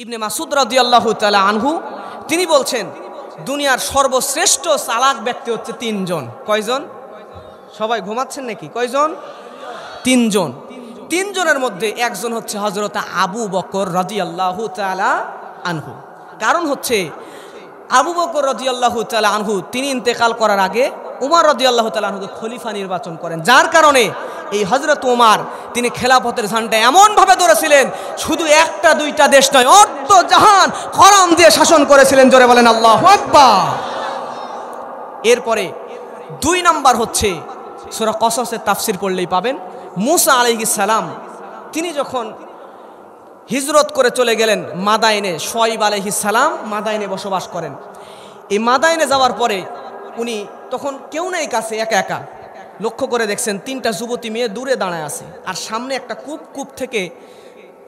ইবনে মাসুদ রাদিয়াল্লাহু তাআলা আনহু তিনি বলছেন দুনিয়ার সর্বশ্রেষ্ঠ চালাক ব্যক্তি হচ্ছে তিনজন। কয়জন? সবাই ঘুমাচ্ছেন নাকি? কয়জন? তিনজন। তিনজনের মধ্যে একজন হচ্ছে হযরত আবু বকর রাদিয়াল্লাহু তাআলা আনহু। কারণ হচ্ছে আবু বকর রাদিয়াল্লাহু তাআলা আনহু তিনি ইন্তেকাল করার আগে উমর রাদিয়াল্লাহু তাআলা আনহুকে খলিফা নির্বাচন করেন, যার কারণে এই হযরত উমর তিনি খেলাফতের ঝান্ডা এমনভাবে ধরেছিলেন শুধু একটা দুইটা দেশ নয়, অর্ধ জাহান করাম দিয়ে শাসন করেছিলেন। জোরে বলেন আল্লাহু আকবার। এরপরে দুই নাম্বার হচ্ছে সূরা কসসের তাফসীর পড়লেই পাবেন, মুসা আলাইহিস সালাম তিনি যখন হিজরত করে চলে গেলেন মাদায়েনে, শুআয়ব আলাইহিস সালাম মাদায়েনে বসবাস করেন। এই মাদায়েনে যাওয়ার পরে উনি তখন কেউ নেই কাছে, একা একা লক্ষ্য করে দেখছেন তিনটা যুবতী মেয়ে দূরে দাঁড়ায় আছে, আর সামনে একটা কূপ থেকে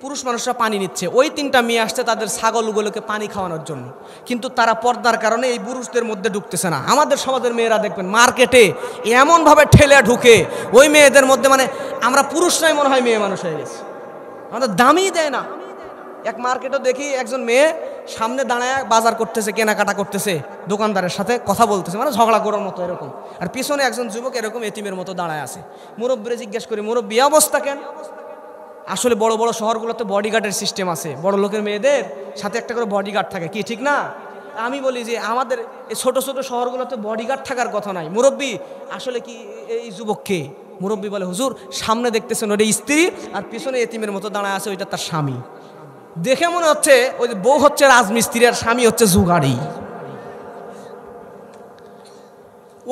পুরুষ মানুষরা পানি নিচ্ছে। ওই তিনটা মেয়ে আসছে তাদের ছাগলগুলোকে পানি খাওয়ানোর জন্য, কিন্তু তারা পর্দার কারণে এই পুরুষদের মধ্যে ঢুকতেছে না। আমাদের সমাজের মেয়েরা দেখবেন মার্কেটে এমনভাবে ঠেলে ঢুকে ওই মেয়েদের মধ্যে, মানে আমরা পুরুষরাই মনে হয় মেয়ে মানুষ হয়ে গেছে, আমাদের দামই দেয় না। এক মার্কেটও দেখি একজন মেয়ে সামনে দাঁড়ায় বাজার করতেছে, কেনাকাটা করতেছে, দোকানদারের সাথে কথা বলতেছে, মানে ঝগড়া করার মতো এরকম, আর পিছনে একজন যুবক এরকম এতিমের মতো দাঁড়ায় আছে। মুরব্বিরে জিজ্ঞেস করি, মুরব্বি অবস্থা কেন? আসলে বড় বড় শহরগুলোতে বডিগার্ডের সিস্টেম আছে, বড় লোকের মেয়েদের সাথে একটা করে বডিগার্ড থাকে, কি ঠিক না? আমি বলি যে আমাদের এই ছোট ছোট শহরগুলোতে বডিগার্ড থাকার কথা নাই। মুরব্বি আসলে কি এই যুবককে? মুরব্বি বলে, হুজুর সামনে দেখতেছেন ওটা স্ত্রী, আর পিছনে এতিমের মতো দাঁড়ায় আছে ওইটা তার স্বামী। দেখে মনে হচ্ছে ওই বউ হচ্ছে রাজমিস্ত্রি আর স্বামী হচ্ছে জুগাড়ি।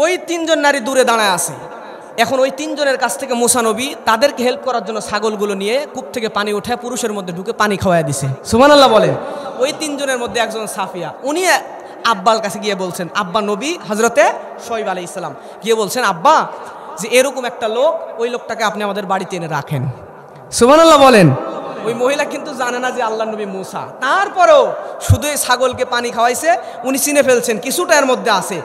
ওই তিনজন নারী দূরে দাঁড়ায় আছে। এখন ওই তিনজনের কাছ থেকে মুসা নবী তাদেরকে হেল্প করার জন্য ছাগলগুলো নিয়ে কূপ থেকে পানি উঠায় পুরুষের মধ্যে ঢুকে পানি খাওয়ায় দিছে। সুবহানাল্লাহ বলেন। ওই তিনজনের মধ্যে একজন সাফিয়া, উনি আব্বার কাছে গিয়ে বলছেন, আব্বা নবী হযরতে শুআয়ব আলাইহিস সালাম গিয়ে বলছেন, আব্বা যে এরকম একটা লোক, ওই লোকটাকে আপনি আমাদের বাড়িতে এনে রাখেন। সুবহানাল্লাহ বলেন। ওই মহিলা কিন্তু জানে না যে আল্লাহর নবী মুসা, তারপরেও শুধু এই ছাগলকে পানি খাওয়াইছে, উনি চিনে ফেলছেন কিছুটা এর মধ্যে আছে।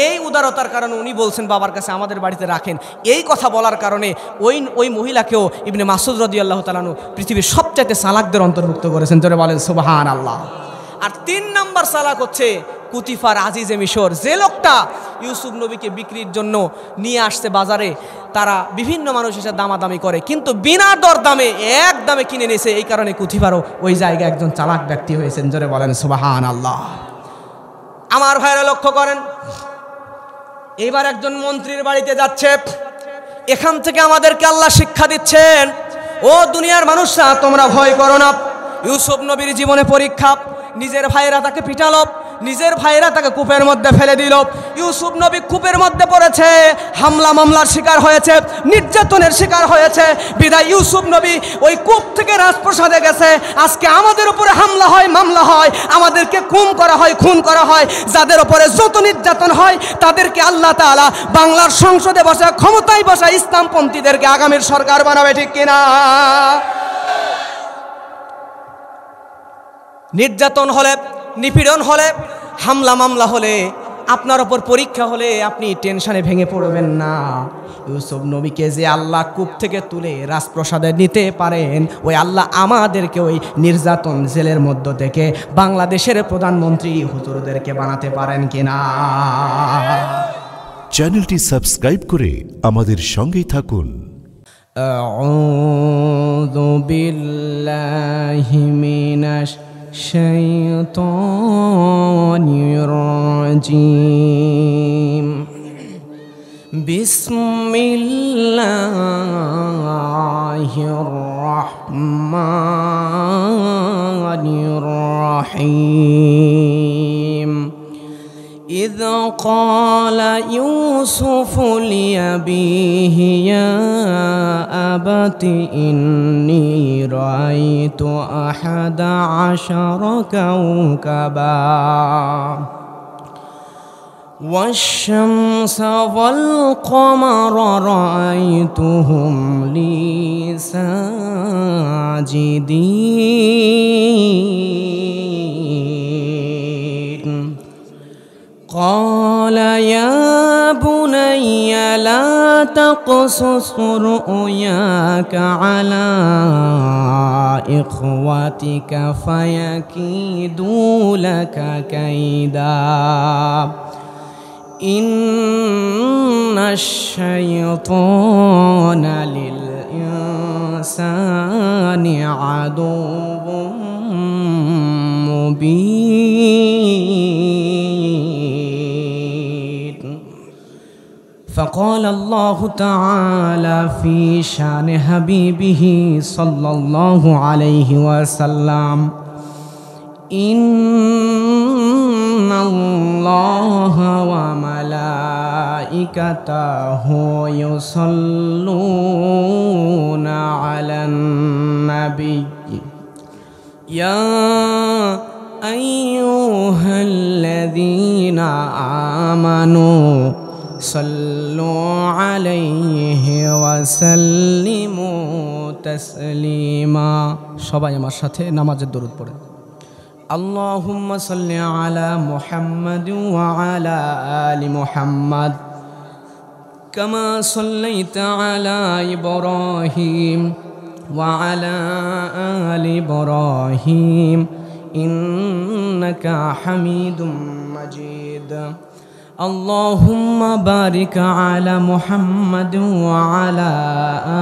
এই উদারতার কারণে উনি বলছেন বাবার কাছে আমাদের বাড়িতে রাখেন। এই কথা বলার কারণে ওই মহিলাকেও ইবনে মাসুদ রাদিয়াল্লাহু তাআলা আনহু পৃথিবীর সবচাইতে চালাকদের অন্তর্ভুক্ত করেছেন। জোরে বলেন সুবহানাল্লাহ। আর তিন নাম্বার চালাক হচ্ছে কুতিফার আজিজে মিশর, যে লোকটা ইউসুফ নবীকে বিক্রির জন্য নিয়ে আসছে বাজারে। তারা বিভিন্ন মানুষ এসে দামাদামি করে, কিন্তু বিনা দরদামে এক দামে কিনে নিয়েছে। এই কারণে কুতিফারও ওই জায়গায় একজন চালাক ব্যক্তি হয়েছেন। জোরে বলেন সুবহানাল্লাহ। আমার ভাইরা লক্ষ্য করেন, এবার একজন মন্ত্রীর বাড়িতে যাচ্ছে। এখান থেকে আমাদেরকে আল্লাহ শিক্ষা দিচ্ছেন, ও দুনিয়ার মানুষরা তোমরা ভয় করো না। ইউসুফ নবীর জীবনে পরীক্ষা, নিজের ভাইরা তাকে পিটালো, নিজের ভাইরা তাকে কূপের মধ্যে ফেলে দিল। ইউসুফ নবী কূপের মধ্যে পড়েছে, হামলা মামলার শিকার হয়েছে, নির্যাতনের শিকার হয়েছে। বিদায় ইউসুফ নবী ওই কূপ থেকে রাজপ্রাসাদে গেছে। আজকে আমাদের উপরে হামলা হয়, মামলা হয়, আমাদেরকে খুন করা হয়, খুন করা হয়। যাদের উপরে যত নির্যাতন হয় তাদেরকে আল্লাহ তাআলা বাংলার সংসদে বসে, ক্ষমতায় বসে ইসলামপন্থীদেরকে আগামীর সরকার বানাবে, ঠিক কিনা? নির্যাতন হলে, নিপীড়ন হলে, হামলা মামলা হলে, আপনার ওপর পরীক্ষা হলে আপনি টেনশনে ভেঙে পড়বেন না। ইউসুফ নবীকে যে আল্লাহ কূপ থেকে তুলে রাজপ্রাসাদে নিতে পারেন, ওই আল্লাহ আমাদেরকে ওই নির্যাতন জেলের মধ্য থেকে বাংলাদেশের প্রধানমন্ত্রী হুজুরদেরকে বানাতে পারেন কিনা? চ্যানেলটি সাবস্ক্রাইব করে আমাদের সঙ্গেই থাকুন। আউযু বিল্লাহি মিনাশ শাইতানির রাজিম। বিসমিল্লাহির রাহমানির রাহিম। إذ قال يوسف لأبيه يا أبت إني رأيت 11 كوكبا والشمس والقمر رأيتهم لي ساجدين قال يا بني لا تقصص رؤياك على إخوتك فيكيدوا لك كيدا إن الشيطان للإنسان عدو مبين. فقال الله تعالى في شان حبيبه صلى الله عليه وسلم إن الله وملائكته يصلون على النبي يا أيها الذين آمنوا صلوا عليه وسلموا تسليما. সবাই আমার সাথে নামাজের দরুদ পড়েন। اللهم صل على محمد وعلى آل محمد كما صليت على إبراهيم وعلى آل إبراهيم إنك حميد مجيد. اللهم بارك على محمد وعلى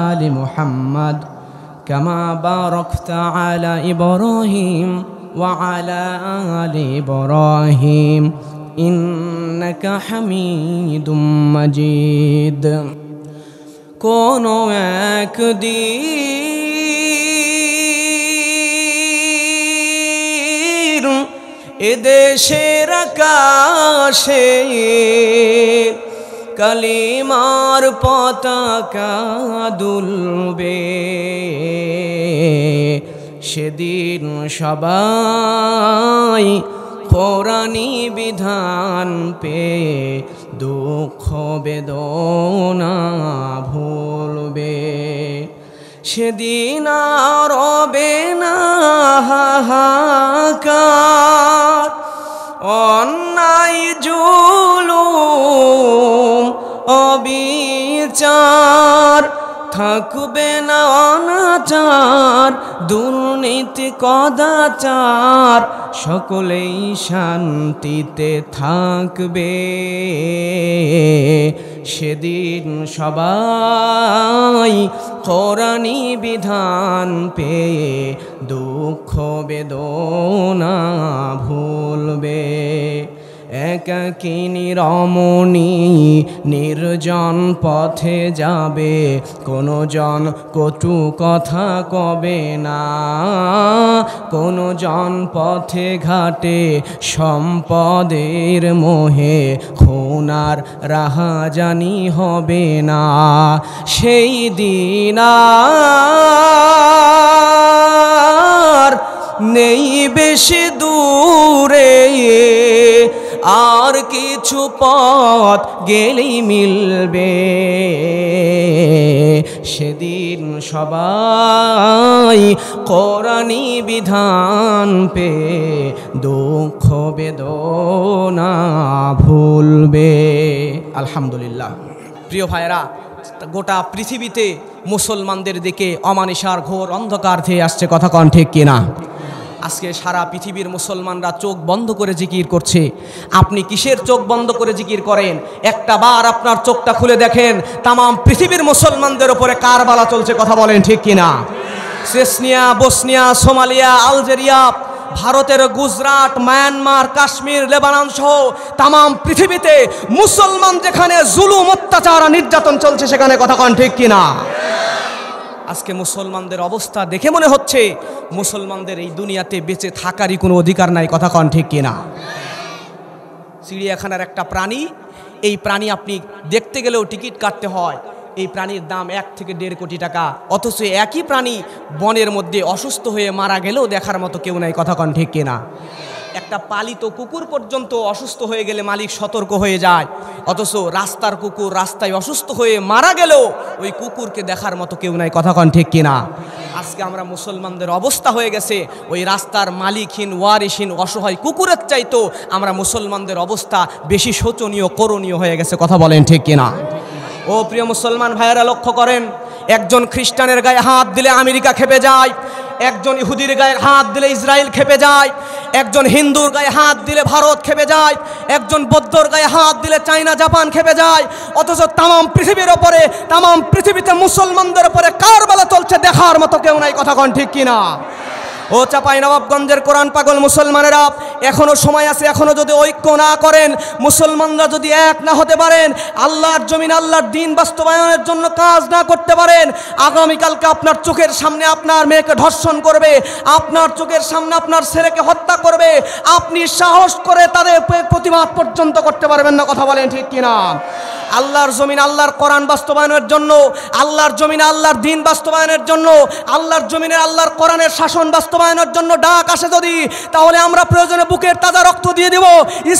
آل محمد كما باركت على إبراهيم وعلى آل إبراهيم إنك حميد مجيد. কোনো একদিন এদেশের আকাশে কালিমার পতাকা দুলবে, সেদিন সবাই কোরআনী বিধান পেয়ে দুঃখ বেদনা ভুলবে। সেদিন আর রবে না হাহাকার, অন্যায় জুলুম অবিচার, থাকবে না অনাচার দুর্নীতি কদাচার, সকলেই শান্তিতে থাকবে। সেদিন সবাই কোরআনী বিধান পেয়ে দুঃখ বেদনা ভুলবে। একাকিনী রমণী নির্জন পথে যাবে, কোনো জন কটু কথা কবে না, কোনো জন পথে ঘাটে সম্পদের মোহে খুনার রাহাজানি হবে না। সেই দিন আর নেই বেশি দূরে, আর কিছু পথ গেলেই মিলবে। সেদিন সবাই কোরআনী বিধান পেয়ে দুঃখ বেদনা ভুলবে। আলহামদুলিল্লাহ। প্রিয় ভাইরা, গোটা পৃথিবীতে মুসলমানদের দিকে অমানিসার ঘোর অন্ধকার ধেয়ে আসছে, কথা কন ঠিক কিনা? আজকে সারা পৃথিবীর মুসলমানরা চোখ বন্ধ করে জিকির করছে। আপনি কিসের চোখ বন্ধ করে জিকির করেন? একটা বার আপনার চোখটা খুলে দেখেন, তাম পৃথিবীর মুসলমানদের ওপরে কারবালা চলছে, কথা বলেন ঠিক কিনা? চেচনিয়া, বসনিয়া, সোমালিয়া, আলজেরিয়া, ভারতের গুজরাট, মায়ানমার, কাশ্মীর, লেবানন সহ তাম পৃথিবীতে মুসলমান যেখানে জুলুম অত্যাচার নির্যাতন চলছে সেখানে, কথা কন ঠিক কিনা? আজকে মুসলমানদের অবস্থা দেখে মনে হচ্ছে মুসলমানদের এই দুনিয়াতে বেঁচে থাকারই কোনো অধিকার নাই, কথা কন ঠিক কিনা? চিড়িয়াখানার একটা প্রাণী, এই প্রাণী আপনি দেখতে গেলেও টিকিট কাটতে হয়। এই প্রাণীর দাম 1 থেকে 1.5 কোটি টাকা, অথচ একই প্রাণী বনের মধ্যে অসুস্থ হয়ে মারা গেলেও দেখার মতো কেউ নাই, কথা কন ঠিক কিনা? একটা পালিত কুকুর পর্যন্ত অসুস্থ হয়ে গেলে মালিক সতর্ক হয়ে যায়, অথচ রাস্তার কুকুর রাস্তায় অসুস্থ হয়ে মারা গেলেও ওই কুকুরকে দেখার মতো কেউ নাই, কথা কন ঠিক কিনা? আজকে আমরা মুসলমানদের অবস্থা হয়ে গেছে ওই রাস্তার মালিকহীন, ওয়ারিসহীন, অসহায় কুকুরের চাইতো আমরা মুসলমানদের অবস্থা বেশি শোচনীয়, করণীয় হয়ে গেছে, কথা বলেন ঠিক কিনা? ও প্রিয় মুসলমান ভাইয়েরা লক্ষ্য করেন, একজন খ্রিস্টানের গায়ে হাত দিলে আমেরিকা খেপে যায়, একজন ইহুদির গায়ে হাত দিলে ইসরায়েল খেপে যায়, একজন হিন্দুর গায়ে হাত দিলে ভারত খেপে যায়, একজন বৌদ্ধর গায়ে হাত দিলে চায়না জাপান খেপে যায়। অথচ তামাম পৃথিবীর ওপরে, তামাম পৃথিবীতে মুসলমানদের উপরে কারবালা চলছে, দেখার মতো কেউ নাই। কথা কোন ঠিক কিনা? ও চাঁপাইনবাবগঞ্জের কোরআন পাগল মুসলমানেরা, এখনো সময় আছে। এখনো যদি ঐক্য না করেন, মুসলমানরা যদি এক না হতে পারেন, আল্লাহর জমিন আল্লাহর দিন বাস্তবায়নের জন্য কাজ না করতে পারেন, আগামীকালকে আপনার চোখের সামনে আপনার মেয়েকে ধর্ষণ করবে, আপনার চোখের সামনে আপনার ছেলেকে হত্যা করবে, আপনি সাহস করে তাদের প্রতিবাদ পর্যন্ত করতে পারবেন না। কথা বলেন ঠিক কিনা? আল্লাহর জমিন আল্লাহর কোরআন বাস্তবায়নের জন্য, আল্লাহর জমিনে আল্লাহর দিন বাস্তবায়নের জন্য, আল্লাহর জমিনে আল্লাহর কোরআনের শাসন বাস্তবায়নের জন্য ডাক আসে যদি, তাহলে আমরা প্রয়োজনে বুকের তাজা রক্ত দিয়ে দেব।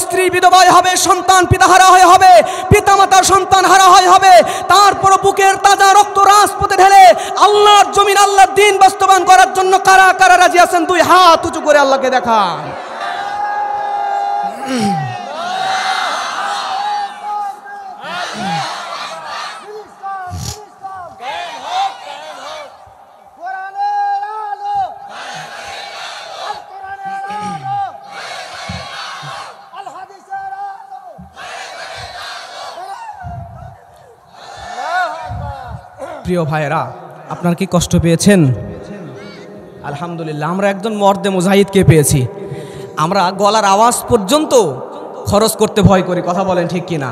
স্ত্রী বিধবা হবে, সন্তান পিতাহারা হয়ে হবে, পিতামাতার সন্তান হারা হয়ে হবে, তারপর বুকের তাজা রক্ত রাজপথে ঢেলে আল্লাহর জমিন আল্লাহর দিন বাস্তবায়ন করার জন্য কারা কারা রাজি আছেন? দুই হাত উঁচু করে আল্লাহকে দেখান। প্রিয় ভাইয়েরা, আপনার কি কষ্ট পেয়েছেন? আলহামদুলিল্লাহ, আমরা একজন মর্দে মুজাহিদকে পেয়েছি। আমরা গলার আওয়াজ পর্যন্ত খরচ করতে ভয় করি। কথা বলেন ঠিক কিনা?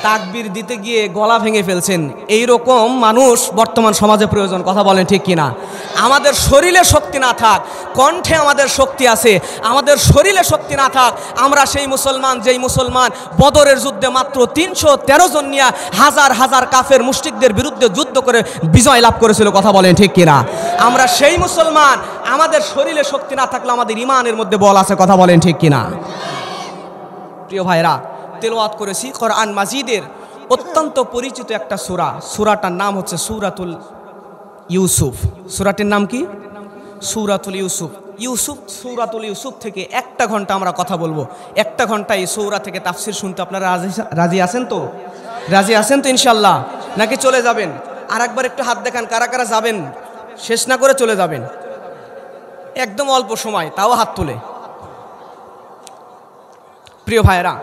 তাকবীর দিতে গিয়ে গলা ভেঙে ফেলছেন, এই রকম মানুষ বর্তমান সমাজে প্রয়োজন। কথা বলেন ঠিক কিনা? আমাদের শরীরে শক্তি না থাক, কণ্ঠে আমাদের শক্তি আছে, আমাদের শরীরে শক্তি না থাক, আমরা সেই মুসলমান যেই মুসলমান বদরের যুদ্ধে মাত্র 313 জন নিয়ে হাজার হাজার কাফের মুশরিকদের বিরুদ্ধে যুদ্ধ করে বিজয় লাভ করেছিল। কথা বলেন ঠিক কিনা? আমরা সেই মুসলমান, আমাদের শরীরে শক্তি না থাকলে আমাদের ইমানের মধ্যে বল আছে। কথা বলেন ঠিক কিনা? প্রিয় ভাইরা, তেলাওয়াত করেছি কোরআন মাজিদের অত্যন্ত পরিচিত একটা সূরা। সূরাটার নাম হচ্ছে সূরাতুল ইউসুফ। সূরাটির নাম কি? সূরাতুল ইউসুফ। সূরাতুল ইউসুফ থেকে 1 ঘন্টা আমরা কথা বলবো। 1 ঘন্টা এই সূরা থেকে তাফসির শুনতে আপনারা রাজি আছেন তো? রাজি আছেন তো ইনশাল্লাহ? নাকি চলে যাবেন? আর একবার একটু হাত দেখান, কারা কারা যাবেন, শেষ না করে চলে যাবেন। একদম অল্প সময়, তাও হাত তুলে। প্রিয় ভাইরা,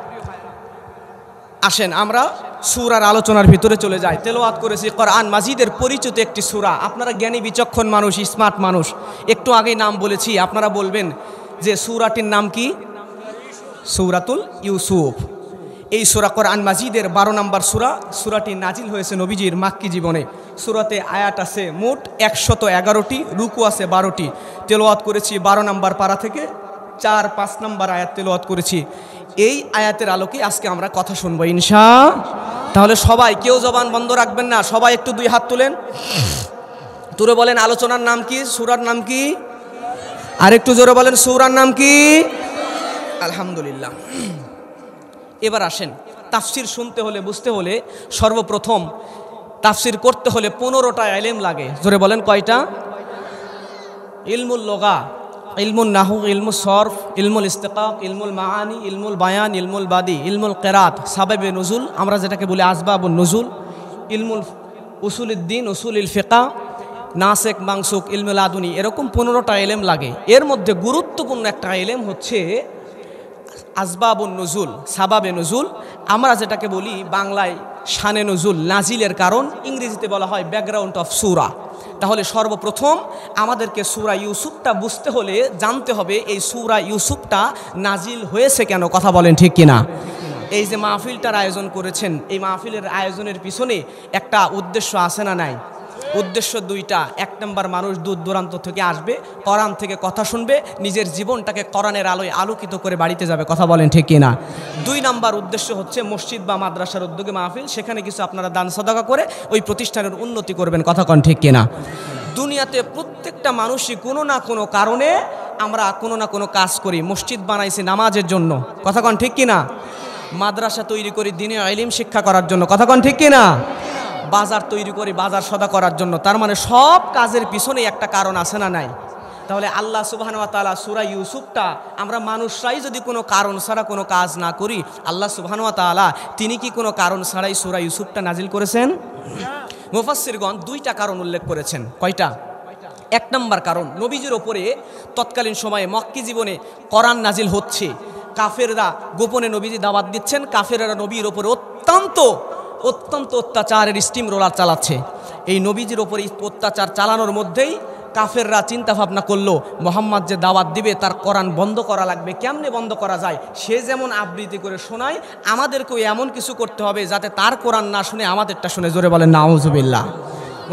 আসেন আমরা সূরার আলোচনার ভিতরে চলে যাই। তেলাওয়াত করেছি কোরআন মাজিদের পরিচিত একটি সূরা। আপনারা জ্ঞানী বিচক্ষণ মানুষ, স্মার্ট মানুষ, একটু আগেই নাম বলেছি, আপনারা বলবেন যে সূরাটির নাম কি? সূরাতুল ইউসুফ। এই সূরা কোরআন মাজিদের 12 নম্বর সূরা। সূরাটি নাজিল হয়েছে নবীজির মাক্কি জীবনে। সূরাতে আয়াত আছে মোট 111টি, রুকু আছে 12টি। তেলাওয়াত করেছি 12 নম্বর পারা থেকে 4-5 নম্বর আয়াত তেলাওয়াত করেছি। এই আয়াতের আলোকে আজকে আমরা কথা শুনবো ইনশাআল্লাহ। তাহলে সবাই, কেউ জবান বন্ধ রাখবেন না, সবাই একটু 2 হাত তুলেন, তুলে বলেন আলোচনার নাম কি, সূরার নাম কি? আর একটু জোরে বলেন সূরার নাম কি? আলহামদুলিল্লাহ। এবার আসেন, তাফসির শুনতে হলে, বুঝতে হলে সর্বপ্রথম তাফসির করতে হলে 15টা ইলম লাগে। জোরে বলেন কয়টা? ইলমুল লুগা, ইলমুল নাহু, ইলমুল সরফ, ইলমুল ইস্তিকাক, ইলমুল মাআনি, ইলমুল বায়ান, ইলমুল বাদি, ইলমুল কিরাত, সাবাবে নুজুল, আমরা যেটাকে বলি আসবাবুন নুজুল, ইলমুল উসুলুদ্দিন, উসুলুল ফিকহ, নাসিক মানসুক, ইলমুল আদুনি, এরকম 15টা ইলম লাগে। এর মধ্যে গুরুত্বপূর্ণ একটা ইলম হচ্ছে আসবাবুন নুজুল, সাবাবে নুজুল, আমরা যেটাকে বলি বাংলায় শানে নুজুল, নাজিলের কারণ, ইংরেজিতে বলা হয় ব্যাকগ্রাউন্ড অফ সূরা। তাহলে সর্বপ্রথম আমাদেরকে সূরা ইউসুফটা বুঝতে হলে জানতে হবে এই সূরা ইউসুফটা নাজিল হয়েছে কেন। কথা বলেন ঠিক কিনা? এই যে মাহফিলটার আয়োজন করেছেন, এই মাহফিলের আয়োজনের পিছনে একটা উদ্দেশ্য আছে না নাই? উদ্দেশ্য 2টা। 1 নম্বর, মানুষ দূর দূরান্ত থেকে আসবে, কোরআন থেকে কথা শুনবে, নিজের জীবনটাকে কোরআনের আলোয় আলোকিত করে বাড়িতে যাবে। কথা বলেন ঠিক কিনা? 2 নম্বর উদ্দেশ্য হচ্ছে মসজিদ বা মাদ্রাসার উদ্যোগে মাহফিল, সেখানে কিছু আপনারা দান সদকা করে ওই প্রতিষ্ঠানের উন্নতি করবেন। কথা কন ঠিক কিনা? দুনিয়াতে প্রত্যেকটা মানুষই কোনো না কোনো কারণে আমরা কোনো না কোনো কাজ করি। মসজিদ বানাইছি নামাজের জন্য। কথা কন ঠিক কিনা? মাদ্রাসা তৈরি করি দ্বীনের ইলম শিক্ষা করার জন্য। কথা কন ঠিক কিনা? বাজার তৈরি করি বাজার সদা করার জন্য। তার মানে সব কাজের পিছনেই একটা কারণ আছে না নাই? তাহলে আল্লাহ সুবহানাহু ওয়া তাআলা সূরা ইউসুফটা আমরা মানুষরাই যদি কোনো কারণ ছাড়া কোনো কাজ না করি, আল্লাহ সুবহানাহু ওয়া তাআলা তিনি কি কোনো কারণ ছাড়াই সূরা ইউসুফটা নাজিল করেছেন? মুফাসসিরগণ দুইটা কারণ উল্লেখ করেছেন। কয়টা? এক নম্বর কারণ, নবীজির ওপরে তৎকালীন সময়ে মক্কি জীবনে কোরআন নাজিল হচ্ছে, কাফেররা গোপনে নবীজি দাওয়াত দিচ্ছেন, কাফেররা নবীর ওপরে অত্যন্ত অত্যাচারের স্টিম রোলার চালাচ্ছে। এই নবীজির ওপরে অত্যাচার চালানোর মধ্যেই কাফেররা চিন্তা ভাবনা করলো মোহাম্মদ যে দাওয়াত দিবে তার কোরআন বন্ধ করা লাগবে। কেমনে বন্ধ করা যায়? সে যেমন আবৃত্তি করে শোনায়, আমাদেরকেও এমন কিছু করতে হবে যাতে তার কোরআন না শুনে আমাদেরটা শুনে। জোরে বলেন নাউজুবিল্লাহ।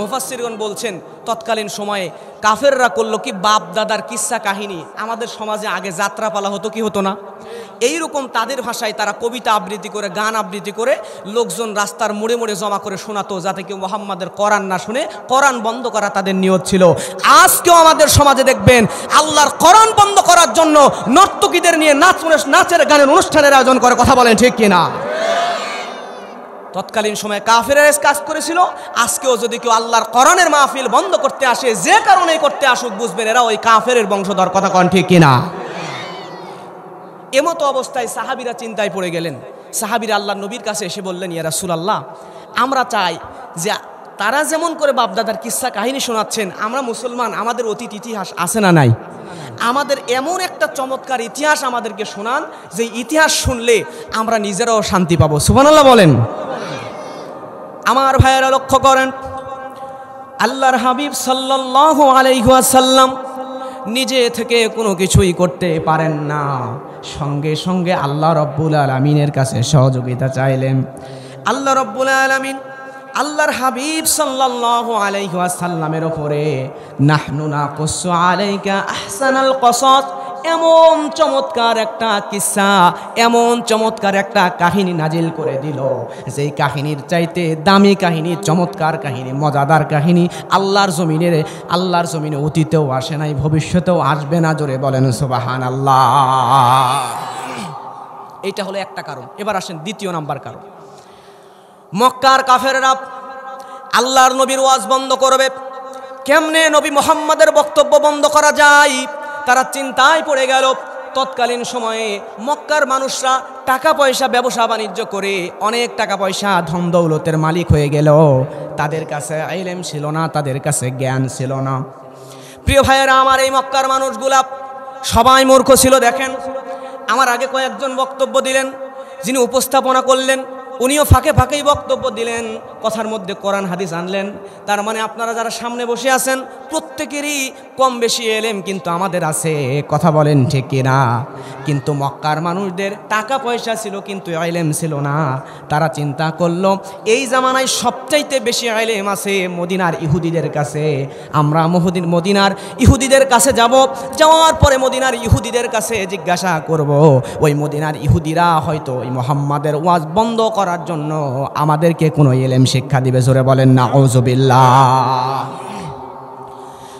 মুফাসসিরগণ বলছেন তৎকালীন সময়ে কাফেররা করলো কি, বাপ দাদার কিস্সা কাহিনী, আমাদের সমাজে আগে যাত্রাপালা হতো কি হতো না, এইরকম তাদের ভাষায় তারা কবিতা আবৃত্তি করে, গান আবৃত্তি করে লোকজন রাস্তার মোড়ে মোড়ে জমা করে শোনাতো, যাতে কেউ মুহাম্মাদের কোরআন না শুনে। কোরআন বন্ধ করা তাদের নিয়ত ছিল। আজকেও আমাদের সমাজে দেখবেন আল্লাহর কোরআন বন্ধ করার জন্য নর্তকীদের নিয়ে নাচের গানের অনুষ্ঠানের আয়োজন করে। কথা বলেন ঠিক কিনা? তৎকালীন সময়ে কাফেররা কাজ করেছিল। আজকেও যদি কেউ আল্লাহর কোরআনের মাহফিল বন্ধ করতে আসে, যে কারণেই করতে আসুক, বুঝবেন এরা ওই কাফেরের বংশধর। কথা কন ঠিক কিনা? এমতো অবস্থায় সাহাবীরা চিন্তায় পড়ে গেলেন। সাহাবীরা আল্লাহর নবীর কাছে এসে বললেন, ইয়া রাসূলুল্লাহ, আমরা চাই যে তারা যেমন করে বাপদাদার কিস্সা কাহিনী শোনাচ্ছেন, আমরা মুসলমান, আমাদের অতীত ইতিহাস আছে না নাই? আমাদের এমন একটা চমৎকার ইতিহাস আমাদেরকে শোনান, যে ইতিহাস শুনলে আমরা নিজেরাও শান্তি পাবো। সুবহানাল্লাহ বলেন। আমার ভাইয়েরা লক্ষ্য করেন, আল্লাহর হাবিব সাল্লাল্লাহু আলাইহি ওয়াসাল্লাম নিজে থেকে কোনো কিছুই করতে পারেন না, সঙ্গে সঙ্গে আল্লাহ রাব্বুল আলামিনের কাছে সহযোগিতা চাইলেন। আল্লাহ রাব্বুল আলামিন আল্লাহর হাবিব সাল্লাল্লাহু আলাইহি ওয়াসাল্লামের উপরে নাহনু নাকুসু আলাইকা আহসানাল কসাস, এমন চমৎকার একটা কিসসা, এমন চমৎকার একটা কাহিনী নাজিল করে দিল, যেই কাহিনীর চাইতে দামি কাহিনী, চমৎকার কাহিনী, মজাদার কাহিনী আল্লাহর জমিনে অতীতেও আসে নাই, ভবিষ্যতেও আসবে না। জোরে বলেন সুবহানাল্লাহ। এইটা হলো একটা কারণ। এবার আসেন দ্বিতীয় নাম্বার কারণ। মক্কার কাফেররা আল্লাহর নবীর ওয়াজ বন্ধ করবে, কেমনে নবী মুহাম্মাদের বক্তব্য বন্ধ করা যায়, তারা চিন্তায় পড়ে গেল। তৎকালীন সময়ে মক্কার মানুষরা টাকা পয়সা ব্যবসা বাণিজ্য করে অনেক টাকা পয়সা ধন দৌলতের মালিক হয়ে গেল। তাদের কাছে ইলম ছিল না, তাদের কাছে জ্ঞান ছিল না। প্রিয় ভাইয়েরা আমার, এই মক্কার মানুষগুলা সবাই মূর্খ ছিল। দেখেন, আমার আগে কয়েকজন বক্তব্য দিলেন, যিনি উপস্থাপনা করলেন উনিও ফাঁকে ফাঁকেই বক্তব্য দিলেন, কথার মধ্যে কোরআন হাদিস আনলেন। তার মানে আপনারা যারা সামনে বসে আছেন প্রত্যেকেরই কম বেশি এলেম কিন্তু আমাদের আছে। কথা বলেন ঠিক কিনা? কিন্তু মক্কার মানুষদের টাকা পয়সা ছিল কিন্তু এলেম ছিল না। তারা চিন্তা করলো এই জামানায় সবচাইতে বেশি এলেম আছে মদিনার ইহুদিদের কাছে। আমরা মদিনার ইহুদিদের কাছে যাব, যাওয়ার পরে মদিনার ইহুদিদের কাছে জিজ্ঞাসা করব, ওই মদিনার ইহুদিরা হয়তো ওই মুহাম্মাদের ওয়াজ বন্ধ করার জন্য আমাদেরকে কোনো ইলম শিক্ষা দিবে। জোরে বলেন নাউজুবিল্লাহ।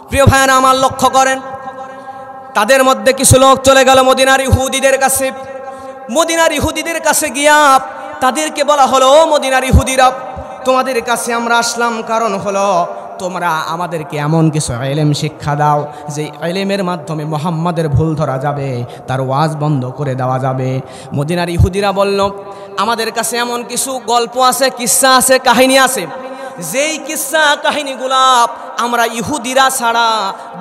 প্রিয় ভাইরা আমার, লক্ষ্য করেন, তাদের মধ্যে কিছু লোক চলে গেল মদিনার ইহুদিদের কাছে। মদিনার ইহুদিদের কাছে গিয়া তাদেরকে বলা হলো, ও মদিনার ইহুদিরা, তোমাদের কাছে আমরা আসলাম কারণ হলো তোমরা আমাদেরকে এমন কিছু ইলম শিক্ষা দাও যে ইলমের মাধ্যমে মুহাম্মাদের ভুল ধরা যাবে, তার ওয়াজ বন্ধ করে দেওয়া যাবে। মদিনার ইহুদিরা বলল, আমাদের কাছে এমন কিছু গল্প আছে, কিস্সা আছে, কাহিনী আছে, যেই কিস্সা কাহিনীগুলা আমরা ইহুদিরা ছাড়া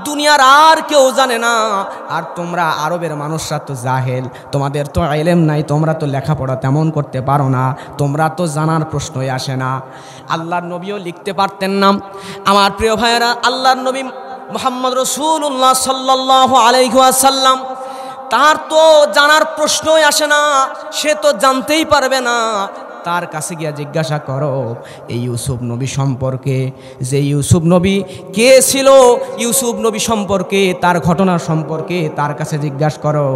দুনিয়ার আর কেউ জানে না। আর তোমরা আরবের মানুষরা তো জাহেল, তোমাদের তো ইলম নাই, তোমরা তো লেখাপড়া তেমন করতে পারো না, তোমরা তো জানার প্রশ্নই আসে না। আল্লাহর নবীও লিখতে পারতেন না। আমার প্রিয় ভাইয়েরা, আল্লাহর নবী মুহাম্মদ রাসূলুল্লাহ সাল্লাল্লাহু আলাইহি ওয়াসাল্লাম, তার তো জানার প্রশ্নই আসে না, সে তো জানতেই পারবে না। তার কাছে গিয়া জিজ্ঞাসা করো এই ইউসুফ নবী সম্পর্কে, যে ইউসুফ নবী কে ছিল, ইউসুফ নবী সম্পর্কে, তার ঘটনা সম্পর্কে তার কাছে জিজ্ঞাসা করো।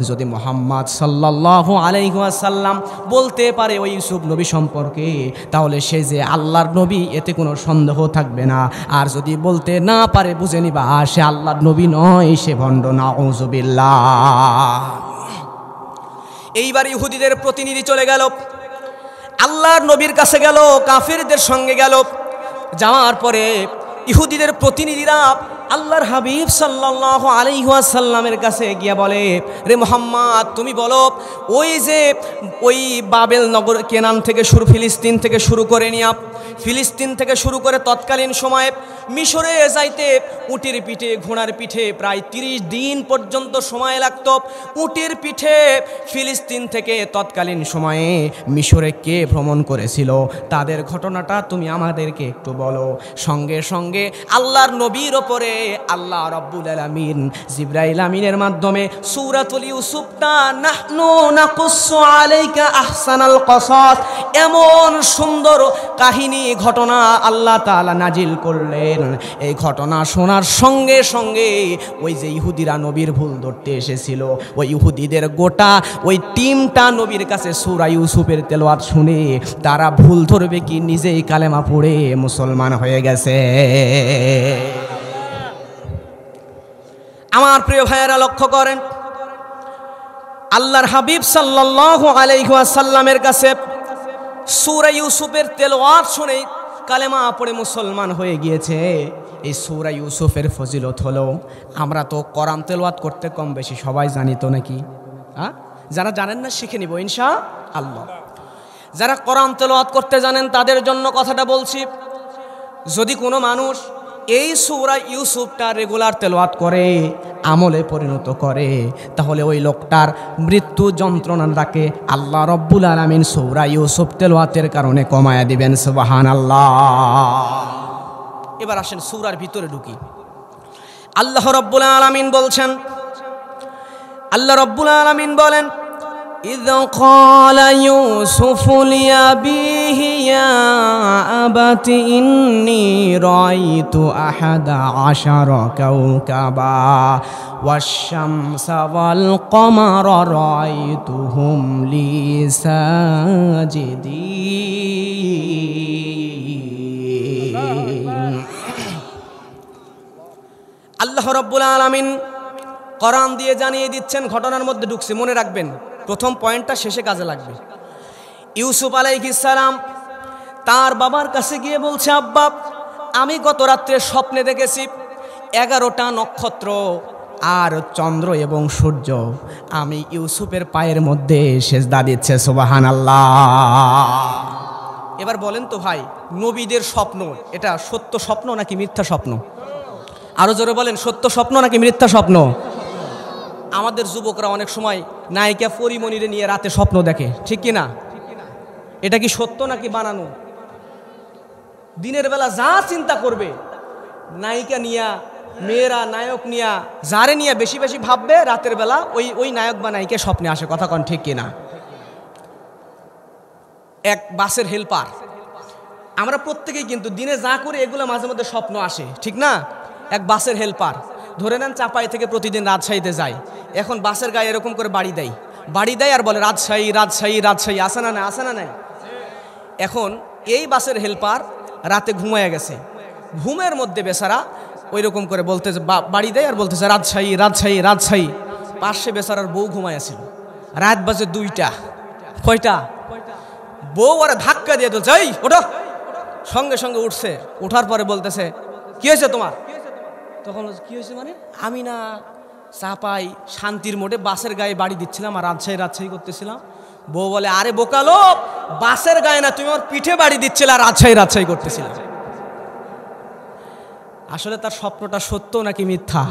যদি মুহাম্মদ সাল্লাল্লাহু আলাইহি ওয়াসাল্লাম বলতে পারে ওই ইউসুফ নবী সম্পর্কে, তাহলে সে যে আল্লাহর নবী, এতে কোনো সন্দেহ থাকবে না। আর যদি বলতে না পারে, বুঝে নিবা সে আল্লাহর নবী নয়, সে ভণ্ড। নাউজুবিল্লাহ। এইবার ইহুদিদের প্রতিনিধি চলে গেল, আল্লাহর নবীর কাছে গেল, কাফেরদের সঙ্গে গেল। যাওয়ার পরে ইহুদিদের প্রতিনিধিরা আল্লাহর হাবিব সাল্লাল্লাহু আলাইহি ওয়াসাল্লামের কাছে গিয়া বলে, রে মুহাম্মদ তুমি বলো, ওই বাবেল নগর কেনান থেকে ফিলিস্তিন থেকে শুরু করে ফিলিস্তিন থেকে শুরু করে তৎকালীন সময়ে মিশরে যাইতে উটের পিঠে ঘোড়ার পিঠে প্রায় 30 দিন পর্যন্ত সময় লাগত। উটের পিঠে ফিলিস্তিন থেকে তৎকালীন সময়ে মিশরে কে ভ্রমণ করেছিল তাদের ঘটনাটা তুমি আমাদেরকে একটু বলো। সঙ্গে সঙ্গে আল্লাহর নবীর ওপরে আল্লাহ রাব্বুল আলামিন জিবরাইল আমিনের মাধ্যমে সূরাতুল ইউসুফটা নাহনু নাকুসু আলাইকা আহসানাল কসাস এমন সুন্দর কাহিনী ঘটনা আল্লাহ তাআলা নাজিল করলেন। এই ঘটনা শোনার সঙ্গে সঙ্গে ওই যে ইহুদিরা নবীর ভুল ধরতে এসেছিল, ওই ইহুদিদের গোটা ওই টিমটা নবীর কাছে সূরা ইউসুফের তেলাওয়াত শুনে তারা ভুল ধরবে কি নিজেই কালেমা পড়ে মুসলমান হয়ে গেছে। আমার প্রিয় ভাইয়েরা লক্ষ্য করেন, আল্লাহর হাবিব সাল্লাল্লাহু আলাইহি ওয়াসাল্লামের কাছে সূরা ইউসুফের তেলাওয়াত শুনে কালেমা পড়ে মুসলমান হয়ে গিয়েছে। এই সূরা ইউসুফের ফজিলত হলো, আমরা তো কোরআন তেলাওয়াত করতে কম বেশি সবাই জানি তো নাকি? যারা জানেন না শিখে নিব ইনশাআল্লাহ। যারা কোরআন তেলাওয়াত করতে জানেন তাদের জন্য কথাটা বলছি। যদি কোনো মানুষ এই সূরা ইউসুফটা রেগুলার তেলাওয়াত করে, আমলে পরিণত করে, তাহলে ওই লোকটার মৃত্যু যন্ত্রণাটাকে আল্লাহ রাব্বুল আলামিন সূরা ইউসুফ তেলাওয়াতের কারণে কমায়া দিবেন। সুবহানাল্লাহ। এবার আসেন সূরার ভিতরে ঢুকি। আল্লাহ রাব্বুল আলামিন বলছেন, আল্লাহ রাব্বুল আলামিন বলেন, إذ قال يوسف لأبيه يا أبت إني رأيت 11 كوكبا والشمس والقمر رأيتهم لي ساجدين। আল্লাহ রাব্বুল আলামিন কোরআন দিয়ে জানিয়ে দিচ্ছেন, ঘটনার মধ্যে ঢুকছে, মনে রাখবেন প্রথম পয়েন্টটা শেষে কাজে লাগবে। ইউসুফ আলাইহিস সালাম তার বাবার কাছে গিয়ে বলছে, আব্বা আমি গত রাত্রে স্বপ্নে দেখেছি 11টা নক্ষত্র আর চন্দ্র এবং সূর্য আমি ইউসুফের পায়ের মধ্যে সেজদা দিচ্ছে। সুবহানাল্লাহ। এবার বলেন তো ভাই, নবীদের স্বপ্ন এটা সত্য স্বপ্ন নাকি মিথ্যা স্বপ্ন? আরো জোরে বলেন, সত্য স্বপ্ন নাকি মিথ্যা স্বপ্ন? আমাদের যুবকরা অনেক সময় নায়িকা পরিমণিরে নিয়ে রাতে স্বপ্ন দেখে, ঠিক কি না? এটা কি সত্য নাকি বানানো? দিনের বেলা যা চিন্তা করবে নায়িকা নিয়া, মেয়েরা নায়ক নিয়া, যারে নিয়ে বেশি বেশি ভাববে, রাতের বেলা ওই নায়ক বা নায়িকা স্বপ্নে আসে। কথা কন ঠিক কিনা? এক বাসের হেল্পার, আমরা প্রত্যেকেই কিন্তু দিনে যা করে এগুলো মাঝে মধ্যে স্বপ্ন আসে, ঠিক না? এক বাসের হেল্পার ধরে নেন চাপাই থেকে প্রতিদিন রাজশাহীতে যায়। এখন বাসের গায়ে এরকম করে বাড়ি দেয় আর বলে রাজশাহী রাজশাহী রাজশাহী, আসে না নাই? আসে না নাই? এখন এই বাসের হেল্পার রাতে ঘুমায়া গেছে, ঘুমের মধ্যে বেচারা ওই রকম করে বলতেছে, বাড়ি দেয় আর বলতেছে রাজশাহী রাজশাহী রাজশাহী। পাশে বেচারার বউ ঘুমাইয়াছিল, রাত বাজে 2টা। কয়টা? বউ আর ধাক্কা দিয়ে বলছে, এই ওঠো। সঙ্গে সঙ্গে উঠছে, ওঠার পরে বলতেছে, কি হয়েছে তোমার? তখন কি হয়েছে মানে, আমি না চাপাই শান্তির মোড়ে বাসের গায়ে বাড়ি দিচ্ছিলাম আর রাজশাহী করতেছিলাম। বউ বলে, আরে বোকালো, বাসের গায়ে না, তুমি আমার পিঠে বাড়ি দিচ্ছিলে আর রাজশাহী করতেছিলাম। আসলে তার স্বপ্নটা সত্য নাকি মিথ্যা?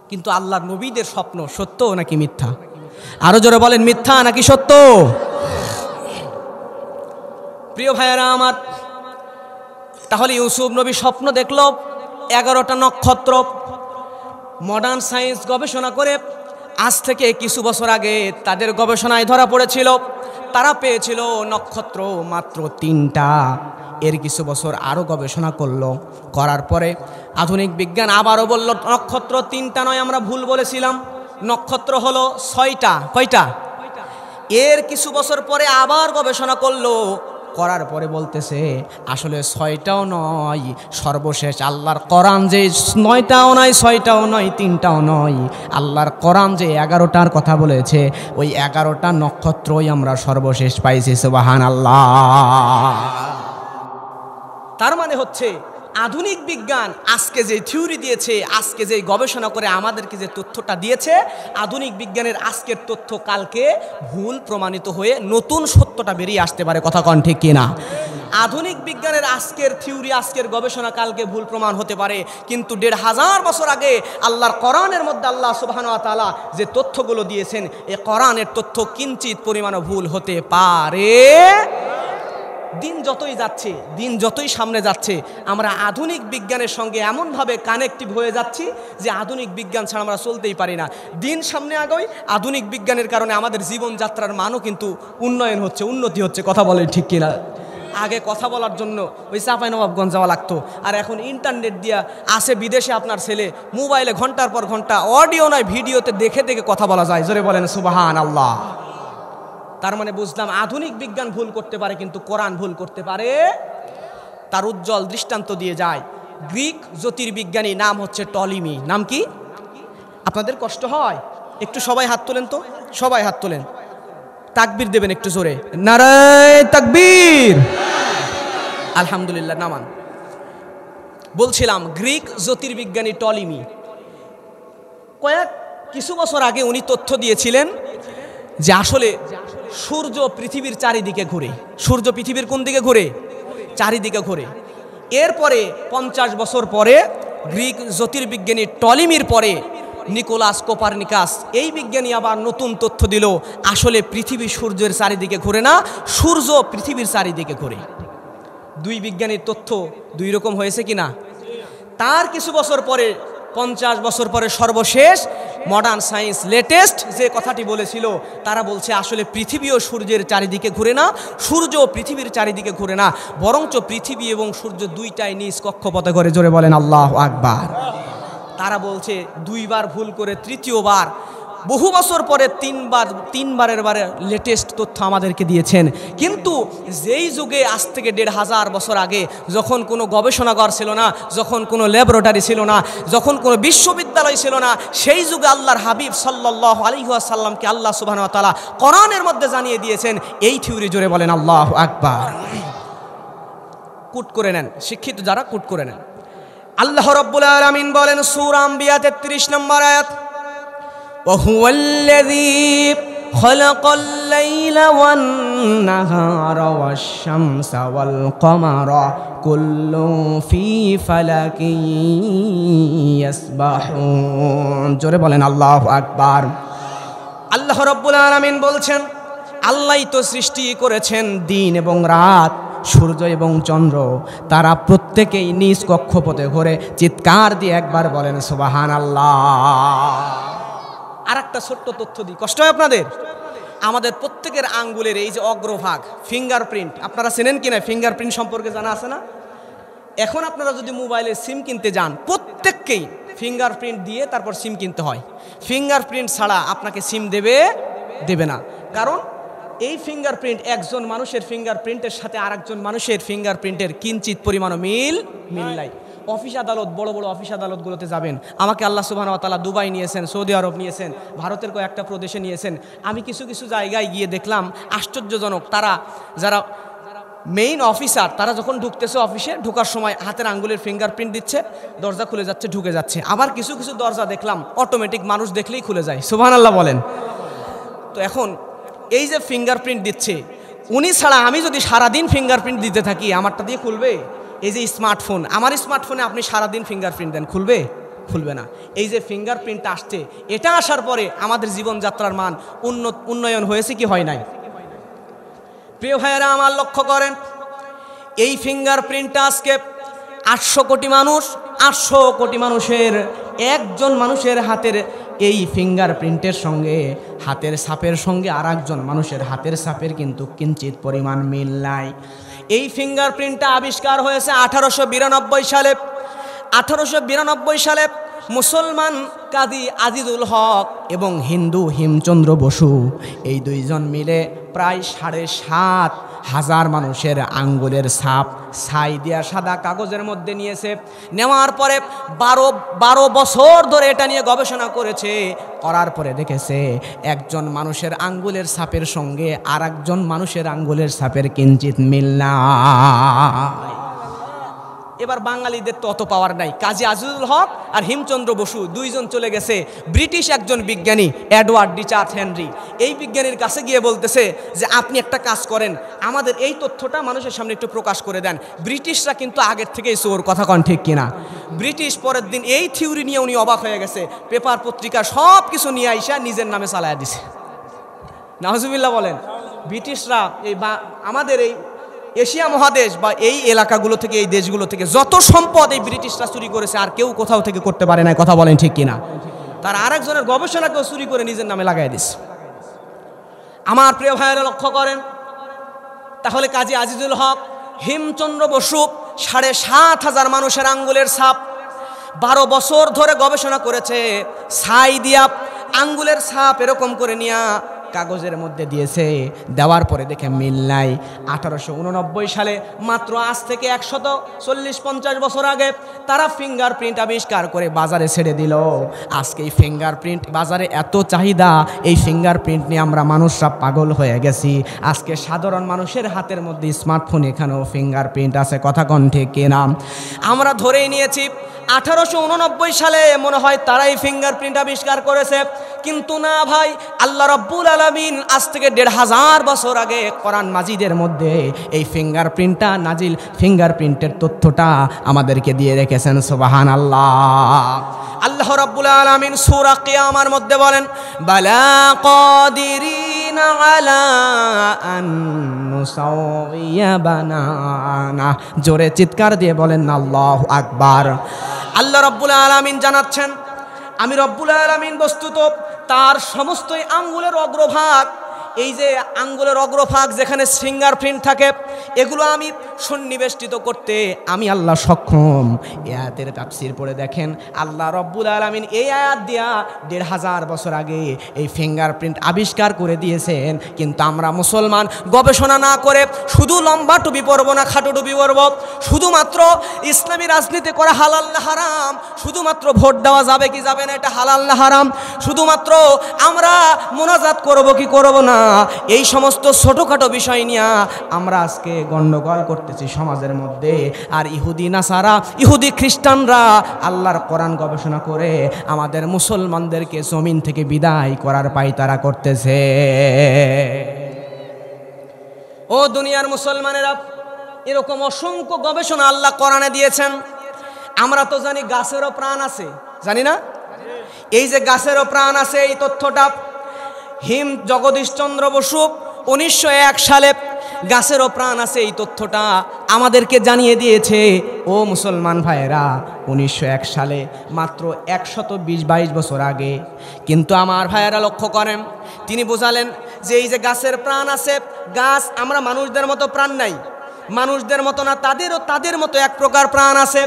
কিন্তু আল্লাহর নবীদের স্বপ্ন সত্য নাকি মিথ্যা? আরো জোরে বলেন, মিথ্যা নাকি সত্য? প্রিয় ভাইয়েরা আমার, তাহলে ইউসুফ নবী স্বপ্ন দেখলো 11টা নক্ষত্র। মডার্ন সায়েন্স গবেষণা করে আজ থেকে কিছু বছর আগে তাদের গবেষণায় ধরা পড়েছিল, তারা পেয়েছিল নক্ষত্র মাত্র 3টা। এর কিছু বছর আরও গবেষণা করার পরে আধুনিক বিজ্ঞান আবারও বলল নক্ষত্র 3টা নয়, আমরা ভুল বলেছিলাম, নক্ষত্র হলো 6টা। কয়টা? এর কিছু বছর পরে আবার গবেষণা করার পরে বলতেছে আসলে 6টাও নয়, সর্বশেষ আল্লাহর কোরআন যে 9টাও নয়, 6টাও নয়, 3টাও নয়, আল্লাহর কোরআন যে 11টার কথা বলেছে, ওই 11টা নক্ষত্রই আমরা সর্বশেষ পাইছি। সুবহানাল্লাহ। তার মানে হচ্ছে আধুনিক বিজ্ঞান আজকে যে থিওরি দিয়েছে, আজকে যে গবেষণা করে আমাদেরকে যে তথ্যটা দিয়েছে, আধুনিক বিজ্ঞানের আজকের তথ্য কালকে ভুল প্রমাণিত হয়ে নতুন সত্যটা বেরিয়ে আসতে পারে। কথা কন ঠিক কিনা? আধুনিক বিজ্ঞানের আজকের থিওরি, আজকের গবেষণা কালকে ভুল প্রমাণ হতে পারে, কিন্তু ১৫০০ বছর আগে আল্লাহর কোরআনের মধ্যে আল্লাহ সুবহানাহু ওয়া তাআলা যে তথ্যগুলো দিয়েছেন, এই কোরআনের তথ্য কিঞ্চিত পরিমাণও ভুল হতে পারে। দিন যতই যাচ্ছে, দিন যতই সামনে যাচ্ছে, আমরা আধুনিক বিজ্ঞানের সঙ্গে এমনভাবে কানেক্টিভ হয়ে যাচ্ছি যে আধুনিক বিজ্ঞান ছাড়া আমরা চলতেই পারি না। দিন সামনে আগায়, আধুনিক বিজ্ঞানের কারণে আমাদের জীবনযাত্রার মানও কিন্তু উন্নয়ন হচ্ছে, উন্নতি হচ্ছে। কথা বলে ঠিক কিনা? আগে কথা বলার জন্য ওই চাঁপাইনবাবগঞ্জ যাওয়া লাগতো, আর এখন ইন্টারনেট দিয়া আসে বিদেশে আপনার ছেলে, মোবাইলে ঘন্টার পর ঘন্টা অডিও নয় ভিডিওতে দেখে দেখে কথা বলা যায়। জোরে বলেন সুবহানাল্লাহ। তার মানে বুঝলাম আধুনিক বিজ্ঞান ভুল করতে পারে, কিন্তু কোরআন ভুল করতে পারে। তার উজ্জ্বল দৃষ্টান্ত দিয়ে যায় গ্রিক জ্যোতির্বিজ্ঞানী, নাম হচ্ছে টলিমি। নাম কি? আপনাদের কষ্ট হয়? একটু সবাই হাত তোলেন তো, সবাই হাত তোলেন, তাকবীর দেবেন একটু জোরে, নারায়ে তাকবীর, আলহামদুলিল্লাহ। নামান। বলছিলাম গ্রিক জ্যোতির্বিজ্ঞানী টলিমি কিছু বছর আগে উনি তথ্য দিয়েছিলেন যে আসলে সূর্য পৃথিবীর চারিদিকে ঘুরে। সূর্য পৃথিবীর কোন দিকে ঘুরে? চারিদিকে ঘুরে। এরপরে 50 বছর পরে গ্রিক জ্যোতির্বিজ্ঞানী টলিমির পরে নিকোলাস কোপারনিকাস এই বিজ্ঞানী আবার নতুন তথ্য দিল, আসলে পৃথিবী সূর্যের চারিদিকে ঘুরে না, সূর্য পৃথিবীর চারিদিকে ঘুরে। দুই বিজ্ঞানীর তথ্য দুই রকম হয়েছে কিনা? তার কিছু বছর পরে, 50 বছর পরে সর্বশেষ মডার্ন সায়েন্স লেটেস্ট যে কথাটি বলেছিল, তারা বলছে আসলে পৃথিবীও সূর্যের চারিদিকে ঘুরে না, সূর্য পৃথিবীর চারিদিকে ঘুরে না, বরঞ্চ পৃথিবী এবং সূর্য দুইটাই নিজ কক্ষপথে ঘুরে। জোরে বলেন আল্লাহু আকবার। তারা বলছে দুইবার ভুল করে তৃতীয়বার, বহু বছর পরে তিনবারের বারে লেটেস্ট তথ্য আমাদেরকে দিয়েছেন। কিন্তু যেই যুগে আজ থেকে ১৫০০ বছর আগে, যখন কোনো গবেষণাগার ছিল না, যখন কোনো ল্যাবরেটরি ছিল না, যখন কোনো বিশ্ববিদ্যালয় ছিল না, সেই যুগে আল্লাহর হাবিব সাল্লাল্লাহু আলাইহি ওয়াসাল্লামকে আল্লাহ সুবহানাহু ওয়া তাআলা কোরআনের মধ্যে জানিয়ে দিয়েছেন এই থিওরি। জোরে বলেন আল্লাহু আকবার। কুট করে নেন, শিক্ষিত যারা কুট করে নেন। আল্লাহ রাব্বুল আলামিন বলেন সূরা আম্বিয়া 33 নম্বর আয়াত, وهو الذي خلق الليل والنهار والشمس والقمر كل في فلك يسبحون। জোরে বলেন আল্লাহু আকবার। আল্লাহ রাব্বুল আলামিন বলছেন আল্লাহই তো সৃষ্টি করেছেন দিন এবং রাত, সূর্য এবং চন্দ্র, তারা প্রত্যেকেই নিজ কক্ষপথে ঘোরে। চিৎকার দিয়ে একবার বলেন সুবহানাল্লাহ। আর একটা ছোট্ট তথ্য দিই, কষ্ট হয় আপনাদের? আমাদের প্রত্যেকের আঙ্গুলের এই যে অগ্রভাগ, ফিঙ্গারপ্রিন্ট, আপনারা চেনেন কিনা? ফিঙ্গারপ্রিন্ট সম্পর্কে জানা আছে না? এখন আপনারা যদি মোবাইলে সিম কিনতে যান, প্রত্যেককেই ফিঙ্গারপ্রিন্ট দিয়ে তারপর সিম কিনতে হয়। ফিঙ্গারপ্রিন্ট ছাড়া আপনাকে সিম দেবে না। কারণ এই ফিঙ্গারপ্রিন্ট একজন মানুষের ফিঙ্গারপ্রিন্টের সাথে আরেকজন মানুষের ফিঙ্গারপ্রিন্টের কিঞ্চিত পরিমাণও মিল নাই। অফিস আদালত, বড় বড় অফিস আদালতগুলোতে যাবেন, আমাকে আল্লাহ সুবহানাহু ওয়া তাআলা দুবাই নিয়েছেন, সৌদি আরব নিয়েছেন, ভারতের কয়েকটা প্রদেশে নিয়েছেন। আমি কিছু কিছু জায়গায় গিয়ে দেখলাম আশ্চর্যজনক, তারা যারা মেইন অফিসার, তারা যখন ঢুকতেছে অফিসে, ঢোকার সময় হাতের আঙ্গুলের ফিঙ্গারপ্রিন্ট দিচ্ছে, দরজা খুলে যাচ্ছে, ঢুকে যাচ্ছে। আবার কিছু কিছু দরজা দেখলাম অটোমেটিক, মানুষ দেখলেই খুলে যায়। সুবহানাল্লাহ বলেন। তো এখন এই যে ফিঙ্গারপ্রিন্ট দিচ্ছে, উনি ছাড়া আমি যদি সারাদিন ফিঙ্গারপ্রিন্ট দিতে থাকি, আমারটা দিয়ে খুলবে? এই যে স্মার্টফোন, আমার স্মার্টফোনে আপনি সারাদিন ফিঙ্গারপ্রিন্ট দেন, খুলবে না। এই যে ফিঙ্গারপ্রিন্ট আসছে, এটা আসার পরে আমাদের জীবনযাত্রার মান উন্নয়ন হয়েছে কি হয় নাই? প্রিয় ভাইয়েরা আমার, লক্ষ্য করেন এই ফিঙ্গারপ্রিন্টটা আজকে 800 কোটি মানুষ, 800 কোটি মানুষের একজন মানুষের হাতের এই ফিঙ্গারপ্রিন্টের সঙ্গে, হাতের ছাপের সঙ্গে আর একজন মানুষের হাতের ছাপের কিন্তু কিঞ্চিত পরিমাণ মিল নাই। এই ফিঙ্গারপ্রিন্টটা আবিষ্কার হয়েছে 1892 সালে। 1892 সালে মুসলমান কাজী আজিজুল হক এবং হিন্দু হিমচন্দ্র বসু, এই দুইজন মিলে প্রায় 7,500 মানুষের আঙ্গুলের ছাপ ছাই দেওয়া সাদা কাগজের মধ্যে নিয়েছে। নেওয়ার পরে 12 বছর ধরে এটা নিয়ে গবেষণা করার পরে দেখেছে একজন মানুষের আঙ্গুলের ছাপের সঙ্গে আর একজন মানুষের আঙ্গুলের ছাপের কিঞ্চিত মিল নাই। এবার বাঙালিদের তো অত পাওয়ার নাই। কাজী আজিজুল হক আর হিমচন্দ্র বসু দুইজন চলে গেছে ব্রিটিশ একজন বিজ্ঞানী এডওয়ার্ড রিচার্ড হেনরি, এই বিজ্ঞানীর কাছে গিয়ে বলতেছে যে আপনি একটা কাজ করেন, আমাদের এই তথ্যটা মানুষের সামনে একটু প্রকাশ করে দেন। ব্রিটিশরা কিন্তু আগের থেকেই চোর, কথা কন ঠিক কিনা? ব্রিটিশ পরের দিন এই থিওরি নিয়ে উনি অবাক হয়ে গেছে, পেপার পত্রিকা সব কিছু নিয়ে আইসা নিজের নামে চালায়া দিছে। নাউজুবিল্লাহ বলেন। ব্রিটিশরা এই আমাদের এই এশিয়া মহাদেশ বা এই এলাকাগুলো থেকে, এই দেশগুলো থেকে যত সম্পদ এই ব্রিটিশরা চুরি করেছে আর কেউ কোথাও থেকে করতে পারে না, কথা বলেন ঠিক কিনা? তার আরেকজনের গবেষণাকেও চুরি করে নিজের নামে লাগাই দিছে। আমার প্রিয় ভাইয়েরা লক্ষ্য করেন, তাহলে কাজী আজিজুল হক, হিমচন্দ্র বসু ৭,৫০০ মানুষের আঙ্গুলের ছাপ ১২ বছর ধরে গবেষণা করেছে, ছাই দিয়া আঙ্গুলের ছাপ এরকম করে নিয়া কাগজের মধ্যে দিয়েছে, দেওয়ার পরে দেখে মিল নাই। 1889 সালে, মাত্র আজ থেকে 140-50 বছর আগে তারা ফিঙ্গারপ্রিন্ট আবিষ্কার করে বাজারে ছেড়ে দিল। আজকে এই ফিঙ্গারপ্রিন্ট বাজারে এত চাহিদা, এই ফিঙ্গারপ্রিন্ট নিয়ে আমরা মানুষরা পাগল হয়ে গেছি। আজকে সাধারণ মানুষের হাতের মধ্যে স্মার্টফোন, এখানেও ফিঙ্গারপ্রিন্ট আছে, কথা কন ঠিক কিনা? আমরা ধরেই নিয়েছি 1889 সালে মনে হয় তারাই ফিঙ্গারপ্রিন্ট আবিষ্কার করেছে, কিন্তু না ভাই, আল্লাহ রাব্বুল আলামিন আজ থেকে ১৫০০ বছর আগে কোরআন মাজিদের মধ্যে এই ফিঙ্গারপ্রিন্টটা নাজিল, ফিঙ্গারপ্রিন্টের তথ্যটা আমাদেরকে দিয়ে রেখেছেন। সুবহানাল্লাহ। আল্লাহ রাব্বুল আলামিন সূরা কিয়ামার মধ্যে বলেন, বালা কাদিরিনা আলা আন নুসাউইয়া বানানা। জোরে চিৎকার দিয়ে বলেন আল্লাহু আকবার। আল্লাহ রাব্বুল আলামিন জানাচ্ছেন, আমি রব্বুল আলামিন বস্তুত তার সমস্তই আঙ্গুলের অগ্রভাগ, এই যে আঙ্গুলের অগ্রভাগ যেখানে ফিঙ্গারপ্রিন্ট থাকে, এগুলো আমি সন্নিবেষ্টিত করতে আমি আল্লাহ সক্ষম। এই আয়াতের তাফসীর পড়ে দেখেন, আল্লাহ রব্বুল আলামিন এই আয়াত দিয়া ১৫০০ বছর আগে এই ফিঙ্গারপ্রিন্ট আবিষ্কার করে দিয়েছেন। কিন্তু আমরা মুসলমান গবেষণা না করে শুধু লম্বা টুপি পরব না খাটো টুপি পরব, শুধুমাত্র ইসলামী রাজনীতি করা হালাল না হারাম, শুধুমাত্র ভোট দেওয়া যাবে কি যাবে না এটা হালাল না হারাম, শুধুমাত্র আমরা মোনাজাত করব কি করব না, এই সমস্ত ছোটোখাটো বিষয় নিয়ে আমরা আজকে গণ্ডগোল করতেছি সমাজের মধ্যে। আর ইহুদি নাসারা, ইহুদি খ্রিস্টানরা আল্লাহর কোরআন গবেষণা করে আমাদের মুসলমানদেরকে জমিন থেকে বিদায় করার পায়তারা করতেছে। ও দুনিয়ার মুসলমানেরা, এরকম অসংখ্য গবেষণা আল্লাহ কোরআনে দিয়েছেন। আমরা তো জানি গাছেরও প্রাণ আছে, জানি না? এই যে গাছেরও প্রাণ আছে, এই তথ্যটা জগদীশচন্দ্র বসু 1901 সালে গাছেরও প্রাণ আছে এই তথ্যটা আমাদেরকে জানিয়ে দিয়েছে। ও মুসলমান ভাইয়েরা, 1901 সালে, মাত্র 120-22 বছর আগে। কিন্তু আমার ভাইয়েরা লক্ষ্য করেন, তিনি বোঝালেন যে এই যে গাছের প্রাণ আছে, গাছ আমরা মানুষদের মতো প্রাণ নাই, মানুষদের মতো না, তাদের মতো এক প্রকার প্রাণ আছে।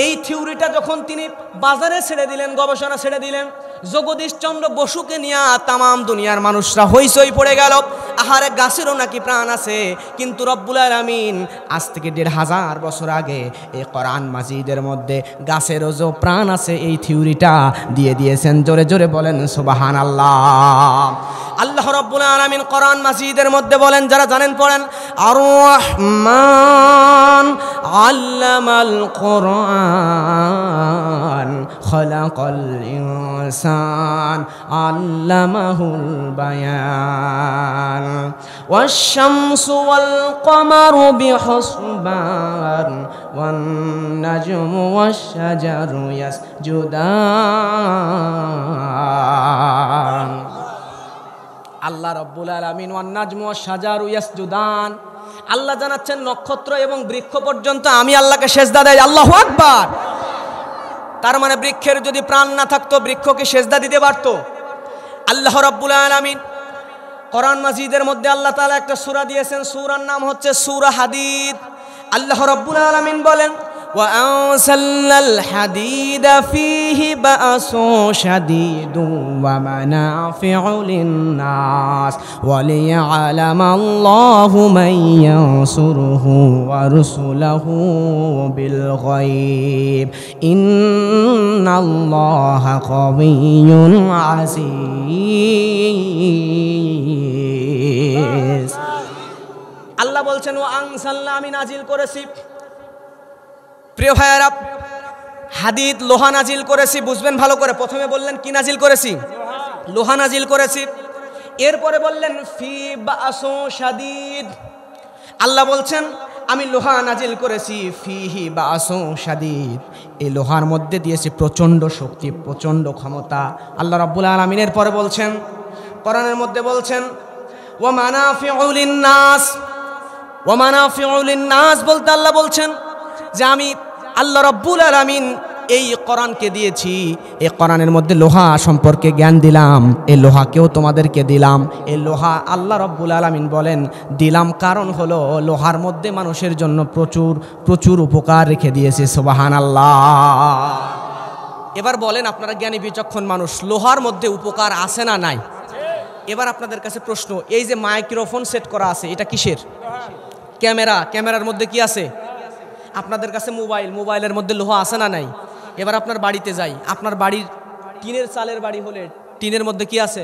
এই থিওরিটা যখন তিনি বাজারে ছেড়ে দিলেন, গবেষণা ছেড়ে দিলেন, জগদীশচন্দ্র বসুকে নিয়ে তামাম দুনিয়ার মানুষরা হইচই পড়ে গেল, আহারে গাছেরও নাকি প্রাণ আছে। কিন্তু রব্বুল আলামিন আজ থেকে ১৫০০ বছর আগে এই কোরআন মাজিদের মধ্যে গাছেরও যে প্রাণ আছে এই থিওরিটা দিয়ে দিয়েছেন। জোরে জোরে বলেন সুবহানাল্লাহ। আল্লাহ রব্বুল আলামিন কোরআন মাজিদের মধ্যে বলেন, যারা জানেন পড়েন, আর রহমান আল্লামাল কোরআন খলাকাল ইনসান আল্লামাহুল বায়ান ওয়াশ শামসু ওয়াল কমারু বিহুসবান ওয়ান নাজমু ওয়াশ শাজারু ইয়াসজুদান। আল্লাহ রাব্বুল আলামিন ওয়ান নাজমু ওয়াশ শাজারু ইয়াসজুদান, আল্লাহ জানাচ্ছেন নক্ষত্র এবং বৃক্ষ পর্যন্ত আমি আল্লাহকে সেজদা দেই। আল্লাহু আকবার। তার মানে বৃক্ষের যদি প্রাণ না থাকতো বৃক্ষকে সেজদা দিতে পারত? আল্লাহ রাব্বুল আলামিন কোরআন মাজিদের মধ্যে আল্লাহ তাআলা একটা সূরা দিয়েছেন, সূরার নাম হচ্ছে সূরা হাদীদ। আল্লাহ রাব্বুল আলামিন বলেন, وأنزلنا الحديد فيه بأس شديد ومنافع للناس وليعلم الله من ينصره ورسله بالغيب إن الله قوي عزيز। আল্লাহ বলছেন, ও আনসাল্লাহ, আমি নাজিল করেছি প্রিয় ভাইয়েরা, হাদিদ লোহা নাজিল করেছি, বুঝবেন ভালো করে। প্রথমে বললেন কি নাজিল করেছি? লোহা নাজিল করেছি। এরপরে বললেন ফি বাসু শাদীদ, আল্লাহ বলছেন আমি লোহা নাজিল করেছি, ফিহি বাসু শাদীদ, এই লোহার মধ্যে দিয়েছি প্রচণ্ড শক্তি, প্রচণ্ড ক্ষমতা। আল্লাহ রাব্বুল আলামিনের পরে বলছেন, কোরআনের মধ্যে বলছেন ওয়া মানাফিউ লিন-নাস, ওয়া মানাফিউ লিন-নাস বলতে আল্লাহ বলছেন যে আমি আল্লাহ রাব্বুল আলামিন এই কোরআনকে দিয়েছি, এই কোরআনের মধ্যে লোহা সম্পর্কে জ্ঞান দিলাম, এই লোহাকেও তোমাদেরকে দিলাম। এই লোহা আল্লাহ রাব্বুল আলামিন বলেন দিলাম কারণ হলো লোহার মধ্যে মানুষের জন্য প্রচুর প্রচুর উপকার রেখে দিয়েছে। সুবহানাল্লাহ। এবার বলেন আপনারা জ্ঞানী বিচক্ষণ মানুষ, লোহার মধ্যে উপকার আছে না নাই? এবার আপনাদের কাছে প্রশ্ন, এই যে মাইক্রোফোন সেট করা আছে এটা কিসের? ক্যামেরা, ক্যামেরার মধ্যে কি আছে? আপনাদের কাছে মোবাইল, মোবাইলের মধ্যে লোহা আছে না নাই? এবার আপনার বাড়িতে যাই, আপনার বাড়ির টিনের চালের বাড়ি হলে টিনের মধ্যে কি আছে?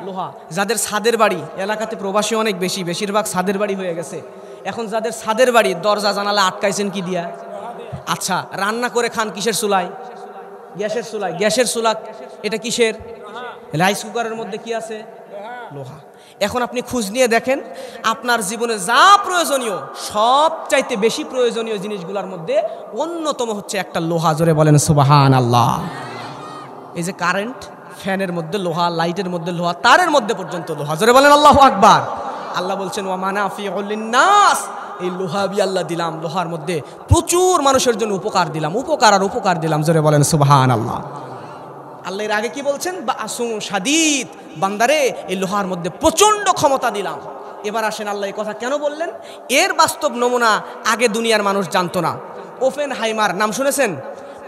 লোহা। যাদের ছাদের বাড়ি, এলাকাতে প্রবাসী অনেক বেশি, বেশিরভাগ ছাদের বাড়ি হয়ে গেছে। এখন যাদের ছাদের বাড়ি দরজা জানালা আটকাইছেন কি দিয়া? আচ্ছা, রান্না করে খান কিসের চুলায়? গ্যাসের চুলায়। গ্যাসের চুলা এটা কিসের? রাইস কুকারের মধ্যে কি আছে? লোহা। এখন আপনি খোঁজ নিয়ে দেখেন আপনার জীবনে যা প্রয়োজনীয়, সবচাইতে বেশি প্রয়োজনীয় জিনিসগুলোর মধ্যে অন্যতম হচ্ছে একটা লোহা। জোরে বলেন সুবহানাল্লাহ। এই যে কারেন্ট, ফ্যানের মধ্যে লোহা, লাইটের মধ্যে লোহা, তারের মধ্যে পর্যন্ত লোহা। জোরে বলেন আল্লাহু আকবার। আল্লাহ বলছেন ওয়া মানাফিউ লিন-নাস, এই লোহা বি আল্লাহ দিলাম, লোহার মধ্যে প্রচুর মানুষের জন্য উপকার দিলাম, উপকার আর উপকার দিলাম। জোরে বলেন সুবহানাল্লাহ। আল্লাহ এর আগে কি বলছেন? বাসু শাদীদ, বান্দারে এই লোহার মধ্যে প্রচণ্ড ক্ষমতা দিলাম। এবার আসেন আল্লাহ এই কথা কেন বললেন? এর বাস্তব নমুনা আগে দুনিয়ার মানুষ জানতো না। ওপেনহাইমার নাম শুনেছেন?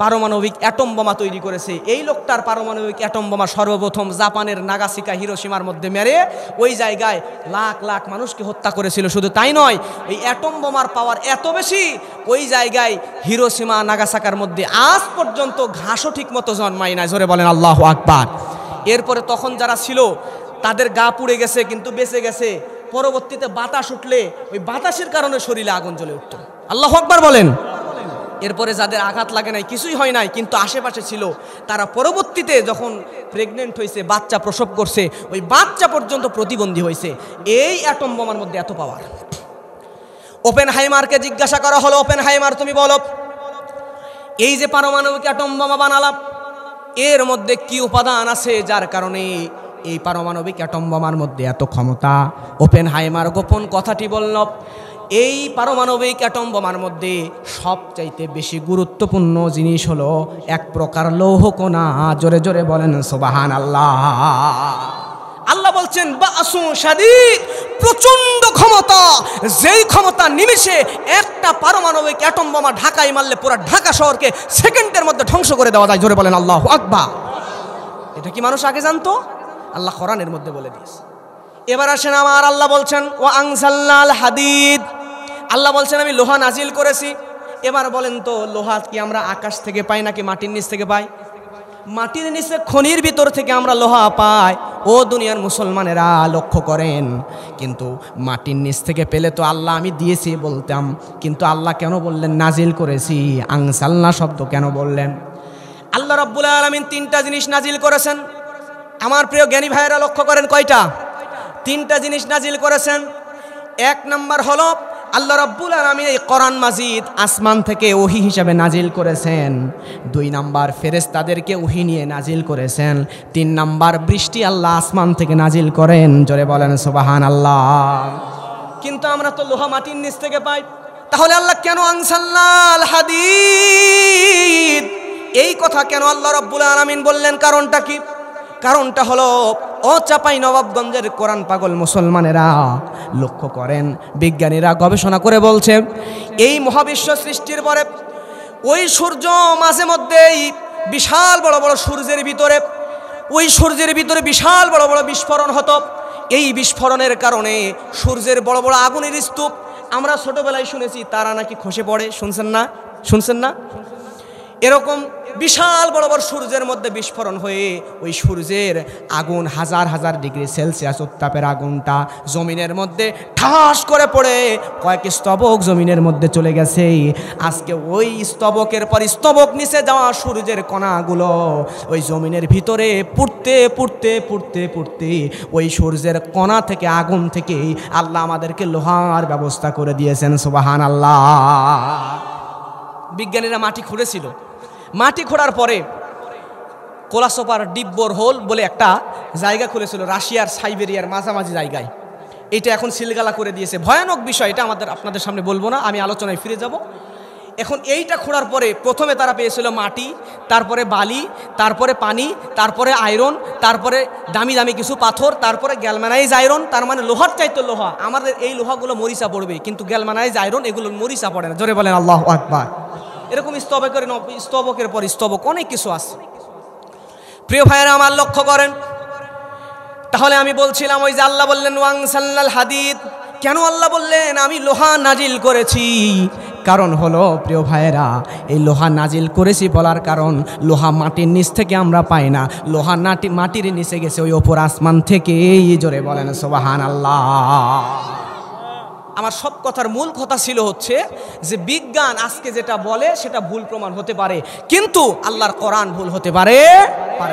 পারমাণবিক অ্যাটম বোমা তৈরি করেছে। এই লোকটার পারমাণবিক অ্যাটম বোমা সর্বপ্রথম জাপানের নাগাসাকি হিরোশিমার মধ্যে মেরে ওই জায়গায় লাখ লাখ মানুষকে হত্যা করেছিল। শুধু তাই নয়, ওই অ্যাটম বোমার পাওয়ার এত বেশি, ওই জায়গায় হিরোশিমা নাগাসাকার মধ্যে আজ পর্যন্ত ঘাসও ঠিক মতো জন্মায় না। জোরে বলেন আল্লাহু আকবার। এরপরে তখন যারা ছিল তাদের গা পুড়ে গেছে কিন্তু বেঁচে গেছে। পরবর্তীতে বাতাস উঠলে ওই বাতাসের কারণে শরীরে আগুন জ্বলে উঠত। আল্লাহু আকবার বলেন। এরপরে যাদের আঘাত লাগে নাই, কিছুই হয় নাই, কিন্তু আশেপাশে ছিল, তারা পরবর্তীতে যখন প্রেগনেন্ট হয়েছে, বাচ্চা প্রসব করছে, ওই বাচ্চা পর্যন্ত প্রতিবন্ধী হয়েছে। এই অ্যাটম বোমার মধ্যে এত পাওয়ার। ওপেনহাইমারকে জিজ্ঞাসা করা হলো, ওপেনহাইমার তুমি বলো এই যে পারমাণবিক অ্যাটম বোমা বানালাম, এর মধ্যে কি উপাদান আছে যার কারণে এই পারমাণবিক অ্যাটম বোমার মধ্যে এত ক্ষমতা? ওপেনহাইমার গোপন কথাটি বলল, এই পারমাণবিক অ্যাটম বোমার মধ্যে সবচাইতে বেশি গুরুত্বপূর্ণ জিনিস হলো এক প্রকার লৌহ কণা। জোরে জোরে বলেন সুবহানাল্লাহ। আল্লাহ বলছেন বাসু শাদীদ, প্রচন্ড ক্ষমতা, যেই ক্ষমতা নিমিষে একটা পারমাণবিক অ্যাটম বোমা ঢাকায় মারলে পুরো ঢাকা শহরকে সেকেন্ডের মধ্যে ধ্বংস করে দেওয়া যায়। জোরে বলেন আল্লাহু আকবার। এটা কি মানুষ আগে জানতো? আল্লাহ কোরআনের মধ্যে বলে দিয়েছে। এবার আসেন আমার আল্লাহ বলছেন ওয়া আনজালনাল হাদিদ, আল্লাহ বলছেন আমি লোহা নাজিল করেছি। এবার বলেন তো লোহা কি আমরা আকাশ থেকে পাই নাকি মাটির নিচ থেকে পাই? মাটির নিচে খনির ভিতর থেকে আমরা লোহা পাই। ও দুনিয়ার মুসলমানেরা লক্ষ্য করেন, কিন্তু মাটির নিচ থেকে পেলে তো আল্লাহ আমি দিয়েছি বলতাম, কিন্তু আল্লাহ কেন বললেন নাজিল করেছি? আনজালনা শব্দ কেন বললেন? আল্লাহ রাব্বুল আলামিন তিনটা জিনিস নাজিল করেছেন। আমার প্রিয় জ্ঞানী ভাইয়েরা লক্ষ্য করেন, কয়টা? তিনটা জিনিস নাজিল করেছেন। এক নাম্বার হলো আল্লাহ রাব্বুল আলামিন এই কোরআন মাজিদ আসমান থেকে ওহী হিসাবে নাজিল করেছেন। দুই নাম্বার ফেরেশতাদেরকে ওহী নিয়ে নাজিল করেছেন। তিন নাম্বার বৃষ্টি আল্লাহ আসমান থেকে নাজিল করেন। জোরে বলেন সুবহানাল্লাহ। কিন্তু আমরা তো লোহা মাটির নিচ থেকে পাই, তাহলে আল্লাহ কেন আনজালনাল হাদিদ এই কথা কেন আল্লাহ রাব্বুল আলামিন বললেন? কারণটা কি? কারণটা হলো ও চাপাই নবাবগঞ্জের কোরআন পাগল মুসলমানেরা লক্ষ্য করেন, বিজ্ঞানীরা গবেষণা করে বলছে এই মহাবিশ্ব সৃষ্টির পরে ওই সূর্য মাঝে মধ্যেই বিশাল বড় বড় সূর্যের ভিতরে, ওই সূর্যের ভিতরে বিশাল বড় বড় বিস্ফোরণ হতো। এই বিস্ফোরণের কারণে সূর্যের বড় বড় আগুনের স্তূপ, আমরা ছোটবেলায় শুনেছি তারা নাকি খসে পড়ে। শুনছেন না? শুনছেন না? এরকম বিশাল বড় বড় সূর্যের মধ্যে বিস্ফোরণ হয়ে ওই সূর্যের আগুন হাজার হাজার ডিগ্রি সেলসিয়াস উত্তাপের আগুনটা জমিনের মধ্যে ঠাস করে পড়ে কয়েক স্তবক জমিনের মধ্যে চলে গেছে। আজকে ওই স্তবকের পর স্তবক নিচে যাওয়া সূর্যের কণাগুলো ওই জমিনের ভিতরে পুড়তে পুড়তে পুড়তে পুড়তে ওই সূর্যের কণা থেকে আগুন থেকে আল্লাহ আমাদেরকে লোহার ব্যবস্থা করে দিয়েছেন। সুবহানাল্লাহ। বিজ্ঞানীরা মাটি খুঁড়েছিল, মাটি খোঁড়ার পরে কোলাসোপার ডিব্বর হোল বলে একটা জায়গা খুলেছিল রাশিয়ার সাইবেরিয়ার মাঝামাঝি জায়গায়। এটা এখন সিলগালা করে দিয়েছে। ভয়ানক বিষয়, এটা আপনাদের সামনে বলবো না, আমি আলোচনায় ফিরে যাব। এখন এইটা খোঁড়ার পরে প্রথমে তারা পেয়েছিল মাটি, তারপরে বালি, তারপরে পানি, তারপরে আয়রন, তারপরে দামি দামি কিছু পাথর, তারপরে গ্যালমানাইজ আয়রন। তার মানে লোহার চাইতো লোহা। আমাদের এই লোহাগুলো মরিচা পড়বে, কিন্তু গ্যালমানাইজ আয়রন এগুলো মরিচা পড়ে না। জোরে বলেন আল্লাহু আকবার। এরকম স্তবকের পর স্তবক অনেক কিছু আছে। প্রিয় ভাইয়েরা আমার, লক্ষ্য করেন। তাহলে আমি বলছিলাম ওই যে আল্লাহ বললেন ওয়াংসাল্লাল হাদিদ। কেন আল্লাহ বললেন আমি লোহা নাজিল করেছি? কারণ হলো প্রিয় ভাইয়েরা, এই লোহা নাজিল করেছি বলার কারণ লোহা মাটির নিচ থেকে আমরা পাই না, লোহা মাটির নিচে গেছে ওই ওপর আসমান থেকে। জোরে বলেন সুবহানাল্লাহ। আমার সব কথার মূল কথা ছিল হচ্ছে যে বিজ্ঞান আজকে যেটা বলে সেটা ভুল প্রমাণ হতে পারে, কিন্তু আল্লাহর কোরআন ভুল হতে পারে না।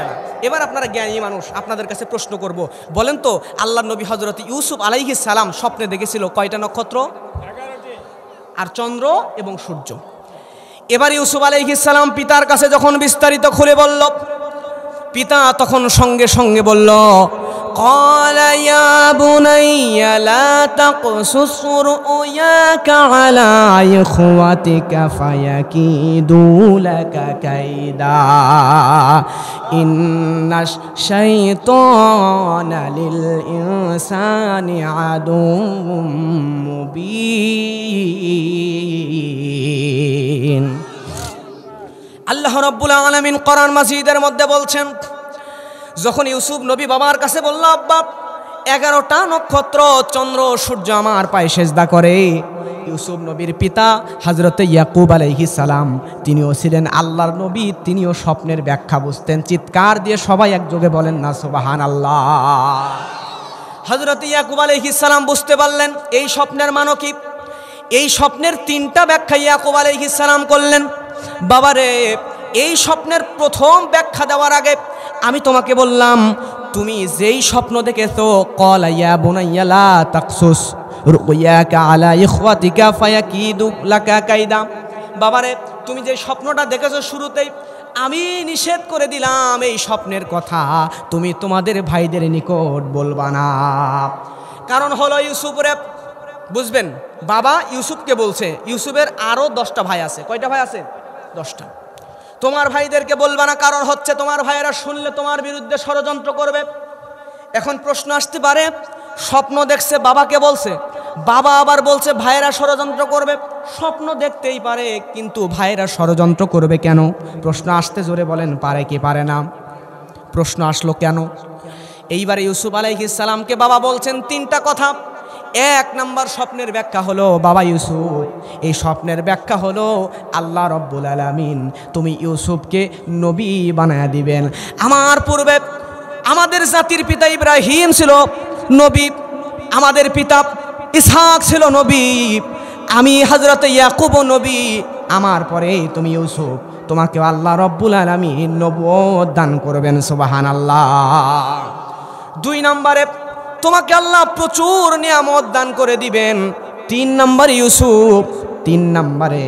এবার আপনারা জ্ঞানী মানুষ, আপনাদের কাছে প্রশ্ন করব, বলেন তো আল্লাহর নবী হযরত ইউসুফ আলাইহিস সালাম স্বপ্নে দেখেছিল কয়টা নক্ষত্র? 11টি, আর চন্দ্র এবং সূর্য। এবার ইউসুফ আলাইহিস সালাম পিতার কাছে যখন বিস্তারিত খুলে বলল, পিতা তখন সঙ্গে সঙ্গে বলল, قال يا بني لا تقصص رؤياك على إخوتك فيكيدوا لك كيدا إن الشيطان للإنسان عدو مبين। আল্লাহ রাব্বুল আলামিন কোরআন মাজিদের মধ্যে বলছেন, যখন ইউসুফ নবী বাবার কাছে বলল, আব্বা 11টা নক্ষত্র চন্দ্র সূর্য আমার পায়ে সেজদা করে, ইউসুফ নবীর পিতা হযরত ইয়াকুব আলাইহিস সালাম তিনিও ছিলেন আল্লাহর নবী, তিনিও স্বপ্নের ব্যাখ্যা বুঝতেন। চিৎকার দিয়ে সবাই একযোগে বলেন না সুবহানাল্লাহ। হযরত ইয়াকুব আলাইহিস সালাম বুঝতে পারলেন এই স্বপ্নের মানে কি। এই স্বপ্নের 3টা ব্যাখ্যা ইয়াকুব আলাইহিস সালাম করলেন। বাবারে, এই স্বপ্নের প্রথম ব্যাখ্যা দেওয়ার আগে আমি তোমাকে বললাম, তুমি যেই স্বপ্ন দেখেছো, ক্বালা ইয়া বুনাইয়া লা তাকসুস রুয়াকা আলা ইখওয়াতিকা ফায়াকিদু লাকা কাইদা। বাবারে, তুমি যে স্বপ্নটা দেখেছো শুরুতেই আমি নিষেধ করে দিলাম এই স্বপ্নের কথা তুমি তোমাদের ভাইদের নিকট বলবা না। কারণ হলো ইউসুফরে বুঝবেন, বাবা ইউসুফকে বলছে ইউসুফের আরও 10টা ভাই আছে। কয়টা ভাই আছে? 10টা। তোমার ভাইদেরকে বলবা না, কারণ হচ্ছে তোমার ভাইয়েরা শুনলে তোমার বিরুদ্ধে ষড়যন্ত্র করবে। এখন প্রশ্ন আসতে পারে, স্বপ্ন দেখছে বাবাকে বলছে, বাবা আবার বলছে ভাইয়েরা ষড়যন্ত্র করবে। স্বপ্ন দেখতেই পারে, কিন্তু ভাইয়েরা ষড়যন্ত্র করবে কেন? প্রশ্ন আসতে জোরে বলেন, পারে কি পারে না? প্রশ্ন আসলো কেন? এইবারে ইউসুফ আলাইহিস সালামকে বাবা বলছেন 3টা কথা। 1 নম্বর স্বপ্নের ব্যাখ্যা হলো, বাবা ইউসুফ, এই স্বপ্নের ব্যাখ্যা হলো আল্লাহ রব্বুল আলামিন তুমি ইউসুফকে নবী বানায়া দিবেন। আমার পূর্বে আমাদের জাতির পিতা ইব্রাহিম ছিল নবী, আমাদের পিতা ইসহাক ছিল নবী, আমি হযরত ইয়াকুব নবী, আমার পরে তুমি ইউসুফ, তোমাকে আল্লাহ রব্বুল আলামিন নবুয়ত দান করবেন। সুবহানাল্লাহ। 2 নম্বরে তোমাকে আল্লাহ প্রচুর নিয়ামত দান করে দিবেন। 3 নম্বরে ইউসুফ, 3 নম্বরে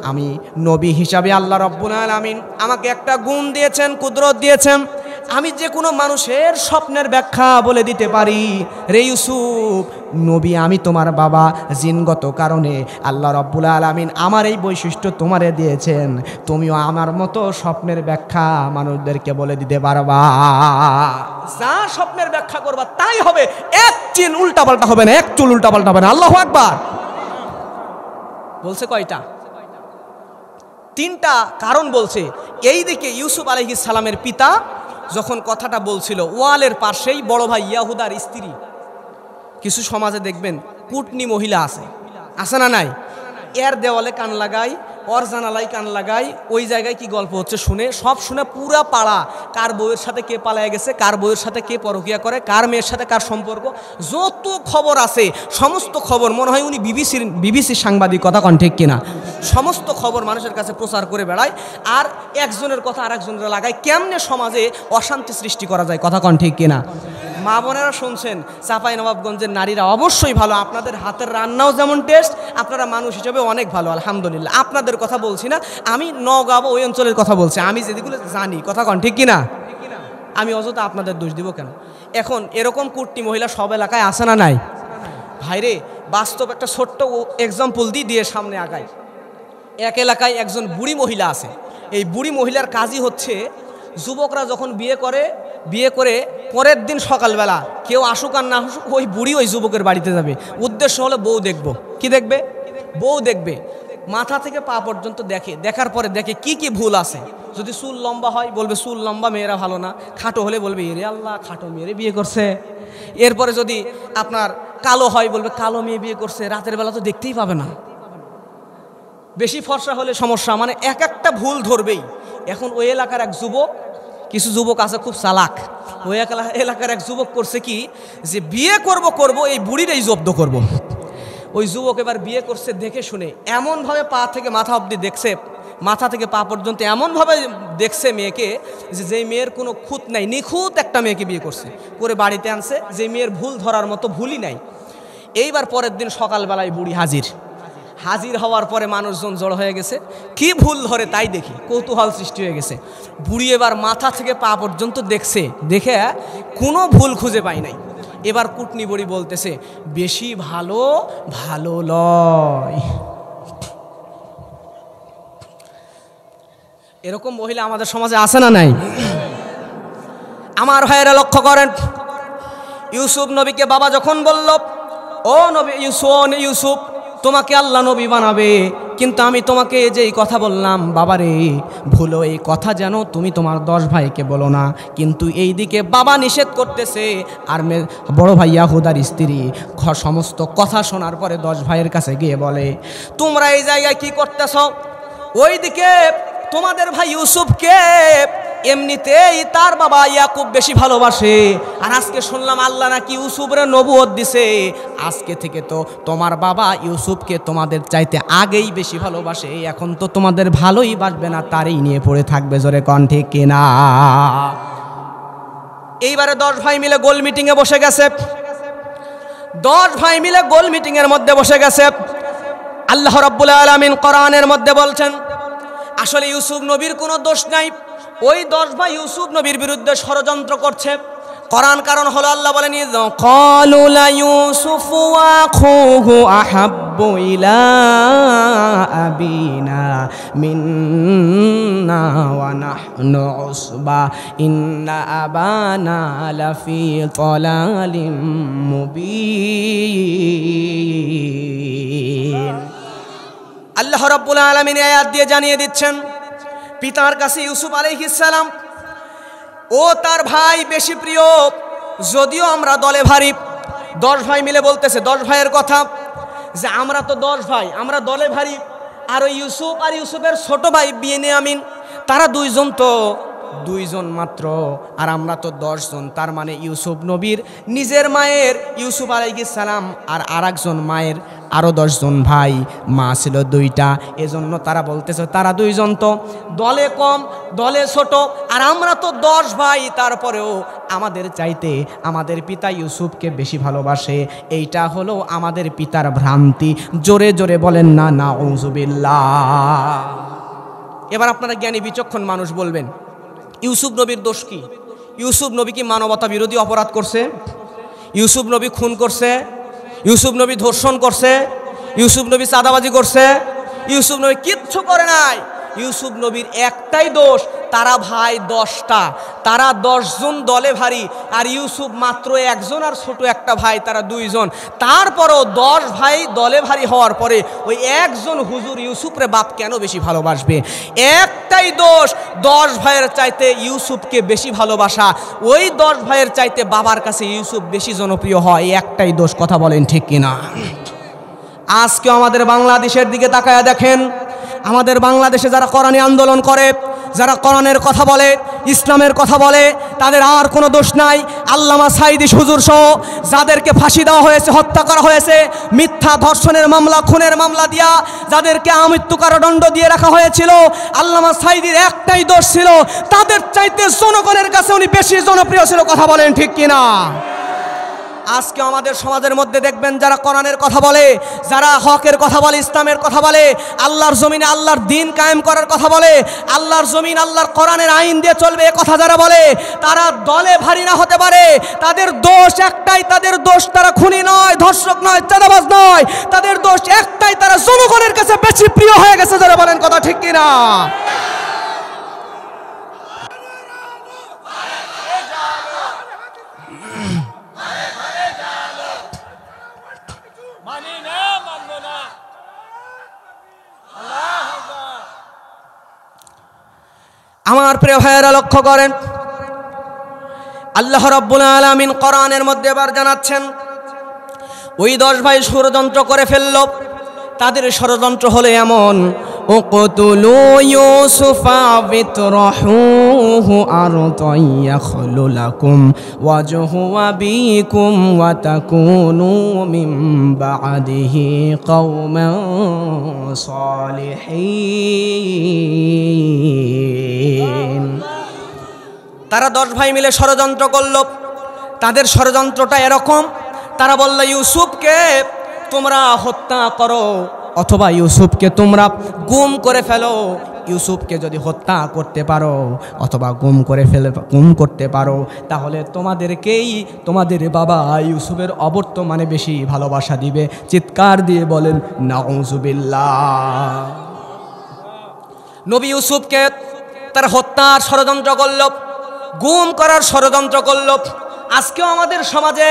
আমি নবী হিসাবে আল্লাহ রব্বুল আলামিন আমাকে একটা গুণ দিয়েছেন, কুদরত দিয়েছেন, আমি যে কোনো মানুষের স্বপ্নের ব্যাখ্যা বলে দিতে পারি। রে ইউসুফ, নবী আমি তোমার বাবা, জিনগত কারণে আল্লাহ রব্বুল আলামিন আমার এই বৈশিষ্ট্য তোমারে দিয়েছেন, তুমিও আমার মতো স্বপ্নের ব্যাখ্যা মানুষদেরকে বলে দিতে পারবা। যা স্বপ্নের ব্যাখ্যা করবা তাই হবে, 1 চিন উল্টাপাল্টা হবে না, 1 চুল উল্টাপাল্টা হবে না। আল্লাহু আকবার। বলছে কয়টা? 3টা কারণ বলছে। এইদিকে ইউসুফ আলাইহিস সালামের পিতা যখন কথাটা বলছিল, ওয়ালের পাশেই বড় ভাই ইয়াহুদার স্ত্রী, কিছু সমাজে দেখবেন কুটনি মহিলা আছে, আছে না নাই, এর দেওয়ালে কান লাগাই ওর জানালাই কান লাগাই, ওই জায়গায় কি গল্প হচ্ছে শুনে, সব শুনে পুরা পাড়া কার বউয়ের সাথে কে পালায় গেছে, কার বউয়ের সাথে কে পরকিয়া করে, কার মেয়ের সাথে কার সম্পর্ক, যত খবর আছে সমস্ত খবর, মনে হয় উনি বিবিসির সাংবাদিক, কথা কন ঠিক কিনা, সমস্ত খবর মানুষের কাছে প্রচার করে বেড়ায়। আর একজনের কথা আর একজনের লাগায়, কেমনে সমাজে অশান্তি সৃষ্টি করা যায়, কথা কন ঠিক কিনা। মা বোনেরা শুনছেন, চাঁপাইনবাবগঞ্জের নারীরা অবশ্যই ভালো, আপনাদের হাতের রান্নাও যেমন টেস্ট, আপনারা মানুষ হিসেবে অনেক ভালো, আলহামদুলিল্লাহ। আপনাদের কথা বলছি না, আমি নওগাঁ ওই অঞ্চলের কথা বলছি, আমি যেগুলো জানি, কথা কন ঠিক কিনা। আমি অযথা আপনাদের দোষ দিব কেন? এখন এরকম কুটনি মহিলা সব এলাকায় আসে না নাই? ভাইরে, বাস্তব একটা ছোট্ট এক্সাম্পল দিয়ে সামনে আগাই। এক এলাকায় একজন বুড়ি মহিলা আছে। এই বুড়ি মহিলার কাজই হচ্ছে, যুবকরা যখন বিয়ে করে পরের দিন সকালবেলা কেউ আসুক আর না আসুক, ওই বুড়ি ওই যুবকের বাড়িতে যাবে। উদ্দেশ্য হলো বউ দেখব। কি দেখবে? বউ দেখবে। মাথা থেকে পা পর্যন্ত দেখার পরে দেখে কি কি ভুল আছে। যদি চুল লম্বা হয় বলবে চুল লম্বা মেয়েরা ভালো না, খাটো হলে বলবে এরে আল্লাহ খাটো মেয়েরে বিয়ে করছে। এরপরে যদি আপনার কালো হয় বলবে কালো মেয়ে বিয়ে করছে, রাতের বেলা তো দেখতেই পাবে না। বেশি ফর্সা হলে সমস্যা, মানে এক একটা ভুল ধরবেই। এখন ওই এলাকার এক যুবক, কিছু যুবক আছে খুব চালাক, ওই এলাকার এক যুবক করছে কি, যে বিয়ে করব এই বুড়িটাই জব্দ করব। ওই যুবক এবার বিয়ে করছে দেখে শুনে, এমনভাবে পা থেকে মাথা অবধি দেখছে, মাথা থেকে পা পর্যন্ত এমনভাবে দেখছে মেয়েকে, যে যেই মেয়ের কোনো খুঁত নাই, নিখুঁত একটা মেয়েকে বিয়ে করছে, করে বাড়িতে আনছে, যে মেয়ের ভুল ধরার মতো ভুলই নাই। এইবার পরের দিন সকালবেলায় বুড়ি হাজির হওয়ার পরে মানুষজন জড়ো হয়ে গেছে, কি ভুল ধরে তাই দেখি, কৌতূহল সৃষ্টি হয়ে গেছে। বুড়ি এবার মাথা থেকে পা পর্যন্ত দেখছে, দেখে কোনো ভুল খুঁজে পায় নাই। এবার কুটনি বুড়ি বলতেছে, বেশি ভালো লয়। এরকম মহিলা আমাদের সমাজে আছে না নাই? আমার ভাইয়েরা লক্ষ্য করেন, ইউসুফ নবীকে বাবা যখন বলল, ও নবী ইউসুফ তোমাকে আল্লাহ নবী বানাবে, কিন্তু আমি তোমাকে যেই কথা বললাম বাবারে, ভুলো এই কথা যেন তুমি তোমার 10 ভাইকে বলো না। কিন্তু এই দিকে বাবা নিষেধ করতেছে, আর বড় ভাই ইয়াহুদার স্ত্রী সমস্ত কথা শোনার পরে 10 ভাইয়ের কাছে গিয়ে বলে, তোমরা এই জায়গায় কি করতেছ? ওইদিকে তোমাদের ভাই ইউসুফকে এমনিতেই তার বাবা ইয়াকুব বেশি ভালোবাসে, আর আজকে শুনলাম আল্লাহ নাকি ইউসুফের নবুয়ত দিছে, আজকে থেকে তো তোমার বাবা ইউসুফকে তোমাদের চাইতে আগেই বেশি ভালোবাসে, এখন তো তোমাদের ভালোই বাসবে না, তারই নিয়ে পড়ে থাকবে। জোরে কন ঠিক কিনা? এইবারে 10 ভাই মিলে গোল মিটিংয়ে বসে গেছে। 10 ভাই মিলে গোল মিটিংয়ের মধ্যে বসে গেছে। আল্লাহ রাব্বুল আলামিন কোরআনের মধ্যে বলছেন, আসলে ইউসুফ নবীর কোনো দোষ নাই, ওই 10 ভাই ইউসুফ নবীর বিরুদ্ধে ষড়যন্ত্র করছে। কোরআন কারণ হলো আল্লাহ বলেন, ক্বালু লা ইউসুফু ওয়া আখুহু আহাব্বু ইলা আবিনা মিন্না ওয়া নাহনু উসবা ইন্না আবানা লাফি দালালিম মুবিন। আল্লাহ রাব্বুল আলামিন আয়াত দিয়ে জানিয়ে দিচ্ছেন, পিতার কাছে ইউসুফ আলাইহিস সালাম ও তার ভাই বেশি প্রিয়, যদিও আমরা দলে ভারী। 10 ভাই মিলে বলতেছে, 10 ভাইয়ের কথা, যে আমরা তো 10 ভাই, আমরা দলে ভারী, আর ওই ইউসুফ আর ইউসুফের ছোট ভাই বিনিয়ামিন, তারা 2 জন, তো 2 জন মাত্র, আর আমরা তো 10 জন। তার মানে ইউসুফ নবীর নিজের মায়ের ইউসুফ আলাইহিস সালাম আর আরেকজন মায়ের আরও 10 জন ভাই, মা ছিল 2টা, এজন্য তারা বলতেছে তারা 2 জন, তো দলে কম, দলে ছোট, আর আমরা তো 10 ভাই, তারপরেও আমাদের চাইতে আমাদের পিতা ইউসুফকে বেশি ভালোবাসে। এইটা হলো আমাদের পিতার ভ্রান্তি। জোরে জোরে বলেন না নাউযুবিল্লাহ। এবার আপনারা জ্ঞানী বিচক্ষণ মানুষ বলবেন, ইউসুফ নবীর দোষ কি? ইউসুফ নবী কি মানবতা বিরোধী অপরাধ করছে? ইউসুফ নবী খুন করছে? ইউসুফ নবী ধর্ষণ করছে? ইউসুফ নবী চাঁদাবাজি করছে? ইউসুফ নবী কিচ্ছু করে নাই। ইউসুফ নবীর একটাই দোষ, তারা ভাই 10টা, তারা 10 জন দলে ভারী, আর ইউসুফ মাত্র 1 জন, আর ছোট একটা ভাই, তারা 2 জন। তারপরও 10 ভাই দলে ভারী হওয়ার পরে ওই 1 জন হুজুর ইউসুফরে বাপ কেন বেশি ভালোবাসবে? একটাই দোষ, 10 ভাইয়ের চাইতে ইউসুফকে বেশি ভালোবাসা, ওই 10 ভাইয়ের চাইতে বাবার কাছে ইউসুফ বেশি জনপ্রিয় হয়, একটাই দোষ। কথা বলেন ঠিক কিনা? আজকে আমাদের বাংলাদেশের দিকে তাকায়া দেখেন, আমাদের বাংলাদেশে যারা কোরআনী আন্দোলন করে, যারা কোরআনের কথা বলে, ইসলামের কথা বলে, তাদের আর কোনো দোষ নাই। আল্লামা সাঈদী হুজুর সহ যাদেরকে ফাঁসি দেওয়া হয়েছে, হত্যা করা হয়েছে, মিথ্যা ধর্ষণের মামলা, খুনের মামলা দিয়া যাদেরকে আমৃত্যু কারাদণ্ড দিয়ে রাখা হয়েছিল, আল্লামা সাঈদীর একটাই দোষ ছিল, তাদের চাইতে জনগণের কাছে উনি বেশি জনপ্রিয় ছিল। কথা বলেন ঠিক কিনা? আজকে আমাদের সমাজের মধ্যে দেখবেন যারা কোরআনের কথা বলে, যারা হকের কথা বলে, ইসলামের কথা বলে, আল্লাহর জমিনে আল্লাহর দ্বীন কায়েম করার কথা বলে, আল্লাহর জমিন আল্লাহর কোরআনের আইন দিয়ে চলবে এ কথা যারা বলে, তারা দলে ভারী না হতে পারে। তাদের দোষ একটাই, তাদের দোষ তারা খুনি নয়, ধর্ষক নয়, চাঁদাবাজ নয়, তাদের দোষ একটাই, তারা জনগণের কাছে বেশি প্রিয় হয়ে গেছে। যারা বলেন কথা ঠিক কিনা? আমার প্রিয় ভাইয়েরা লক্ষ্য করেন, আল্লাহ রাব্বুল আলামিন কোরআনের মধ্যে এবার জানাচ্ছেন ওই 10 ভাই ষড়যন্ত্র করে ফেলল। তাদের ষড়যন্ত্র হলো এমন, উকতুলু ইউসুফা বিতরাহুহু আরদান ইয়াখলু লাকুম ওয়াজহু আবিকুম ওয়া তাকুনু মিন বা'দিহি কওমান সালিহিন। তারা 10 ভাই মিলে ষড়যন্ত্র করল। তাদের ষড়যন্ত্রটা এরকম, তারা বলল ইউসুফকে তোমরা হত্যা করো অথবা ইউসুফকে তোমরা গুম করে ফেলো। ইউসুফকে যদি হত্যা করতে পারো অথবা গুম করতে পারো, তাহলে তোমাদেরকেই তোমাদের বাবা ইউসুফের অবর্তমানে বেশি ভালোবাসা দিবে। চিৎকার দিয়ে বলেন নাউজুবিল্লাহ। নবী ইউসুফকে তার হত্যার ষড়যন্ত্র করল, গুম করার ষড়যন্ত্র করল। আজকেও আমাদের সমাজে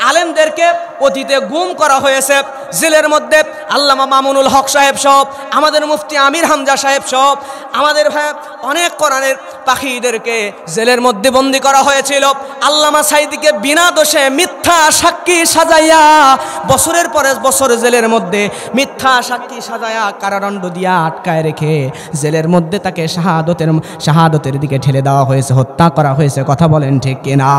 আলেমদেরকে অতীতে গুম করা হয়েছে, জেলের মধ্যে আল্লামা মামুনুল হক সাহেব সব, আমাদের মুফতি আমির হামজা সাহেব সব, আমাদের ভাই অনেক কোরআনের পাখিদেরকে জেলের মধ্যে বন্দী করা হয়েছিল। আল্লামা সাঈদীকে বিনা দোষে মিথ্যা সাক্ষী সাজাইয়া বছরের পরে বছর জেলের মধ্যে মিথ্যা সাক্ষী সাজাইয়া কারাদণ্ড দিয়া আটকায় রেখে জেলের মধ্যে তাকে শাহাদতের দিকে ঠেলে দেওয়া হয়েছে, হত্যা করা হয়েছে। কথা বলেন ঠিক কিনা?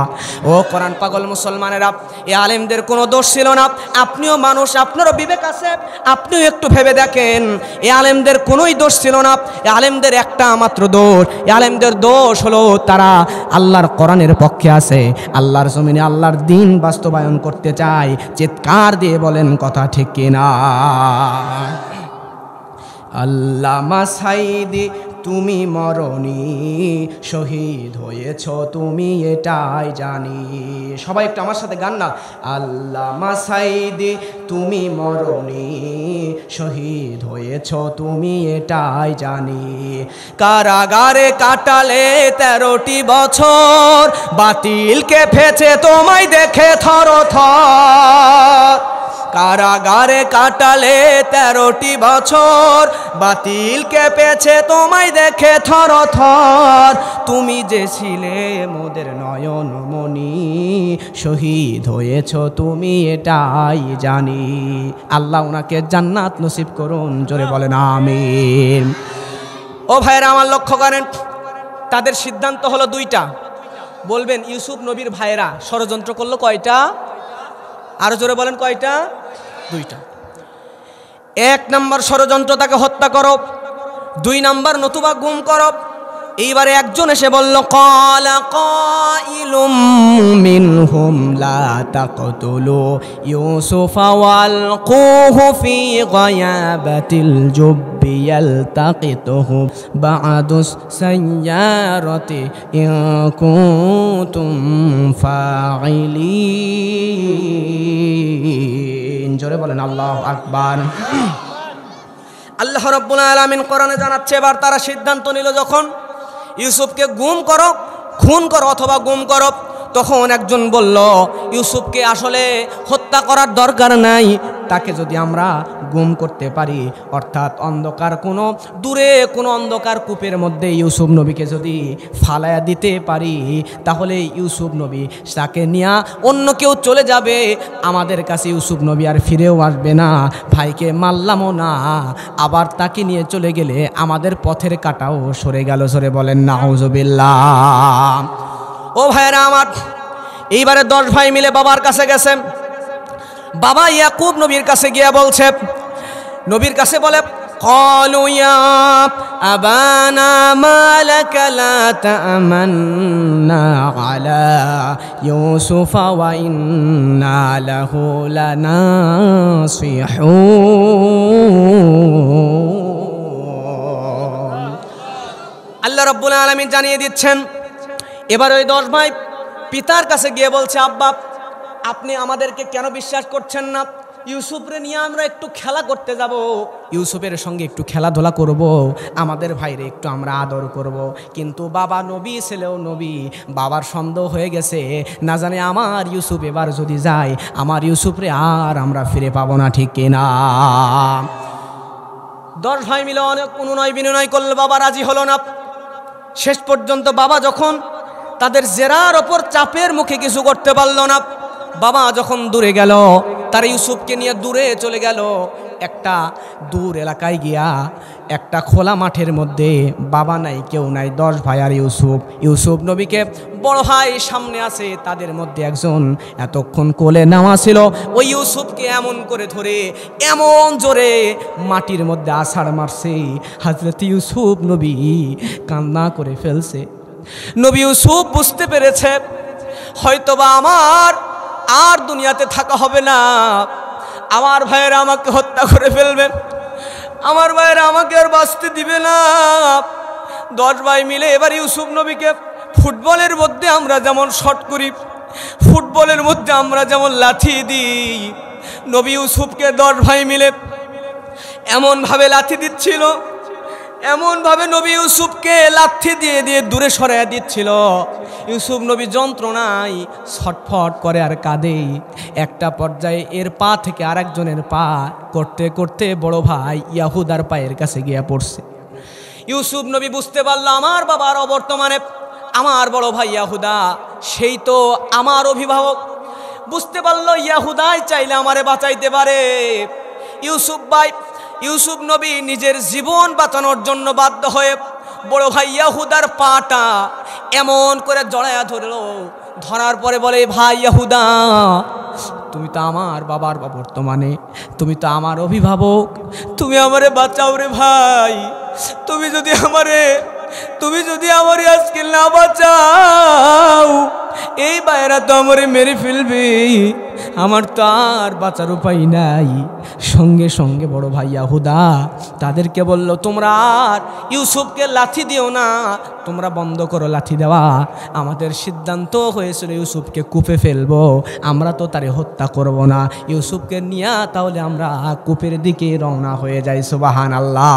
ও কোরআন পাগল মুসলমানেরা, এ আলেমদের কোনো দোষ ছিল না। আপনিও মানুষ, আপনারও বিবেক আছে, আপনিও একটু ভেবে দেখেন, এ আলেমদের কোনোই দোষ ছিল না। এ আলেমদের একটা মাত্র দোষ, এ আলেমদের দোষ হলো তারা আল্লাহর কোরআনের পক্ষে আছে, আল্লাহর জমিনে আল্লাহর দ্বীন বাস্তবায়ন করতে চায়। চিৎকার দিয়ে বলেন কথা ঠিক কিনা? আল্লামা সাঈদী তুমি মরণি, শহীদ হয়েছ তুমি এটাই জানি। সবাই একটু আমার সাথে গান না। আল্লামা সাঈদী তুমি মরণি, শহীদ হয়েছ তুমি এটাই জানি। কারাগারে কাটালে 13টি বছর, বাতিলকে ফেছে তোমায় দেখে থরথর। কারাগারে কাটালে 13টি বছর, বাতিলকে পেছে তোমায় দেখে থরথর। তুমি যে ছিলে মোদের নয়ন মনি, শহীদ হয়েছ তুমি এটাই জানি। আল্লাহ ওনাকে জান্নাত নসিব করুন, জোরে বলেন আমিন। ও ভাইরা আমার লক্ষ্য করেন, তাদের সিদ্ধান্ত হলো 2টা। বলবেন ইউসুফ নবীর ভাইরা ষড়যন্ত্র করলো কয়টা? আরো জোরে বলেন কয়টা? 2টা। 1 নম্বর ষড়যন্ত্র তাকে হত্যা করো, 2 নম্বর নতুবা গুম করো। এইবারে একজন এসে বলল, ক্বালা কাইলুম মিনহুম লা তাকতুলু ইউসুফা ওয়ালকুহু ফি গায়াবাতিল জুব্বি ইয়ালতাকিতুহু বা'দুস সাইয়ারাতি ইন কুনতুম ফাইলিন। জোরে বলেন আল্লাহু আকবার। আল্লাহ রাব্বুল আলামিন কোরআনে জানাচ্ছে, এবার তারা সিদ্ধান্ত নিল যখন ইউসুফকে গুম করো, খুন করো অথবা গুম করো। তখন একজন বলল ইউসুফকে আসলে হত্যা করার দরকার নাই, তাকে যদি আমরা গুম করতে পারি, অর্থাৎ অন্ধকার কোনো দূরে কোনো অন্ধকার কূপের মধ্যে ইউসুফ নবীকে যদি ফালায়া দিতে পারি, তাহলে ইউসুফ নবী তাকে নিয়ে অন্য কেউ চলে যাবে, আমাদের কাছে ইউসুফ নবী আর ফিরেও আসবে না, ভাইকে মারলামও না, আবার তাকে নিয়ে চলে গেলে আমাদের পথের কাঁটাও সরে গেল। সরে বলেন নাউজুবিল্লাহ। ও ভাইরা আমার, এইবারে 10 ভাই মিলে বাবার কাছে গেছে। বাবা ইয়াকুব নবীর কাছে গিয়ে বলছে, নবীর কাছে বলে, ক্বালু ইয়া আবানা মা লাকা লা তা'মান্না আলা ইউসুফা ওয়া ইন্না লাহু লানাসিহুন। আল্লাহ রাব্বুল আলামিন জানিয়ে দিচ্ছেন, এবার ওই 10 ভাই পিতার কাছে গিয়ে বলছে, আব্বা আপনি আমাদেরকে কেন বিশ্বাস করছেন না? ইউসুফরে নিয়ে আমরা একটু খেলা করতে যাব, ইউসুফের সঙ্গে একটু খেলাধুলা করব, আমাদের ভাইরে একটু আমরা আদর করব। কিন্তু বাবা নবী, ছেলেও নবী, বাবার সন্দেহ হয়ে গেছে, না জানে আমার ইউসুফ এবার যদি যায়, আমার ইউসুফরে আর আমরা ফিরে পাবো না, ঠিক কিনা? 10 ভাই মিলে অনেক অনুনয় বিনয় করলে বাবা রাজি হলো না। শেষ পর্যন্ত বাবা যখন তাদের জেরার ওপর চাপের মুখে কিছু করতে পারল না, বাবা যখন দূরে গেল, তার ইউসুফকে নিয়ে দূরে চলে গেল, একটা দূর এলাকায় গিয়া একটা খোলা মাঠের মধ্যে, বাবা নাই, কেউ নাই, 10 ভাই আর ইউসুফ নবীকে বড় ভাই সামনে আছে, তাদের মধ্যে একজন এতক্ষণ কোলে নেওয়া ছিল, ওই ইউসুফকে এমন করে ধরে এমন জোরে মাটির মধ্যে আছাড় মারছে, হযরত ইউসুফ নবী কান্না করে ফেলছে। নবী ইউসুফ বুঝতে পেরেছে, হয়তোবা আমার আর দুনিয়াতে থাকা হবে না, আমার ভাইয়েরা আমাকে হত্যা করে ফেলবে, আমার ভাইয়েরা আমাকে আর বাঁচতে দিবে না। 10 ভাই মিলে এবার ইউসুফ নবীকে, ফুটবলের মধ্যে আমরা যেমন শট করি, ফুটবলের মধ্যে আমরা যেমন লাথি দিই, নবী ইউসুফকে 10 ভাই মিলে এমনভাবে লাথি দিচ্ছিল, এমনভাবে নবী ইউসুফকে লাথি দিয়ে দিয়ে দূরে সরাইয়া দিচ্ছিল। ইউসুফ নবী যন্ত্রণায় ছটফট করে আর কাঁদে। একটা পর্যায়ে এর পা থেকে আরেকজনের পা করতে করতে বড় ভাই ইয়াহুদার পায়ের কাছে গিয়ে পড়ছে। ইউসুফ নবী বুঝতে পারল, আমার বাবার অবর্তমানে আমার বড় ভাই ইয়াহুদা, সেই তো আমার অভিভাবক। বুঝতে পারল ইয়াহুদাই চাইলে আমারে বাঁচাইতে পারে। ইউসুফ নবী নিজের জীবন বাঁচানোর জন্য বাধ্য হয়ে বড় ভাই ইয়াহুদার পাটা এমন করে জড়ায়া ধরলো। ধরার পরে বলে, ভাই ইয়াহুদা, তুমি তো আমার বাবার বর্তমানে, তুমি তো আমার অভিভাবক, তুমি আমারে বাঁচাও রে ভাই, তুমি যদি আমারে আজকে না বাঁচাও, এই বাইরা তো আমারে মেরে ফেলবে, আমার তো আর বাঁচার উপায় নাই। সঙ্গে সঙ্গে বড় ভাই ইয়াহুদা তাদেরকে বলল, তোমরা আর ইউসুফকে লাথি দিও না, তোমরা বন্ধ করো লাথি দেওয়া। আমাদের সিদ্ধান্ত হয়েছিল ইউসুফকে কূপে ফেলবো, আমরা তো তারে হত্যা করব না, ইউসুফকে নিয়ে তাহলে আমরা কূপের দিকে রওনা হয়ে যাই। সুবহানাল্লাহ।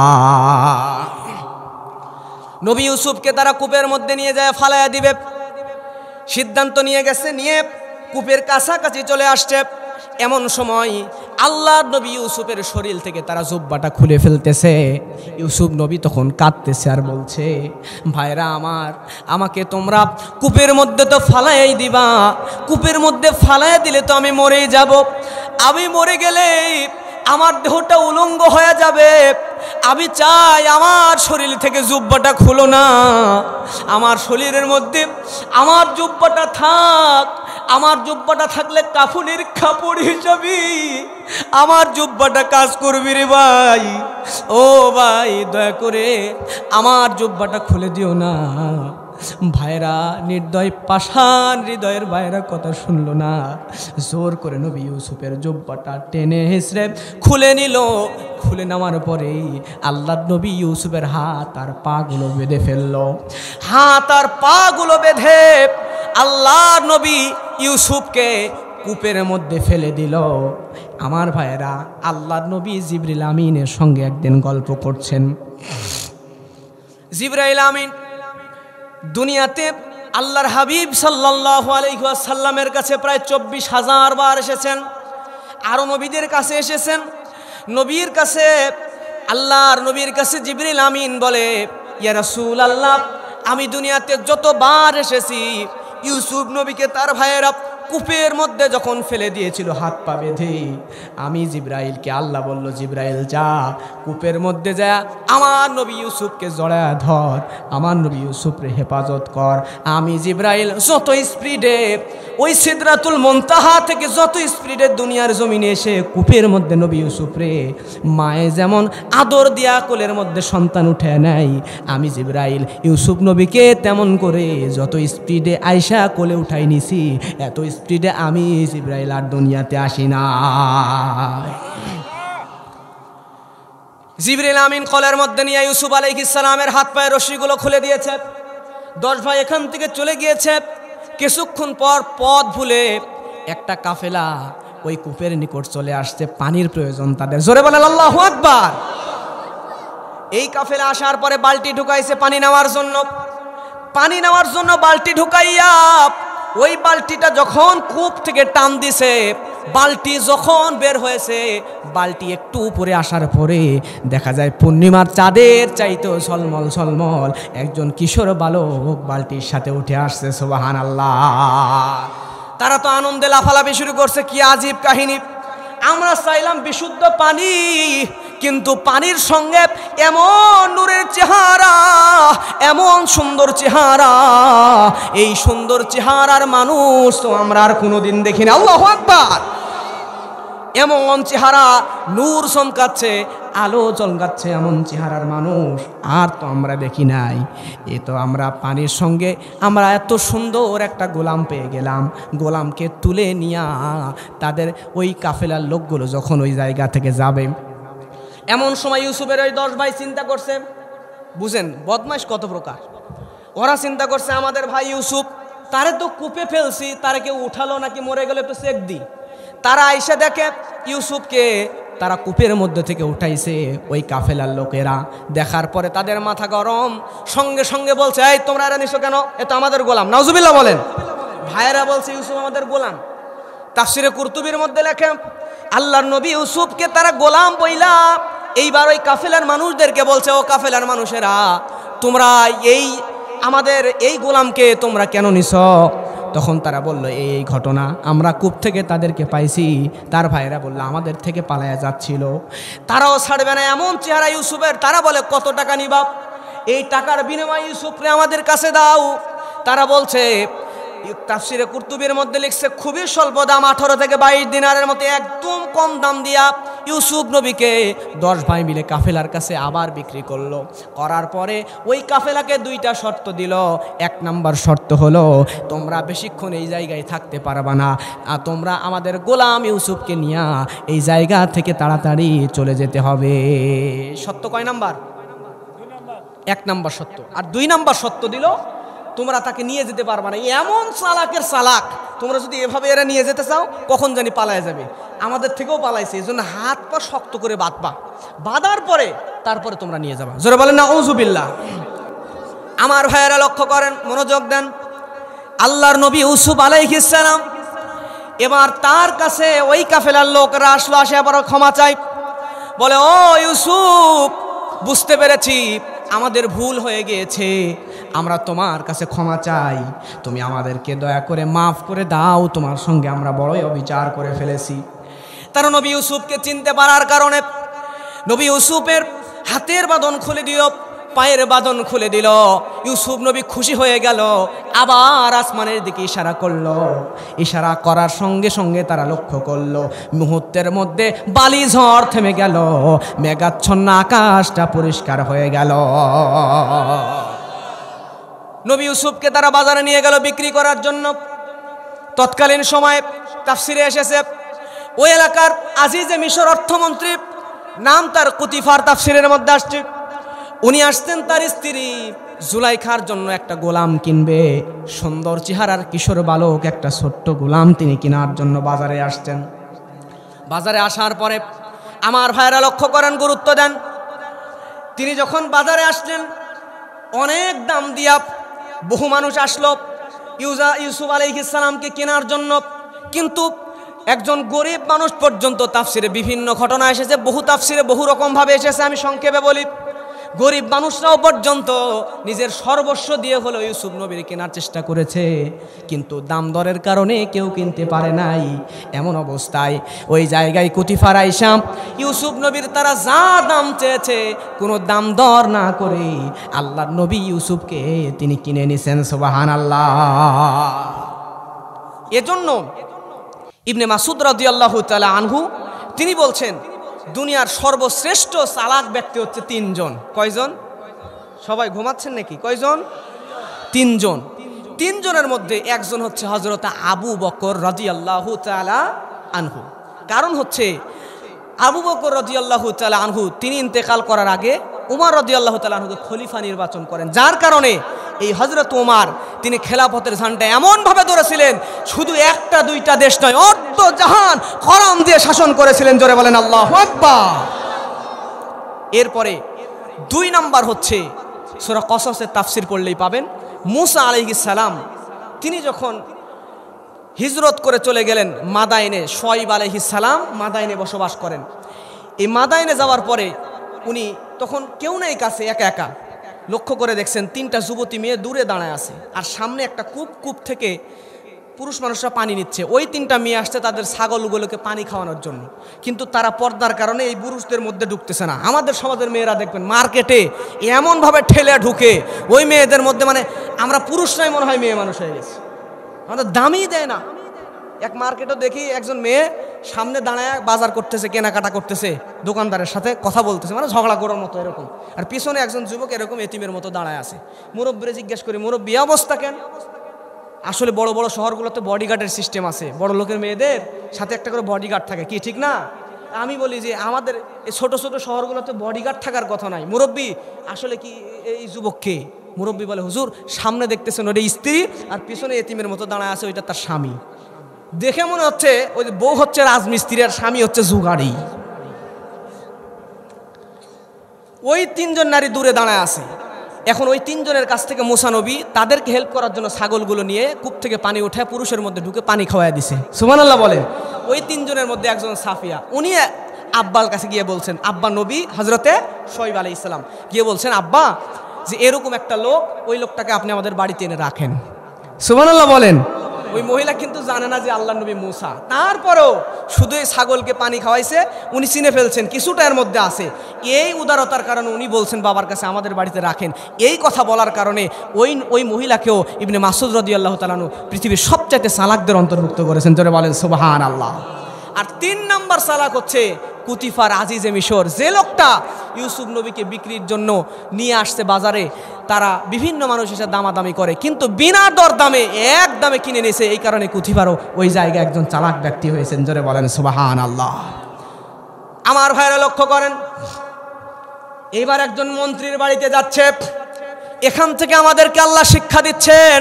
নবী ইউসুফকে তারা কূপের মধ্যে নিয়ে যায় ফালায়া দিবে, সিদ্ধান্ত নিয়ে গেছে, নিয়ে কূপের কাছাকাছি চলে আসছে। এমন সময় আল্লাহর নবী ইউসুফের শরীর থেকে তারা জুব্বাটা খুলে ফেলতেছে। ইউসুফ নবী তখন কাঁদতেছে আর বলছে, ভাইরা আমার, আমাকে তোমরা কূপের মধ্যে তো ফালাইয়াই দিবা, কূপের মধ্যে ফালাইয়া দিলে তো আমি মরেই যাব, আমি মরে গেলে আমার দেহটা উলঙ্গ হয়ে যাবে, আমি চাই আমার শরীর থেকে জুব্বাটা খুলো না, আমার শরীরের মধ্যে আমার জুব্বাটা থাক, আমার জুব্বাটা থাকলে কাফনের কাপড় হিসাবে আমার জুব্বাটা কাজ করবি রে ভাই। ও ভাই, দয়া করে আমার জুব্বাটা খুলে দিও না। ভাইরা নির্দয় পাষাণ হৃদয়ের ভাইরা কথা শুনলো না, জোর করে নবী ইউসুফের জুব্বাটা টেনে হেসড়ে খুলে নিল। খুলে নেওয়ার পরেই আল্লাহর নবী ইউসুফের হাত আর পাগুলো বেঁধে ফেললো। হাত আর পাগুলো বেঁধে আল্লাহর নবী ইউসুফকে কূপের মধ্যে ফেলে দিল। আমার ভাইয়েরা, আল্লাহর নবী জিবরিল আমিনের সঙ্গে একদিন গল্প করছেন। জিবরাইল আমিন দুনিয়াতে আল্লাহর হাবিব সাল্লাল্লাহু আলাইহি ওয়াসাল্লামের কাছে প্রায় 24,000 বার এসেছেন। আরো নবীদের কাছে এসেছেন। নবীর কাছে আল্লাহর নবীর কাছে জিবরিল আমিন বলে, ইয়া রাসূলুল্লাহ, আমি দুনিয়াতে যতবার এসেছি ইউসুফ নবীকে তার ভাইয়েরা কূপের মধ্যে যখন ফেলে দিয়েছিল হাত পা বেঁধে, আমি জিব্রাইলকে আল্লাহ বলল, জিব্রাইল যা কূপের মধ্যে যা আমার নবী ইউসুফকে জড়ায় ধর, আমার নবী ইউসুফরে হেফাজত কর। আমি জিব্রাইল যত স্পিডে ওই সিদরাতুল মুনতাহা থেকে যত স্পিডে দুনিয়ার জমিনে এসে কূপের মধ্যে নবী ইউসুফরে মায়ে যেমন আদর দিয়া কোলের মধ্যে সন্তান উঠে নেয়, আমি জিব্রাইল ইউসুফ নবীকে তেমন করে যত স্পিডে আয়সা কোলে উঠাই নিছি, এত স্পিডে আমি জিব্রাইল আর দুনিয়াতে আসি না। জিবরিল আমিন কোলের মধ্যে নিয়ে ইউসুফ আলাইহিস সালামের হাত পায়ের রশিগুলো খুলে দিয়েছে। 10 ভাই এখান থেকে চলে গিয়েছে। কিছুক্ষণ পর পথ ভুলে একটা কাফেলা ওই কূপের নিকট চলে আসছে, পানির প্রয়োজন তাদের। জোরে বলেন আল্লাহু আকবার। এই কাফেলা আসার পরে বালতি ঢুকাইছে পানি নেওয়ার জন্য। পানি নেওয়ার জন্য বালতি ঢুকাইয়া ওই বালতিটা যখন কূপ থেকে টান দিছে, বালতি যখন বের হয়েছে, বালতি একটু উপরে আসার পরে দেখা যায় পূর্ণিমার চাঁদের চাইতেও ঝলমল ঝলমল একজন কিশোর বালক বালতির সাথে উঠে আসছে। সুবহানাল্লাহ। তারা তো আনন্দে লাফালাফি শুরু করছে। কি আজীব কাহিনী! আমরা চাইলাম বিশুদ্ধ পানি, কিন্তু পানির সঙ্গে এমন নূরের চেহারা, এমন সুন্দর চেহারা, এই সুন্দর চেহারার মানুষ তো আমরা আর কোনোদিন দেখিনি। আল্লাহু আকবার। এমন চেহারা, নূর চমকাচ্ছে, আলো চমকাচ্ছে, এমন চেহারার মানুষ আর তো আমরা দেখি নাই। এ তো আমরা পানির সঙ্গে আমরা এত সুন্দর একটা গোলাম পেয়ে গেলাম। গোলামকে তুলে নিয়ে তাদের ওই কাফেলার লোকগুলো যখন ওই জায়গা থেকে যাবে, এমন সময় ইউসুফের ওই 10 ভাই চিন্তা করছে, বুঝেন বদমাইশ কত প্রকার। ওরা চিন্তা করছে আমাদের ভাই ইউসুফ, তারে তো কূপে ফেলছি, তারে কেউ উঠালো নাকি মরে গেলে একটু চেক দিই। তারা আইসা দেখে ইউসুফকে তারা কূপের মধ্যে থেকে উঠাইছে ওই কাফেলার লোকেরা। দেখার পরে তাদের মাথা গরম, সঙ্গে সঙ্গে বলছে, এই তোমরা এরা নিছো কেন? এ তো আমাদের গোলাম। নাউজুবিল্লাহ বলেন। ভাইয়েরা বলছে ইউসুফ আমাদের গোলাম। তাফসিরে কুরতুবির মধ্যে লেখে, আল্লাহর নবী ইউসুফকে তারা গোলাম বইলা এইবার ওই কাফেলার মানুষদেরকে বলছে, ও কাফেলার মানুষেরা, তোমরা এই আমাদের এই গোলামকে তোমরা কেন নিছ? তখন তারা বলল, এই ঘটনা, আমরা কূপ থেকে তাদেরকে পাইছি। তার ভাইয়েরা বলল, আমাদের থেকে পালায়া যাচ্ছিল। তারাও ছাড়বে না এমন চেহারা ইউসুফের। তারা বলে, কত টাকা নিবা? এই টাকার বিনিময়ে ইউসুফরে আমাদের কাছে দাও। তারা বলছে, তাফসিরে কুরতুবির মধ্যে লিখছে, খুবই স্বল্প দাম, 18 থেকে 22 দিনারের মতো একদম কম দাম দিয়া ইউসুফ নবীকে 10 ভাই মিলে কাফেলার কাছে আবার বিক্রি করলো। করার পরে ওই কাফেলাকে 2টা শর্ত দিল। 1 নম্বর শর্ত হলো, তোমরা বেশিক্ষণ এই জায়গায় থাকতে পারবা না, আর তোমরা আমাদের গোলাম ইউসুফকে নিয়ে এই জায়গা থেকে তাড়াতাড়ি চলে যেতে হবে। সত্য কয় নাম্বার? 1 নম্বর সত্য। আর 2 নম্বর সত্য দিল, তোমরা তাকে নিয়ে যেতে পারবা না। এমন চালাকের চালাক, তোমরা যদি এভাবে এরা নিয়ে যেতে চাও, কখন জানি পালায় যাবে। আমাদের থেকেও পালাইছে, এই জন্য হাত পা শক্ত করে বাঁধবা, বাঁধার পরে তারপরে তোমরা নিয়ে যাবা। জোরে বলেন নাউজুবিল্লাহ। আমার ভাইয়েরা লক্ষ্য করেন, মনোযোগ দেন। আল্লাহর নবী ইউসুফ আলাইহিস সালাম এবার তার কাছে ওই কাফেলার লোকরা আসলো, আসে আবার ক্ষমা চাই। বলে, ও ইউসুফ, বুঝতে পেরেছি আমাদের ভুল হয়ে গিয়েছে, আমরা তোমার কাছে ক্ষমা চাই, তুমি আমাদেরকে দয়া করে মাফ করে দাও, তোমার সঙ্গে আমরা বড়ই অবিচার করে ফেলেছি। তারা নবী ইউসুফকে চিনতে পারার কারণে নবী ইউসুফের হাতের বাঁধন খুলে দিল, পায়ের বাঁধন খুলে দিল। ইউসুফ নবী খুশি হয়ে গেল, আবার আসমানের দিকে ইশারা করলো। ইশারা করার সঙ্গে সঙ্গে তারা লক্ষ্য করলো, মুহূর্তের মধ্যে বালি ঝড় থেমে গেল, মেঘাচ্ছন্ন আকাশটা পরিষ্কার হয়ে গেল। নবী ইউসুফকে তারা বাজারে নিয়ে গেল বিক্রি করার জন্য। তৎকালীন সময়ে তাফসিরে এসেছে, ওই এলাকার আজিজে মিশর অর্থমন্ত্রী, নাম তার কুতিফার, তাফসিরের মধ্যে আসছে। উনি আসতেন তার স্ত্রী জুলাইখার জন্য একটা গোলাম কিনবে। সুন্দর চেহারার কিশোর বালক একটা ছোট্ট গোলাম তিনি কেনার জন্য বাজারে আসছেন। বাজারে আসার পরে আমার ভাইয়েরা লক্ষ্য করেন, গুরুত্ব দেন। তিনি যখন বাজারে আসলেন, অনেক দাম দিয়া বহু মানুষ আসলো ইউসুফ আলাইহিস সালামকে কেনার জন্য, কিন্তু একজন গরিব মানুষ পর্যন্ত তাফসিরে বিভিন্ন ঘটনা এসেছে, বহু তাফসিরে বহু রকমভাবে এসেছে, আমি সংক্ষেপে বলি। গরিব মানুষরাও পর্যন্ত নিজের সর্বস্ব দিয়ে হলো ইউসুফ নবীর কেনার চেষ্টা করেছে, কিন্তু দাম দরের কারণে কেউ কিনতে পারে নাই। এমন অবস্থায় ওই জায়গায় কুতিফার আইসা ইউসুফ নবীর তারা যা দাম চেয়েছে কোনো দাম দর না করে আল্লাহর নবী ইউসুফকে তিনি কিনে নিছেন। সুবহানাল্লাহ। এজন্য ইবনে মাসুদ রাদিয়াল্লাহু তাআলা আনহু তিনি বলছেন, দুনিয়ার সর্বশ্রেষ্ঠ চালাক ব্যক্তি হচ্ছে তিনজন। কয়জন? সবাই ঘুমাচ্ছেন নাকি? কয়জন? তিনজন। তিনজনের মধ্যে একজন হচ্ছে হযরত আবু বকর রাদিয়াল্লাহু তাআলা আনহু। কারণ হচ্ছে আবু বকর রাদিয়াল্লাহু তাআলা আনহু তিনি ইন্তেকাল করার আগে উমর রাদিয়াল্লাহু তাআলা আনহুকে খলিফা নির্বাচন করেন, যার কারণে এই হযরত উমর তিনি খেলাফতের ঝান্ডা এমনভাবে ধরেছিলেন, শুধু একটা দুইটা দেশ নয়, অর্ধ জাহান কলম দিয়ে শাসন করেছিলেন। জোরে বলেন আল্লাহু আকবার। এরপরে দুই নাম্বার হচ্ছে সূরা কসসের তাফসীর পড়লেই পাবেন, মুসা আলাইহিস সালাম তিনি যখন হিজরত করে চলে গেলেন মাদায়েনে, শুআয়ব আলাইহিস সালাম মাদায়েনে বসবাস করেন। এই মাদায়েনে যাওয়ার পরে উনি তখন কেউ নেই কাছে, একা একা। লক্ষ্য করে দেখছেন তিনটা যুবতী মেয়ে দূরে দাঁড়ায় আছে, আর সামনে একটা কূপ থেকে পুরুষ মানুষরা পানি নিচ্ছে। ওই তিনটা মেয়ে আসছে তাদের ছাগলগুলোকে পানি খাওয়ানোর জন্য, কিন্তু তারা পর্দার কারণে এই পুরুষদের মধ্যে ঢুকতেছে না। আমাদের সমাজের মেয়েরা দেখবেন মার্কেটে এমনভাবে ঠেলে ঢুকে ওই মেয়েদের মধ্যে, মানে আমরা পুরুষরাই মনে হয় মেয়ে মানুষ হয়ে গেছে, আমাদের দামই দেয় না। এক মার্কেটও দেখি একজন মেয়ে সামনে দাঁড়ায় বাজার করতেছে, কেনাকাটা করতেছে, দোকানদারের সাথে কথা বলতেছে, মানে ঝগড়া করার মতো এরকম, আর পিছনে একজন যুবক এরকম এতিমের মতো দাঁড়ায় আছে। মুরব্বীরে জিজ্ঞেস করি, মুরব্বী অবস্থা কেন? আসলে বড় বড় শহরগুলোতে বডিগার্ডের সিস্টেম আছে, বড় লোকের মেয়েদের সাথে একটা করে বডিগার্ড থাকে, কি ঠিক না? আমি বলি যে আমাদের এই ছোট ছোট শহরগুলোতে বডিগার্ড থাকার কথা নাই। মুরব্বী আসলে কি এই যুবককে? মুরব্বী বলে, হুজুর সামনে দেখতেছেন ওটা স্ত্রী, আর পিছনে এতিমের মতো দাঁড়ায় আছে ওইটা তার স্বামী। দেখে মনে হচ্ছে ওই যে বউ হচ্ছে রাজমিস্ত্রি আর স্বামী হচ্ছে জুগাড়ি। ওই তিনজন নারী দূরে দাঁড়ায় আছে। এখন ওই তিনজনের কাছ থেকে মুসা নবী তাদেরকে হেল্প করার জন্য ছাগলগুলো নিয়ে কূপ থেকে পানি উঠায় পুরুষের মধ্যে ঢুকে পানি খাওয়াই দিছে। সুবহানাল্লাহ বলেন। ওই তিনজনের মধ্যে একজন সাফিয়া, উনি আব্বার কাছে গিয়ে বলছেন, আব্বা নবী হযরতে শুআয়ব আলাইহিস সালাম গিয়ে বলছেন, আব্বা যে এরকম একটা লোক, ওই লোকটাকে আপনি আমাদের বাড়িতে এনে রাখেন। সুবহানাল্লাহ বলেন। ওই মহিলা কিন্তু জানে না যে আল্লাহর নবী মুসা, তারপরও শুধু এই ছাগলকে পানি খাওয়াইছে, উনি চিনে ফেলছেন কিছুটা এর মধ্যে আছে। এই উদারতার কারণে উনি বলছেন বাবার কাছে আমাদের বাড়িতে রাখেন। এই কথা বলার কারণে ওই মহিলাকেও ইবনে মাসউদ রাদিয়াল্লাহু তাআলা আনহু পৃথিবীর সবচাইতে চালাকদের অন্তর্ভুক্ত করেছেন। জোরে বলেন সুবহানাল্লাহ। আর 3 নাম্বার চালাক হচ্ছে কুতিফার আজিজে মিশর, যে লোকটা ইউসুফ নবীকে বিক্রির জন্য নিয়ে আসছে বাজারে। তারা বিভিন্ন মানুষ এসে দামাদামি করে, কিন্তু বিনা দর দামে এক দামে কিনে নিয়েছে। এই কারণে কুতিফারও ওই জায়গায় একজন চালাক ব্যক্তি হয়েছেন। জোরে বলেন সুবহানাল্লাহ। আমার ভাইরা লক্ষ্য করেন, এইবার একজন মন্ত্রীর বাড়িতে যাচ্ছে। এখান থেকে আমাদেরকে আল্লাহ শিক্ষা দিচ্ছেন,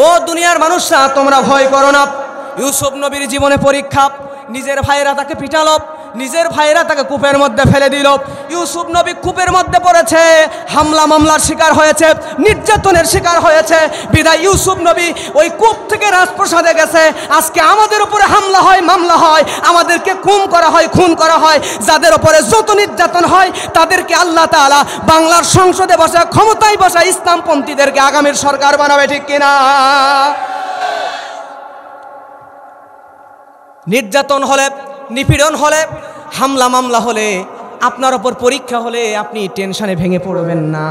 ও দুনিয়ার মানুষরা তোমরা ভয় করো না। ইউসুফ নবীর জীবনে পরীক্ষা, নিজের ভাইরা তাকে পিটালো, নিজের ভাইরা তাকে কূপের মধ্যে ফেলে দিল। ইউসুফ নবী কূপের মধ্যে পড়েছে, হামলা মামলার শিকার হয়েছে, নির্যাতনের শিকার হয়েছে। বিদায় ইউসুফ নবী ওই কূপ থেকে রাজপ্রাসাদে গেছে। আজকে আমাদের উপরে হামলা হয়, মামলা হয়, আমাদেরকে খুন করা হয়, খুন করা হয়। যাদের উপরে যত নির্যাতন হয় তাদেরকে আল্লাহ তাআলা বাংলার সংসদে বসে, ক্ষমতায় বসে ইসলামপন্থীদেরকে আগামীর সরকার বানাবে, ঠিক কিনা? নির্যাতন হলে, নিপীড়ন হলে, হামলা মামলা হলে, আপনার ওপর পরীক্ষা হলে আপনি টেনশনে ভেঙে পড়বেন না।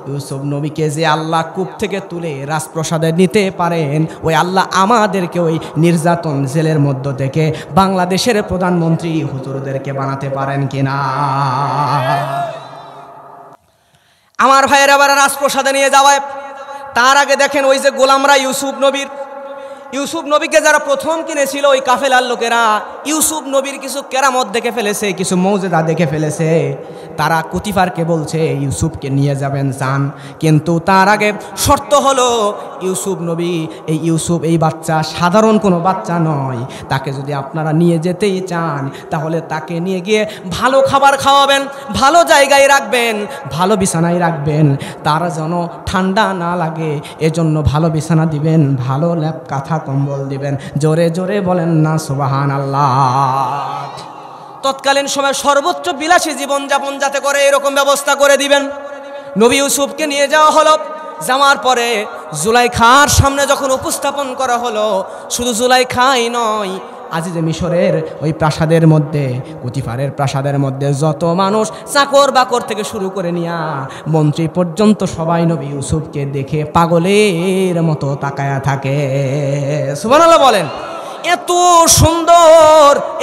ইউসুফ নবীকে যে আল্লাহ কূপ থেকে তুলে রাজপ্রাসাদে নিতে পারেন, ওই আল্লাহ আমাদেরকে ওই নির্যাতন জেলের মধ্য থেকে বাংলাদেশের প্রধানমন্ত্রী হুজুরদেরকে বানাতে পারেন কিনা? আমার ভাইয়ের আবার রাজপ্রাসাদে নিয়ে যাওয়ায় তার আগে দেখেন ওই যে গোলামরা ইউসুফ নবীকে যারা প্রথম কিনেছিল ওই কাফেলার লোকেরা ইউসুফ নবীর কিছু কেরামত দেখে ফেলেছে, কিছু মৌজেদা দেখে ফেলেছে। তারা কুতিফারকে বলছে ইউসুফকে নিয়ে যাবেন চান, কিন্তু তার আগে শর্ত হলো ইউসুফ নবী, এই বাচ্চা সাধারণ কোনো বাচ্চা নয়। তাকে যদি আপনারা নিয়ে যেতেই চান তাহলে তাকে নিয়ে গিয়ে ভালো খাবার খাওয়াবেন, ভালো জায়গায় রাখবেন, ভালো বিছানায় রাখবেন, তার যেন ঠান্ডা না লাগে এজন্য ভালো বিছানা দিবেন, ভালো ল্যাপ কাঁথা কম্বল দিবেন। জোরে জোরে বলেন না সুবহানাল্লাহ। তৎকালীন সময় সর্বোচ্চ বিলাসী জীবনযাপন যাতে করে এরকম ব্যবস্থা করে দিবেন। নবী ইউসুফকে নিয়ে যাওয়া হলো, যাওয়ার পরে জুলাইখার সামনে যখন উপস্থাপন করা হলো, শুধু জুলাইখাই নয়, আজিজে মিশরের ওই প্রাসাদের মধ্যে, কুতিফারের প্রাসাদের মধ্যে যত মানুষ, চাকর বাকর থেকে শুরু করে নিয়া মন্ত্রী পর্যন্ত সবাই নবী ইউসুফকে দেখে পাগলের মতো তাকায়া থাকে। সুবহানাল্লাহ বলেন।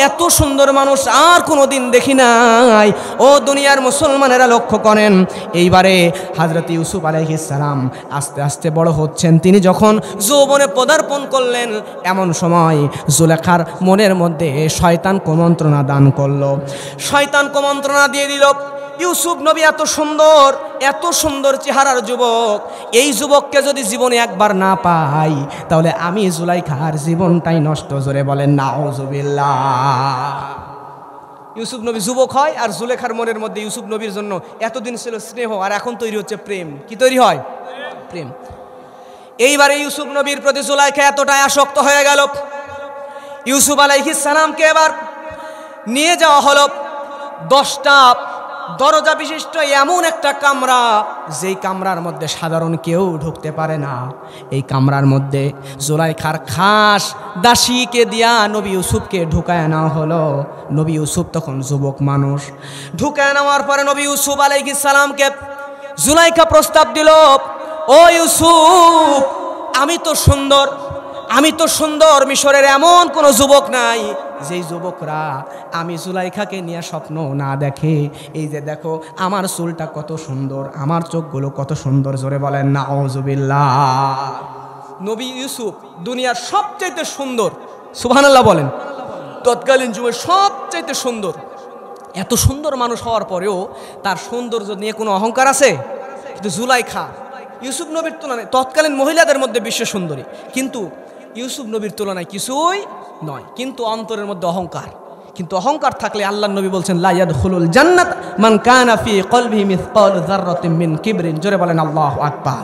এত সুন্দর মানুষ আর কোনোদিন দেখি নাই। ও দুনিয়ার মুসলমানেরা লক্ষ্য করেন, এইবারে হযরত ইউসুফ আলাইহিস সালাম আস্তে আস্তে বড় হচ্ছেন। তিনি যখন যৌবনে পদার্পণ করলেন, এমন সময় জুলেখার মনের মধ্যে শয়তান কুমন্ত্রণা দান করলো। শয়তান কুমন্ত্রণা দিয়ে দিল, ইউসুফ নবী এত সুন্দর চেহারার যুবক, এই যুবককে যদি জীবনে একবার না পাই তাহলে আমি জুলাইখার জীবনটাই নষ্ট। জোরে বলেন নাউজুবিল্লাহ। ইউসুফ নবী যুবক হয়, আর জুলেখার মনের মধ্যে ইউসুফ নবীর জন্য এতদিন ছিল স্নেহ, আর এখন তৈরি হচ্ছে প্রেম। কি তৈরি হয়? প্রেম। এইবারে ইউসুফ নবীর প্রতি জুলাইখা এতটাই আসক্ত হয়ে গেল, ইউসুফ আলাইহিস সালামকে এবার নিয়ে যাওয়া হলো 10টা দরজা বিশিষ্ট এমন একটা কামরা, যেই কামরার মধ্যে সাধারণ কেউ ঢুকতে পারে না। এই কামরার মধ্যে জুলাইখার খাস দাসীকে দিয়া নবী ইউসুফকে ঢুকায় নেওয়া হলো। নবী ইউসুফ তখন যুবক মানুষ। ঢুকায় নেওয়ার পরে নবী ইউসুফ আলাইহিস সালামকে জুলাইখা প্রস্তাব দিল, ও ইউসুফ, আমি তো সুন্দর, মিশরের এমন কোনো যুবক নাই যেই যুবকরা আমি জুলাইখাকে নিয়ে স্বপ্ন না দেখে। এই যে দেখো, আমার চুলটা কত সুন্দর, আমার চোখগুলো কত সুন্দর। জোরে বলেন নাউজুবিল্লাহ। নবী ইউসুফ দুনিয়ার সবচাইতে সুন্দর, সুবহানাল্লাহ বলেন, তৎকালীন যুগের সবচাইতে সুন্দর। এত সুন্দর মানুষ হওয়ার পরেও তার সৌন্দর্য নিয়ে কোনো অহংকার আছে? কিন্তু জুলাইখা ইউসুফ নবীর তুলনায় তৎকালীন মহিলাদের মধ্যে বিশ্ব সুন্দরী, কিন্তু ইউসুফ নবীর তুলনায় কিছুই নয়। কিন্তু অন্তরের মধ্যে অহংকার। কিন্তু অহংকার থাকলে আল্লাহর নবী বলছেন, লা ইয়াদখুলুল জান্নাত মান কানা ফি কলবিহি মিসকালু যাররাতিন মিন কিবরিন। জোরে বলেন আল্লাহু আকবার।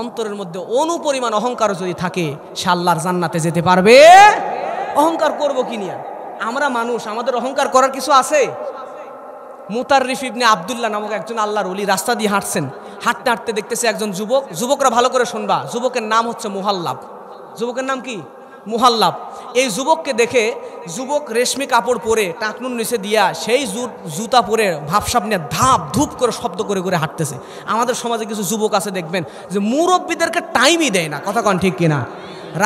অন্তরের মধ্যে অনুপরিমাণ অহংকার যদি থাকে, সে আল্লাহর জান্নাতে যেতে পারবে? অহংকার করব কি নিয়ে? আমরা মানুষ, আমাদের অহংকার করার কিছু আছে? মুতাররিফ ইবনে আব্দুল্লাহ নামক একজন আল্লাহর ওলি রাস্তা দিয়ে হাঁটছেন। হাঁটতে হাঁটতে দেখতেছে একজন যুবকরা ভালো করে শুনবা, যুবকের নাম হচ্ছে মুহাল্লাব। যুবকের নাম কি? মুহাল্লাব। এই যুবককে দেখে, যুবক রেশমি কাপড় পরে টাকনুর নিচে দিয়া সেই জুতা পরে ভাবসাব নিয়ে ধাপ ধূপ করে শব্দ করে করে হাঁটতেছে। আমাদের সমাজে কিছু যুবক আছে দেখবেন যে মুরব্বীদেরকে টাইমই দেয় না। কথা কন ঠিক কিনা?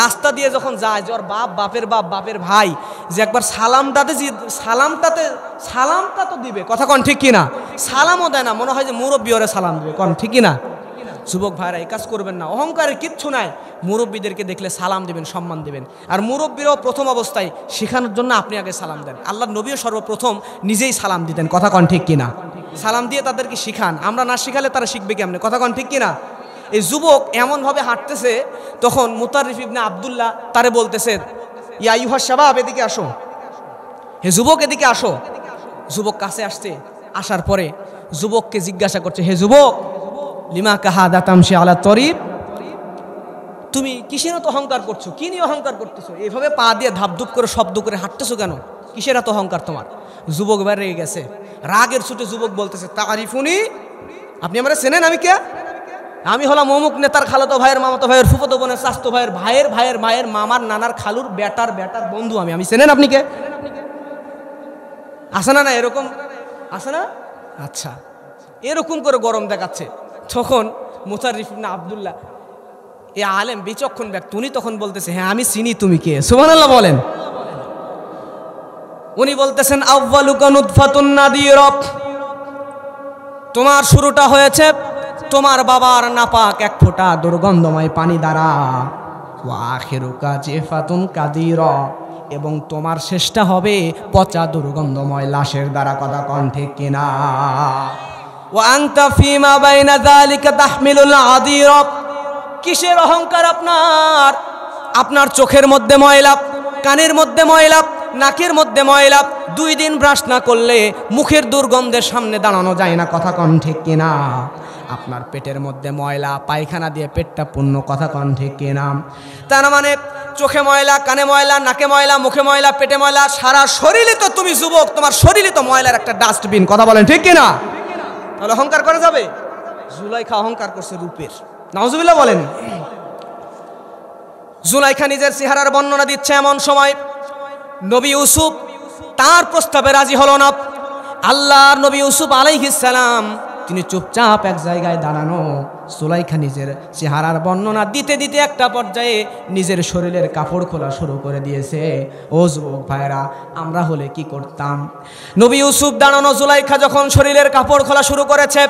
রাস্তা দিয়ে যখন যায়, যে ওর বাপের বাপের ভাই, যে একবার সালামটা তো দিবে। কথা কন ঠিক কিনা? সালামও দেয় না, মনে হয় যে মুরব্বী ওরে সালাম দিবে। কন ঠিক কিনা? যুবক ভাইরা এই কাজ করবেন না, অহংকারের কিচ্ছু নাই। মুরব্বীদেরকে দেখলে সালাম দিবেন, সম্মান দিবেন। আর মুরব্বীরাও প্রথম অবস্থায় শেখানোর জন্য আপনি আগে সালাম দেন। আল্লাহর নবীও সর্বপ্রথম নিজেই সালাম দিতেন। কথা কন ঠিক কিনা? সালাম দিয়ে তাদেরকে শিখান। আমরা না শিখালে তারা শিখবে কেমনে? কথা কন ঠিক কিনা? এই যুবক এমনভাবে হাঁটতেছে, তখন মুতাররিফ ইবনে আব্দুল্লাহ তারে বলতেছে, ইয়া আইয়ুহা শাবাব, এদিকে আসো। হে যুবক, এদিকে আসো। যুবক কাছে আসছে। আসার পরে যুবককে জিজ্ঞাসা করছে, হে যুবক, লিমা কাহাদা তামশি আলা তরিব, তুমি কিসের এত অহংকার করছো? কি নিয়ে অহংকার করতেছো? এইভাবে পা দিয়ে ধাপধুপ করে শব্দ করে হাঁটতেছো কেন? কিসের এত অহংকার তোমার? যুবক এবার রেগে গেছে। রাগের ছুটে যুবক বলতেছে, তারিফুনি, আপনি আমরা চেনেন? আমি কে? আমি হলাম অমুক নেতার খালাতো ভাইয়ের, মামাতো ভাইয়ের, ফুফাতো বোনের, চাচাতো ভাইয়ের মায়ের, মামার, নানার, খালুর বেটার বন্ধু আমি চেনেন আপনি কে? আছে না? এরকম আছে না? আচ্ছা, এরকম করে গরম দেখাচ্ছে। তখন মুতাররিফ ইবনে আব্দুল্লাহ, এ আলেম বিচক্ষণ ব্যক্তি, উনি তখন বলতেছে, হ্যাঁ আমি চিনি, তুমি কে? সুবহানাল্লাহ বলেন। উনি বলতেছেন, আউয়ালুকা নুতফাতুন নাদিরা, তোমার শুরুটা হয়েছে তোমার বাবার নাপাক এক ফোঁটা দুর্গন্ধময় পানি দ্বারা। ওয়া আখিরুকা জিফাতুন কাদিরা, এবং তোমার শেষটা হবে পচা দুর্গন্ধময় লাশের দ্বারা। কথা কন ঠিক কিনা? ওয়া আনতা ফীমা বাইনা যালিকা তাহমিলুল আদিরা, কিসের অহংকার আপনার? আপনার চোখের মধ্যে ময়লা, কানের মধ্যে ময়লা, নাকের মধ্যে ময়লা। 2 দিন ব্রাশ না করলে মুখের দুর্গন্ধের সামনে দাঁড়ানো যায় না। কথা কন ঠিক কিনা? আপনার পেটের মধ্যে ময়লা, পায়খানা দিয়ে পেটটা পূর্ণ, কথা কন ঠিক কিনা? তার মানে চোখে ময়লা, কানে ময়লা, নাকে ময়লা, মুখে ময়লা, পেটে ময়লা, সারা শরীরে তো তুমি যুবক, তোমার শরীরে তো ময়লার একটা ডাস্টবিন, কথা বলেন ঠিক কিনা? তাহলে অহংকার করা যাবে? জুলাইখা অহংকার করছে রূপের, নাউজুবিল্লাহ বলেন। জুলাইখা নিজের চেহারার বর্ণনা দিচ্ছে এমন সময় নবী ইউসুফ তার প্রস্তাবে রাজি হলো না। আল্লাহর নবী ইউসুফ আলাইহিস সালাম তিনি চুপচাপ এক জায়গায় দাঁড়ানো। জুলাইখা নিজের চেহারার বর্ণনা দিতে দিতে একটা পর্যায়ে নিজের শরীরের কাপড় খোলা শুরু করে দিয়েছে। ও যুবক ভাইরা, আমরা হলে কি করতাম? নবী ইউসুফ দাঁড়ানো, জুলাইখা যখন শরীরের কাপড় খোলা শুরু করেছে,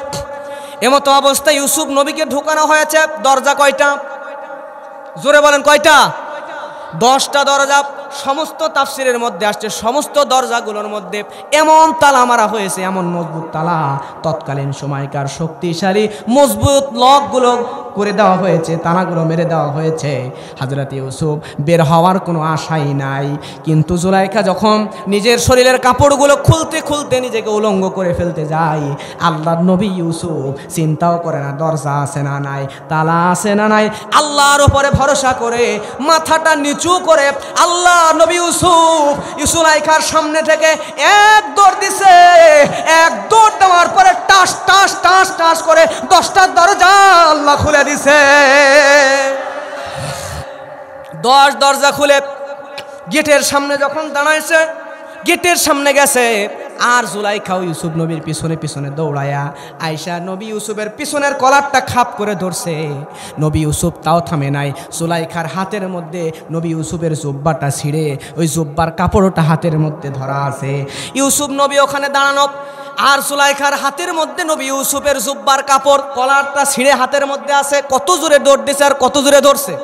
এমতো অবস্থায় ইউসুফ নবীকে ঢুকানো হয়েছে। দরজা কয়টা? জোরে বলেন কয়টা? 10টা দরজা। সমস্ত তাফসিরের মধ্যে আসছে সমস্ত দরজাগুলোর মধ্যে এমন তালা মারা হয়েছে, এমন মজবুত তালা, তৎকালীন সময়কার শক্তিশালী মজবুত লকগুলো করে দেওয়া হয়েছে, তালাগুলো মেরে দেওয়া হয়েছে। হযরত ইউসুফ বের হওয়ার কোনো আশাই নাই। কিন্তু জুলাইখা যখন নিজের শরীরের কাপড়গুলো খুলতে খুলতে নিজেকে উলঙ্গ করে ফেলতে যায়, আল্লাহর নবী ইউসুফ চিন্তাও করে না দরজা আছে না নাই, তালা আছে না নাই, আল্লাহর উপরে ভরসা করে মাথাটা নিচু করে আল্লাহ নবী ইউসুফ জুলাইখার সামনে থেকে এক দৌড় দিছে। এক দৌড় দেওয়ার পরে টাস টাস টাস টাস করে 10টা দরজা আল্লাহ খুলে দিছে। 10 দরজা খুলে গেটের সামনে যখন দাঁড়াইছে, গেটের সামনে গেছে, আর জুলাইখাও ইউসুফ নবীর পিছনে পিছনে দৌড়ায়া আয়েশা নবী ইউসুফের পিছনের কলারটা খাপ করে ধরছে। নবী ইউসুফ তাও থামে নাই। জুলাইখার হাতের মধ্যে নবী ইউসুফের জুব্বাটা ছিঁড়ে ওই জুব্বার কাপড়টা হাতের মধ্যে ধরা আছে। ইউসুফ নবী ওখানে দাঁড়ানো, আর জুলাইখার হাতের মধ্যে নবী ইউসুফের জুব্বার কাপড় কলারটা ছিঁড়ে হাতের মধ্যে আছে। কত জোরে দৌড় দিছে আর কত জোরে ধরছে।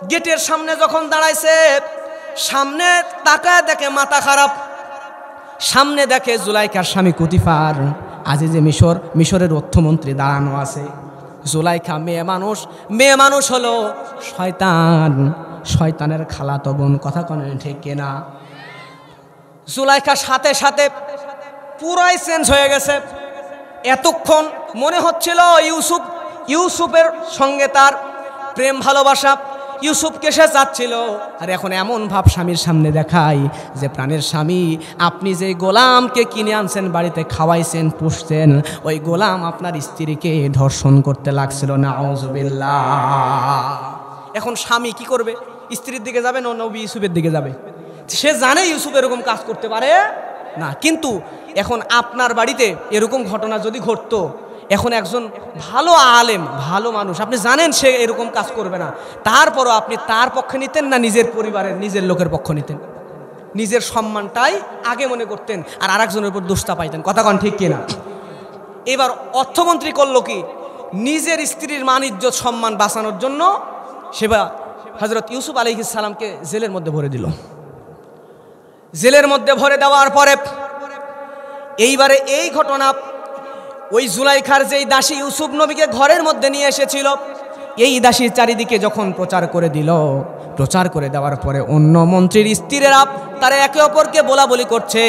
গেটের সামনে যখন দাঁড়াইছে, সামনে তাকায় দেখে মাথা খারাপ। সামনে দেখে জুলাইখার স্বামী কুতিফার আজিজে মিশরের অর্থমন্ত্রী দাঁড়ানো আছে। জুলাইখা মেয়ে মানুষ, মেয়ে মানুষ হলো শয়তান, শয়তানের খালাতো বোন, কথা কোন ঠিক কিনা? জুলাইখার সাথে সাথে পুরাই চেঞ্জ হয়ে গেছে। এতক্ষণ মনে হচ্ছিল ইউসুফের সঙ্গে তার প্রেম ভালোবাসা, ইউসুফকে সে চাচ্ছিল, আর এখন এমন ভাব স্বামীর সামনে দেখায় যে প্রাণের স্বামী, আপনি যে গোলামকে কিনে আনছেন, বাড়িতে খাওয়াইছেন, পুষছেন, ওই গোলাম আপনার স্ত্রীকে ধর্ষণ করতে লাগছিল। নাউজুবিল্লাহ। এখন স্বামী কি করবে? স্ত্রীর দিকে যাবে না নবী ইউসুফের দিকে যাবে? সে জানে ইউসুফ এরকম কাজ করতে পারে না, কিন্তু এখন আপনার বাড়িতে এরকম ঘটনা যদি ঘটতো, এখন একজন ভালো আলেম, ভালো মানুষ, আপনি জানেন সে এরকম কাজ করবে না, তারপরও আপনি তার পক্ষে নিতেন না নিজের পরিবারের, নিজের লোকের পক্ষ নিতেন? নিজের সম্মানটাই আগে মনে করতেন আর আরেকজনের উপর দোষটা পাইতেন, কথা কন ঠিক কিনা? এবার অর্থমন্ত্রী করলো কি? নিজের স্ত্রীর মান ইজ্জত সম্মান বাঁচানোর জন্য সেবা হযরত ইউসুফ আলাইহিস সালামকে জেলের মধ্যে ভরে দিল। জেলের মধ্যে ভরে দেওয়ার পরে এইবারে এই ঘটনা ওই জুলাইখার যেই দাসী ইউসুফ নবীকে ঘরের মধ্যে নিয়ে এসেছিল, এই দাসীর চারিদিকে যখন প্রচার করে দিল, প্রচার করে দেওয়ার পরে অন্য মন্ত্রীর স্ত্রীরা তারা একে অপরকে বলাবলি করছে,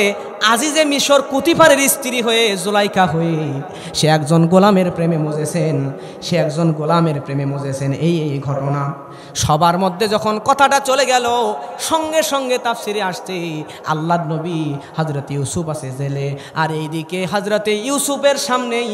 আজিজে মিশর কুতিফারের স্ত্রী হয়ে জুলাইখা হয়ে সে একজন গোলামের প্রেমে মজেছেন, সে একজন গোলামের প্রেমে মজেছেন। এই ঘটনা সবার মধ্যে যখন কথাটা চলে গেল, সঙ্গে সঙ্গে তাফসিরে আসছে আল্লাহর নবী হযরত ইউসুফ আছে জেলে, আর এইদিকে হযরতে ইউসুফের সামনেই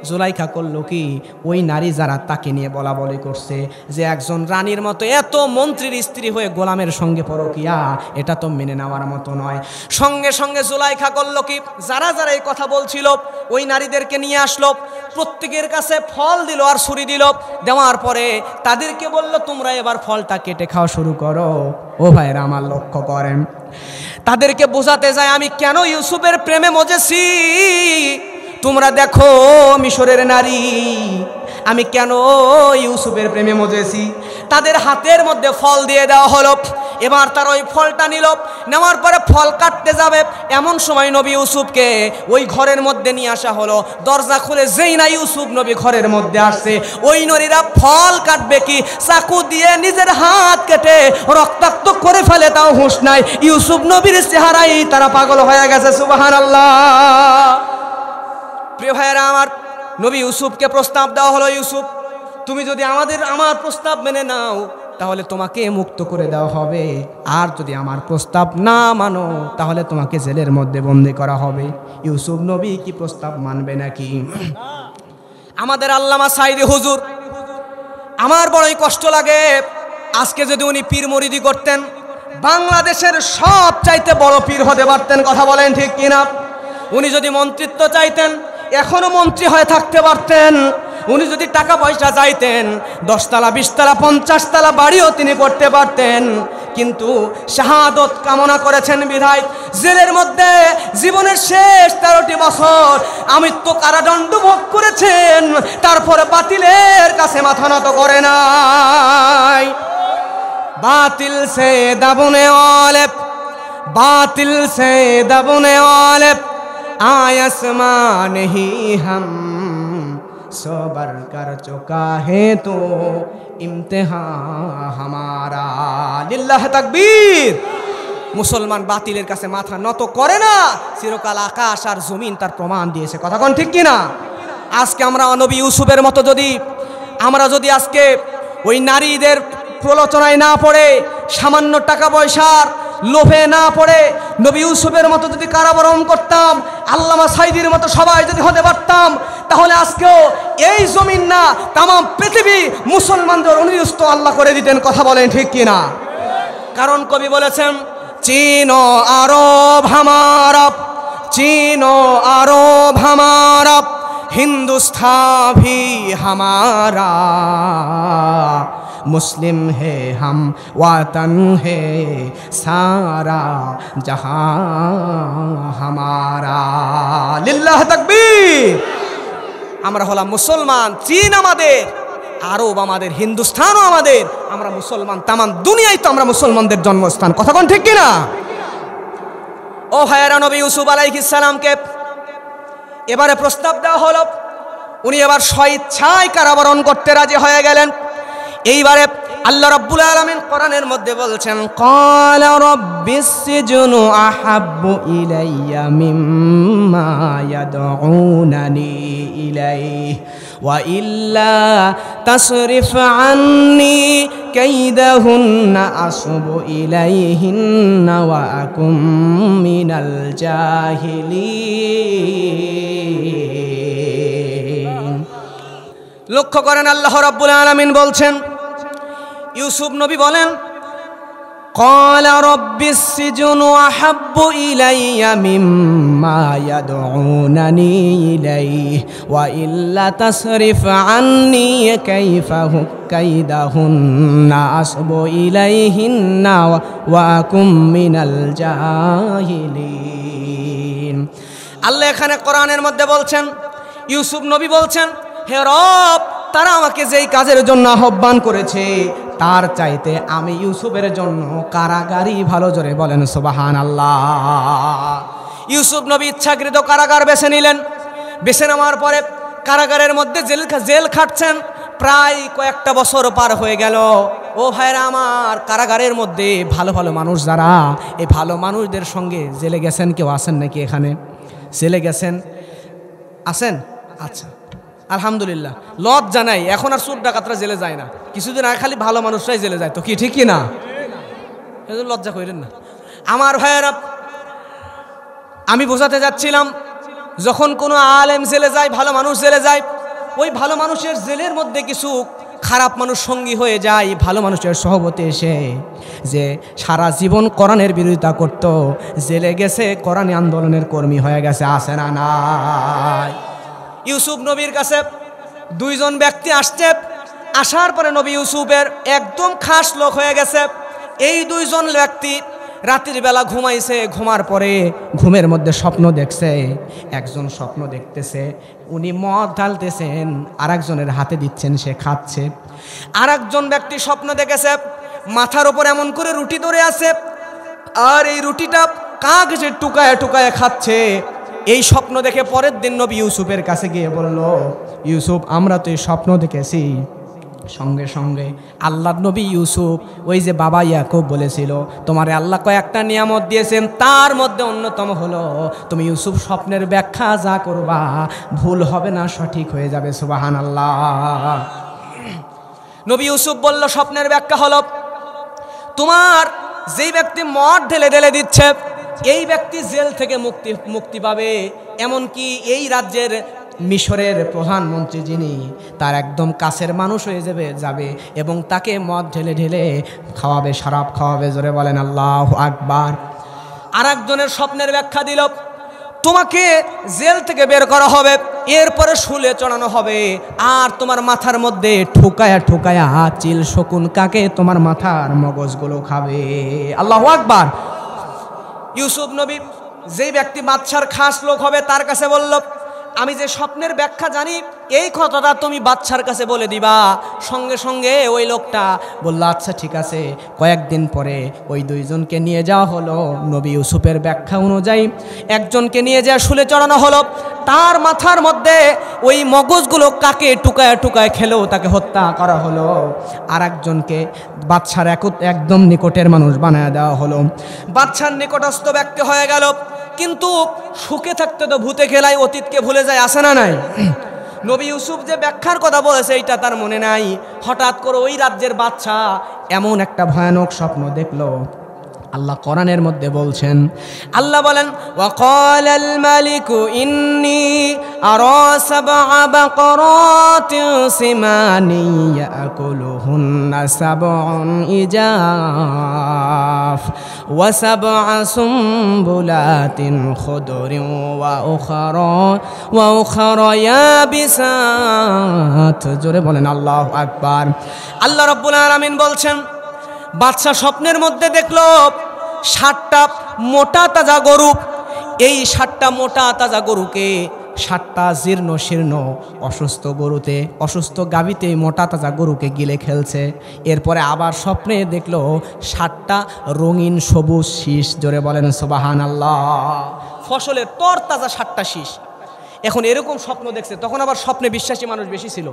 জুলাইখা করলো কি, ওই নারী যারা তাকে নিয়ে বলা বলি করছে যে একজন রানীর মতো এত মন্ত্রীর স্ত্রী হয়ে গোলামের সঙ্গে পরকিয়া, এটা তো মেনে নেওয়ার মতো নয়। সঙ্গে সঙ্গে জুলাইখা করলো কি, যারা যারা এই কথা বলছিল ওই নারীদেরকে নিয়ে আসলো, প্রত্যেকের কাছে ফল দিল আর ছুরি দিল। দেওয়ার পরে তাদেরকে বলল, তোমরা এবার ফলটা কেটে খাওয়া শুরু করো। ও ভাইরা আমার লক্ষ্য করেন, তাদেরকে বোঝাতে যায় আমি কেন ইউসুফের প্রেমে মজেছি। তোমরা দেখো মিশরের নারী, আমি কেন ইউসুফের প্রেমে মজেছি। তাদের হাতের মধ্যে ফল দিয়ে দেওয়া হলো। এবার তার ওই ফলটা নিল, নেওয়ার পরে ফল কাটতে যাবে, এমন সময় নবী ইউসুফকে ওই ঘরের মধ্যে নিয়ে আসা হলো। দরজা খুলে যেই না ইউসুফ নবী ঘরের মধ্যে আসছে, ওই নারীরা ফল কাটবে কি চাকু দিয়ে নিজের হাত কেটে রক্তাক্ত করে ফেলে, তাও হুঁশ নাই। ইউসুফ নবীর চেহারাই তারা পাগল হয়ে গেছে। সুবহানাল্লাহ। প্রিয় ভাইয়েরা আমার, নবী ইউসুফকে প্রস্তাব দেওয়া হলো, ইউসুফ তুমি যদি আমার প্রস্তাব মেনে নাও তাহলে তোমাকে মুক্ত করে দেওয়া হবে, আর যদি আমার প্রস্তাব না মানো তাহলে তোমাকে জেলের মধ্যে বন্দি করা হবে। ইউসুফ নবী কি প্রস্তাব মানবে নাকি? আমাদের আল্লামা সাইদি হুজুর, আমার বড়ই কষ্ট লাগে, আজকে যদি উনি পীর মুরিদি করতেন বাংলাদেশের সব চাইতে বড় পীর হতে পারতেন। কথা বলেন ঠিক কিনা? উনি যদি মন্ত্রিত্ব চাইতেন এখনো মন্ত্রী হয়ে থাকতে পারতেন। উনি যদি টাকা পয়সা চাইতেন 10 তলা 20 তলা 50 তলা বাড়িও তিনি করতে পারতেন, কিন্তু শাহাদত কামনা করেছেন বিধায় জেলের মধ্যে জীবনের শেষ 13টি বছর আমৃত্যু কারাদণ্ড ভোগ করেছেন, তারপরে বাতিলের কাছে মাথা নত করে নাই। बातिल से दबने वाले, बातिल से दबने वाले आसमान ही हम सोबर कर चुका है तो इम्तिहान हमारा। लिल्लाह तकबीर। মুসলমান বাতিলের কাছে মাথা নত করে না, চিরকাল আকাশ আর জমিন তার প্রমাণ দিয়েছে। কথা কোন ঠিক কিনা? আজকে আমরা নবী ইউসুফের মতো আমরা যদি আজকে ওই নারীদের প্রলোচনায় না পড়ে, সামান্য টাকা পয়সার লোভে না পড়ে নবী ইউসুফের মতো যদি কারাবরণ করতাম, আল্লামা সাইদির মতো সবাই যদি হতে পারতাম, তাহলে আজকেও এই জমিন না তাম পৃথিবী মুসলমানদের অনুরস্ত আল্লাহ করে দিতেন। কথা বলেন ঠিক কিনা? কারণ কবি বলেছেন, চীনো আরব হামারা, চীনো আরব হামারা, हिंदुस्तान भी हमारा, मुस्लिम है हम वतन है सारा जहां हमारा। लिल्लाह तकबीर। আমরা হলাম মুসলমান, চীন আমাদের, আরব আমাদের, হিন্দুস্তানও আমাদের, আমরা মুসলমান, তাম দুনিয়ায় তো আমরা মুসলমানদের জন্মস্থান। কথা কোন ঠিক কিনা? ও ভাইয়েরা, নবী ইউসুফ আলাইহিস সালামকে এবারে প্রস্তাব দেওয়া হলো, উনি এবার স্বেচ্ছায় কারাবরণ করতে রাজি হয়ে গেলেন। এইবারে আল্লাহ রাব্বুল আলামিন কোরআনের মধ্যে বলছেন, ক্বালা রাব্বিস সিজনু আহাব্বু ইলাইয়া মিম্মা ইয়াদউনানি ইলাইহি ওয়া ইল্লা তাসরিফ আন্নি কাইদাহুন্না আসবু ইলাইহিন্না ওয়া আকুম মিনাল জাহিলিন। লক্ষ্য করেন, আল্লাহ রাব্বুল আলামিন বলছেন, ইউসুফ নবী বলেন, ক্বালা রাব্বিস সিজনু আহাব্বু ইলাইয়া মিম্মা ইয়াদউনানি ইলাইহি ওয়া ইল্লা তাসরিফ আন্নি কাইদাহুন্না আসবু ইলাইহিন্না ওয়া আকুম মিনাল জাহিলিন। আল্লাহ এখানে কোরআনের মধ্যে বলছেন, ইউসুফ নবী বলছেন, হে রব, তারা আমাকে যেই কাজের জন্য আহ্বান করেছে তার চাইতে আমি ইউসুফের জন্য কারাগারই ভালো। জোরে বলেন সুবহানাল্লাহ। ইউসুফ নবী ইচ্ছাকৃত কারাগার বেছে নিলেন। বেছে নেওয়ার পরে কারাগারের মধ্যে জেল খাটছেন, প্রায় কয়েকটা বছর পার হয়ে গেল। ও ভাইরা আমার, কারাগারের মধ্যে ভালো ভালো মানুষ যারা, এই ভালো মানুষদের সঙ্গে জেলে গেছেন কেউ আছেন নাকি? এখানে জেলে গেছেন? আছেন? আচ্ছা, আলহামদুলিল্লাহ। লজ্জা নাই, এখন আর চোর ডাকাতরা জেলে যায় না, কিছুদিন আগে খালি ভালো মানুষরাই জেলে যায়। তো কি ঠিক কি না? লজ্জা করেন না আমার ভাইয়েরা। আমি বোঝাতে যাচ্ছিলাম, যখন কোনো আলেম জেলে যায়, ভালো মানুষ জেলে যায়, ওই ভালো মানুষের জেলের মধ্যে কিছু খারাপ মানুষ সঙ্গী হয়ে যায়। ভালো মানুষের সহবতে এসে যে সারা জীবন কোরআনের বিরোধিতা করত, জেলে গেছে, কোরআনী আন্দোলনের কর্মী হয়ে গেছে। আসে না নাই? ইউসুফ নবীর কাছে দুইজন ব্যক্তি আসছে। আসার পরে নবী ইউসুফের একদম খাস লোক হয়ে গেছে। এই দুইজন ব্যক্তি রাতের বেলা ঘুমাইছে, ঘুমার পরে ঘুমের মধ্যে স্বপ্ন দেখছে। একজন স্বপ্ন দেখতেছে উনি মদ ঢালতেছেন, আর একজনের হাতে দিচ্ছেন, সে খাচ্ছে। আর একজন ব্যক্তি স্বপ্ন দেখেছে মাথার ওপর এমন করে রুটি ধরে আছে, আর এই রুটিটা কাক যে টুকায় টুকায় খাচ্ছে। এই স্বপ্ন দেখে পরের দিন নবী ইউসুফের কাছে গিয়ে বলল, ইউসুফ, আমরা তো এই স্বপ্ন দেখেছি, সঙ্গে সঙ্গে আল্লাহর নবী ইউসুফ ওই যে বাবা ইয়াকুব বলেছিল তোমারে আল্লাহ কয়েকটা নিয়ামত দিয়েছেন, তার মধ্যে অন্যতম হলো তুমি ইউসুফ স্বপ্নের ব্যাখ্যা যা করবা ভুল হবে না, সঠিক হয়ে যাবে। সুবহানাল্লাহ। নবী ইউসুফ বলল স্বপ্নের ব্যাখ্যা হলো তোমার যেই ব্যক্তি মদ ঢেলে ঢেলে দিচ্ছে এই ব্যক্তি জেল থেকে মুক্তি পাবে, এমনকি এই রাজ্যের মিশরের প্রধানমন্ত্রী যিনি তার একদম কাছের মানুষ হয়ে যাবে এবং তাকে মদ ঢেলে ঢেলে খাওয়াবে, শরাব খাওয়াবে। জোরে বলেন আল্লাহু আকবার। আর একজনের স্বপ্নের ব্যাখ্যা দিল তোমাকে জেল থেকে বের করা হবে, এরপরে শুলে চড়ানো হবে, আর তোমার মাথার মধ্যে ঠুকায়া ঠুকায়া চিল শকুন কাকে তোমার মাথার মগজগুলো খাবে। আল্লাহু আকবার। ইউসুফ নবী যেই ব্যক্তি বাদশার খাস লোক হবে তার কাছে বলল আমি যে স্বপ্নের ব্যাখ্যা জানি এই কথাটা তুমি বাদশার কাছে বলে দিবা। সঙ্গে সঙ্গে ওই লোকটা বলল আচ্ছা ঠিক আছে। কয়েকদিন পরে ওই দুইজনকে নিয়ে যাওয়া হলো নবী ইউসুফের ব্যাখ্যা অনুযায়ী। একজনকে নিয়ে যাওয়া শুলে চড়ানো হলো, তার মাথার মধ্যে ওই মগজগুলো কাকে টুকায় টুকায় খেলেও তাকে হত্যা করা হলো। আর একজনকে বাদশার একদম নিকটের মানুষ বানায় দেওয়া হলো। বাদশার নিকটস্থ ব্যক্তি হয়ে গেল, কিন্তু সুখে থাকতে তো ভূতে খেলায় অতীতকে ভুলে যায়, আসে না নাই? নবী ইউসুফ যে ব্যাখ্যার কথা বলেছে এইটা তার মনে নাই। হঠাৎ করে ওই রাজ্যের বাদশা এমন একটা ভয়ানক স্বপ্ন দেখলো। আল্লাহ কোরআনের মধ্যে বলছেন, আল্লাহ বলেন ওয়াকালাল মালিকু ইন্নী আরা সাবআ বাকারাতিন সিমানি ইয়াকুলুহুন্না সাবউন ইজাফ ওয়া সাবআ সুমবুলাতিন খুদরিন ওয়া উখরা ইয়াবিসাত। জোরে বলেন আল্লাহু আকবার। আল্লাহ রাব্বুল আলামিন বলছেন বাদশা স্বপ্নের মধ্যে দেখলো 7টা মোটা তাজা গরু। এই 7টা মোটা তাজা গরুকে 7টা জীর্ণ শীর্ণ অসুস্থ গাভীতে মোটা তাজা গরুকে গিলে খেলছে। এরপরে আবার স্বপ্নে দেখলো 7টা রঙিন সবুজ শীষ। জোরে বলেন সুবহানাল্লাহ। ফসলের তরতাজা 7টা শীষ। এখন এরকম স্বপ্ন দেখছে, তখন আবার স্বপ্নে বিশ্বাসী মানুষ বেশি ছিল।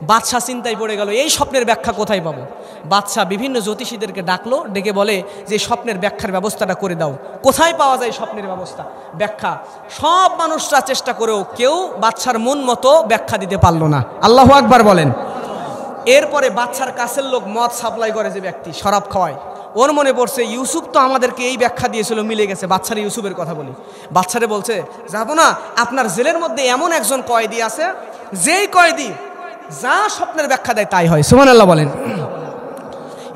বাদশা চিন্তায় পড়ে গেল এই স্বপ্নের ব্যাখ্যা কোথায় পাবো। বাদশা বিভিন্ন জ্যোতিষীদেরকে ডাকলো, ডেকে বলে যে স্বপ্নের ব্যাখ্যার ব্যবস্থাটা করে দাও। কোথায় পাওয়া যায় স্বপ্নের ব্যবস্থা ব্যাখ্যা? সব মানুষরা চেষ্টা করেও কেউ বাদশার মন মতো ব্যাখ্যা দিতে পারলো না। আল্লাহু আকবার বলেন। এরপরে বাদশার কাছের লোক মদ সাপ্লাই করে যে ব্যক্তি, শরাব খাওয়ায়, ওর মনে পড়ছে ইউসুফ তো আমাদেরকে এই ব্যাখ্যা দিয়েছিল, মিলে গেছে। বাদশারে ইউসুফের কথা বলি। বাদশারে বলছে যাবো না, আপনার জেলের মধ্যে এমন একজন কয়েদি আছে যেই কয়েদি যা স্বপ্নের ব্যাখ্যা দেয় তাই হয়। সুবহানাল্লাহ বলেন।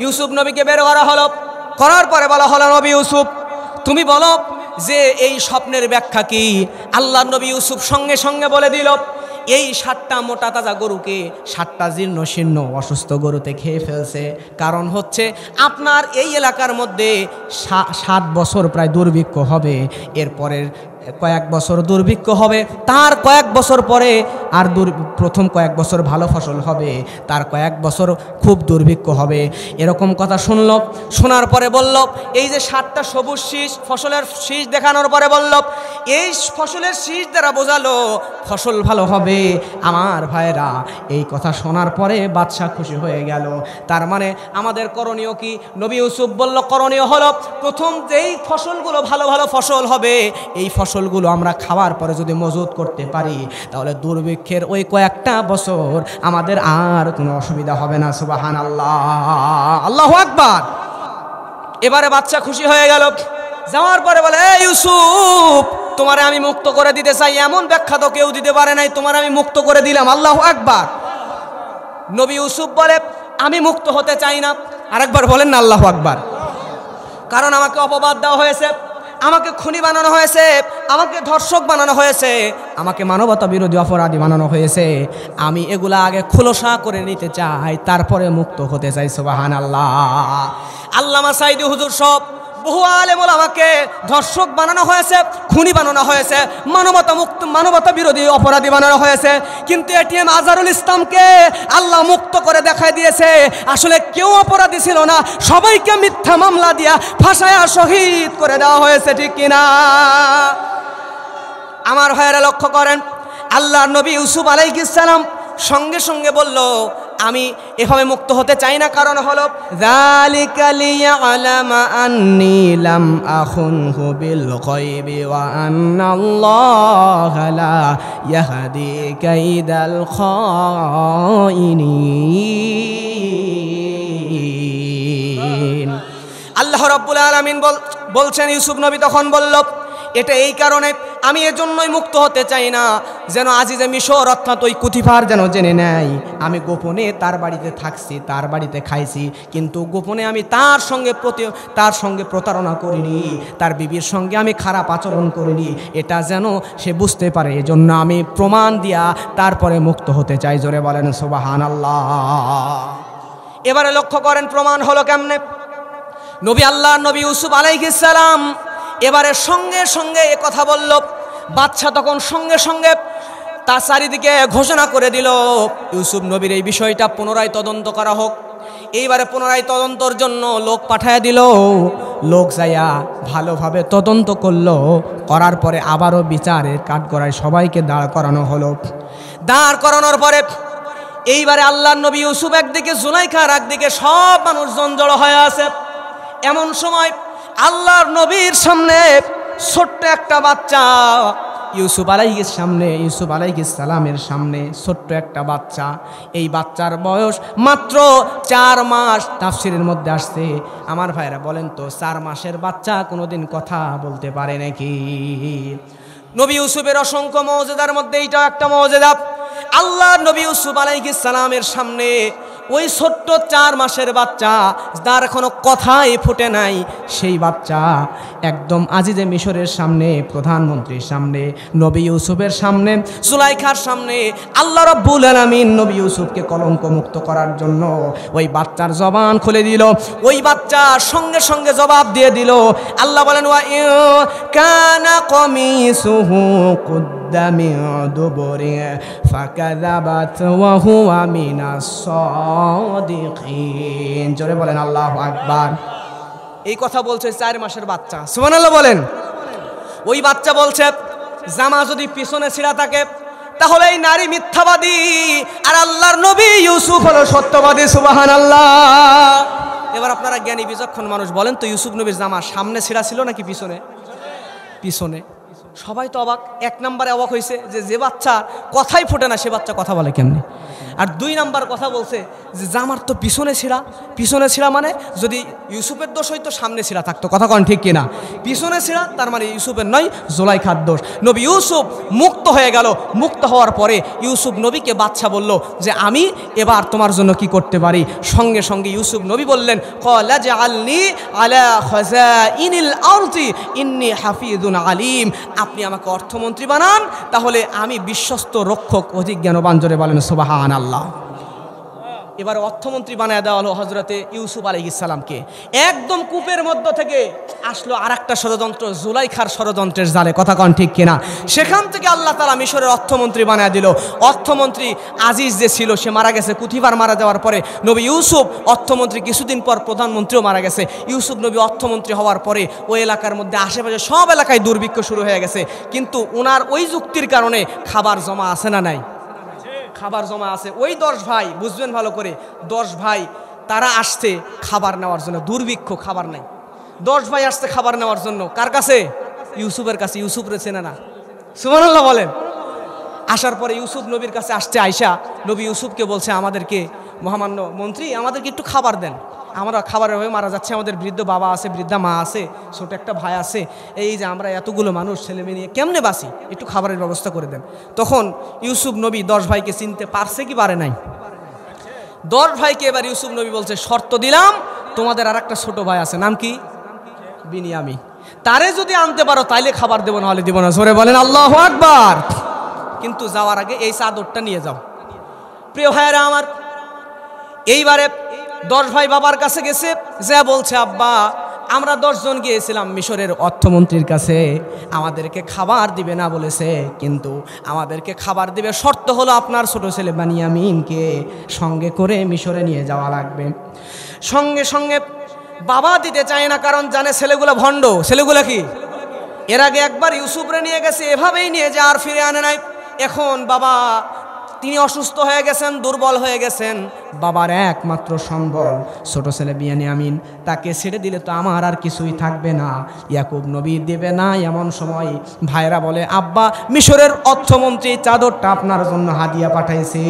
ইউসুফ নবীকে বের করা হলো, করার পরে বলা হলো নবী ইউসুফ তুমি বলো যে এই স্বপ্নের ব্যাখ্যা কি। আল্লাহ নবী ইউসুফ সঙ্গে সঙ্গে বলে দিল এই 7টা মোটা তাজা গরুকে 7টা জীর্ণ শীর্ণ অসুস্থ গরুতে খেয়ে ফেলছে। কারণ হচ্ছে আপনার এই এলাকার মধ্যে 7 বছর প্রায় দুর্ভিক্ষ হবে, এরপরের কয়েক বছর দুর্ভিক্ষ হবে, তার কয়েক বছর পরে আর প্রথম কয়েক বছর ভালো ফসল হবে, তার কয়েক বছর খুব দুর্ভিক্ষ হবে। এরকম কথা শুনল। শোনার পরে বলল এই যে 7টা সবুজ শীষ, ফসলের শীষ দেখানোর পরে বলল এই ফসলের শীষ দ্বারা বোঝালো ফসল ভালো হবে। আমার ভাইরা এই কথা শোনার পরে বাদশা খুশি হয়ে গেল। তার মানে আমাদের করণীয় কি? নবী ইউসুফ বলল করণীয় হলো প্রথম যেই ফসলগুলো ভালো ভালো ফসল হবে এই ফসলগুলো আমরা খাওয়ার পরে যদি মজুত করতে পারি তাহলে দুর্ভিক্ষের ওই কয়েকটা বছর আমাদের আর কোনো অসুবিধা হবে না। সুবহানাল্লাহ, আল্লাহু আকবার। এবারে বাচ্চা খুশি হয়ে গেল। যাওয়ার পরে বলে এই ইউসুফ তোমারে আমি মুক্ত করে দিতে চাই, এমন ব্যাখ্যা তো কেউ দিতে পারে নাই, তোমার আমি মুক্ত করে দিলাম। আল্লাহু আকবার। নবী ইউসুফ বলে আমি মুক্ত হতে চাই না। আরেকবার বলেন না আল্লাহু আকবার। কারণ আমাকে অপবাদ দেওয়া হয়েছে, আমাকে খুনি বানানো হয়েছে, আমাকে ধর্ষক বানানো হয়েছে, আমাকে মানবতা বিরোধী অপরাধী বানানো হয়েছে। আমি এগুলা আগে খোলসা করে নিতে চাই, তারপরে মুক্ত হতে চাই। সুবহানাল্লাহ। আল্লামা সাইদি হুজুর সব বহু আলেম ওলামাকে ধর্ষক বানানো হয়েছে, খুনি বানানো হয়েছে, মানবতা বিরোধী অপরাধী বানানো হয়েছে, কিন্তু এটিএম আজহারুল ইসলামকে আল্লাহ মুক্ত করে দেখাই দিয়েছে আসলে কেউ অপরাধী ছিল না, সবাইকে মিথ্যা মামলা দিয়া ফাঁসায়া শহীদ করে দেওয়া হয়েছে। ঠিক কিনা আমার ভাইয়েরা? লক্ষ্য করেন আল্লাহর নবী ইউসুফ আলাইহিস সালাম সঙ্গে সঙ্গে বলল আমি এভাবে মুক্ত হতে চাই না, কারণ হলো যালিকা লিয়ালামা আন্নী লাম আখুনহু বিল গায়বি ওয়া আন্নাল্লাহা লা ইয়াহদি কাইদাল খাইনিন। আল্লাহ রাব্বুল আলামিন বলছেন, ইউসুফ নবী তখন বলল, এটা এই কারণে আমি এজন্যই মুক্ত হতে চাই না যেন আজিজে মিশর অর্থাৎ ওই কুতিফার যেন জেনে নেয় আমি গোপনে তার বাড়িতে থাকছি, তার বাড়িতে খাইছি, কিন্তু গোপনে আমি তার সঙ্গে প্রতারণা করিনি, তার বিবির সঙ্গে আমি খারাপ আচরণ করিনি, এটা যেন সে বুঝতে পারে। এজন্য আমি প্রমাণ দিয়া তারপরে মুক্ত হতে চাই। জোরে বলেন সুবহানাল্লাহ। এবারে লক্ষ্য করেন প্রমাণ হলো কেমনে। নবী আল্লাহ নবী ইউসুফ আলাইহিস সালাম এবারে সঙ্গে সঙ্গে এ কথা বলল। বাদশা তখন সঙ্গে সঙ্গে তার চারিদিকে ঘোষণা করে দিল ইউসুফ নবীর এই বিষয়টা পুনরায় তদন্ত করা হোক। এইবারে পুনরায় তদন্তর জন্য লোক পাঠায় দিল। লোক যাইয়া ভালোভাবে তদন্ত করলো, করার পরে আবারও বিচারের কাঠগড়ায় সবাইকে দাঁড় করানো হলো। দাঁড় করানোর পরে এইবারে আল্লাহর নবী ইউসুফ একদিকে, জুলাইখার একদিকে, সব মানুষজন জড়ো হয়ে আছে। এমন সময় আল্লাহর নবীর সামনে ছোট্ট একটা বাচ্চা, ইউসুফ আলাইহিস সালামের সামনে ছোট্ট একটা বাচ্চা। এই বাচ্চার বয়স মাত্র 4 মাস। তাফসিরের মধ্যে আসছে। আমার ভাইরা বলেন তো, 4 মাসের বাচ্চা কোনোদিন কথা বলতে পারে নাকি? নবী ইউসুফের অসংখ্য মওজেদার মধ্যে এইটাও একটা মওজেদা। আল্লাহর নবী ইউসুফ আলাইহিস সালামের সামনে ওই ছোট্ট 4 মাসের বাচ্চা, যার এখনো কথাই ফুটে নাই, সেই বাচ্চা একদম আজিজে মিশরের সামনে, প্রধানমন্ত্রীর সামনে, নবী ইউসুফের সামনে, জুলাইখার সামনে আল্লাহ রাব্বুল আলামিন নবী ইউসুফকে কলঙ্ক মুক্ত করার জন্য ওই বাচ্চার জবান খুলে দিল। ওই বাচ্চা সঙ্গে সঙ্গে জবাব দিয়ে দিল। আল্লাহ বলেন, ওয়া ইন কানা কমিসুহু কুদ্দা মিন দুবুরি ফাকাযাবাত ওয়া হুয়া মিনাস সাদিকিন। জোরে বলেন আল্লাহু আকবার। এই কথা বলছে 4 মাসের বাচ্চা। সুবহানাল্লাহ বলেন। ওই বাচ্চা বলছে, জামা যদি পিছনে ছিঁড়া থাকে তাহলে এই নারী মিথ্যাবাদী, আর আল্লাহর নবী ইউসুফ হলো সত্যবাদী। সুবহানাল্লাহ। এবার আপনারা জ্ঞানী বিচক্ষণ মানুষ বলেন তো, ইউসুফ নবীর জামা সামনে ছিঁড়া ছিল নাকি পিছনে? পিছনে। সবাই তো অবাক। 1 নম্বরে অবাক হয়েছে যে বাচ্চা কথাই ফোটে না, সে বাচ্চা কথা বলে কেমনে? আর 2 নম্বর কথা বলছে যে জামার তো পিছনে ছিঁড়া মানে যদি ইউসুফের দোষ হইতো সামনে ছিঁড়া থাকতো। কথা কন ঠিক কিনা? পিছনে ছিঁড়া তার মানে ইউসুফের নয়, জুলাইখার দোষ। নবী ইউসুফ মুক্ত হয়ে গেল। মুক্ত হওয়ার পরে ইউসুফ নবীকে বাদশা বলল যে আমি এবার তোমার জন্য কি করতে পারি? সঙ্গে সঙ্গে ইউসুফ নবী বললেন, ক্বালা জাআলনি আলা খাযাইনিল আরদি ইন্নী হাফিজুন আলিম। আপনি আমাকে অর্থমন্ত্রী বানান, তাহলে আমি বিশ্বস্ত রক্ষক, অধিক জ্ঞানবান। জোরে বলেন সুবহানাল্লাহ। এবার অর্থমন্ত্রী বানায় দেওয়া হলো হযরতে ইউসুফ আলাইহিস সালামকে। একদম কূপের মধ্য থেকে আসলো আরেকটা ষড়যন্ত্র, জুলাইখার ষড়যন্ত্রের জালে। কথা কন ঠিক কিনা? সেখান থেকে আল্লাহ তাআলা মিশরের অর্থমন্ত্রী বানায় দিল। অর্থমন্ত্রী আজিজ যে ছিল সে মারা গেছে। কুতিফার মারা যাওয়ার পরে নবী ইউসুফ অর্থমন্ত্রী, কিছুদিন পর প্রধানমন্ত্রীও মারা গেছে। ইউসুফ নবী অর্থমন্ত্রী হওয়ার পরে ওই এলাকার মধ্যে আশেপাশে সব এলাকায় দুর্ভিক্ষ শুরু হয়ে গেছে। কিন্তু ওনার ওই যুক্তির কারণে খাবার জমা আছে না নাই? খাবার জমা আছে। ওই 10 ভাই, বুঝবেন ভালো করে, 10 ভাই তারা আসছে খাবার নেওয়ার জন্য। দুর্ভিক্ষ, খাবার নাই। 10 ভাই আসছে খাবার নেওয়ার জন্য। কার কাছে? ইউসুফের কাছে। ইউসুফ রেছে না? সুবহানাল্লাহ বলেন। আসার পরে ইউসুফ নবীর কাছে আসছে আয়সা। নবী ইউসুফকে বলছে, আমাদেরকে মহামান্য মন্ত্রী, আমাদেরকে একটু খাবার দেন, আমরা খাবারের হয়ে মারা যাচ্ছে, আমাদের বৃদ্ধ বাবা আছে, বৃদ্ধা মা আছে, ছোট একটা ভাই আছে, এই যে আমরা এতগুলো মানুষ ছেলে মেয়ে নিয়ে কেমনে বাঁচি, একটু খাবারের ব্যবস্থা করে দেন। তখন ইউসুফ নবী 10 ভাইকে চিনতে পারছে কি পারে নাই? 10 ভাইকে এবার ইউসুফ নবী বলছে, শর্ত দিলাম, তোমাদের আর একটা ছোট ভাই আছে, নাম কি? বিনিয়ামিন। তারে যদি আনতে পারো তাইলে খাবার দেবো, নাহলে দিব না। জোরে বলেন আল্লাহু আকবার। কিন্তু যাওয়ার আগে এই চাদরটা নিয়ে যাও। প্রিয় ভাইরা আমার, এইবারে 10 ভাই বাবার কাছে গেছে, যা বলছে, আব্বা আমরা 10 জন গিয়েছিলাম মিশরের অর্থমন্ত্রীর কাছে, আমাদেরকে খাবার দিবে না বলেছে, কিন্তু আমাদেরকে খাবার দিবে, শর্ত হলো আপনার ছোট ছেলে বিনিয়ামিনকে সঙ্গে করে মিশরে নিয়ে যাওয়া লাগবে। সঙ্গে সঙ্গে বাবা দিতে চায় না, কারণ জানে ছেলেগুলো ভণ্ড। ছেলেগুলো কি? এর আগে একবার ইউসুফরে নিয়ে গেছে, এভাবেই নিয়ে যা, আর ফিরে আনে নাই। এখন বাবা তিনি অসুস্থ হয়ে গেছেন, দুর্বল হয়ে গেছেন, বাবার একমাত্র সম্বল ছোট ছেলে বিয়ামিন, তাকে ছেড়ে দিলে তো আমার আর কিছুই থাকবে না। ইয়াকুব নবী দেবে না এমন সময় ভাইরা বলে, আব্বা মিশরের অর্থমন্ত্রী চাদরটা আপনার জন্য হাদিয়া পাঠাইছে।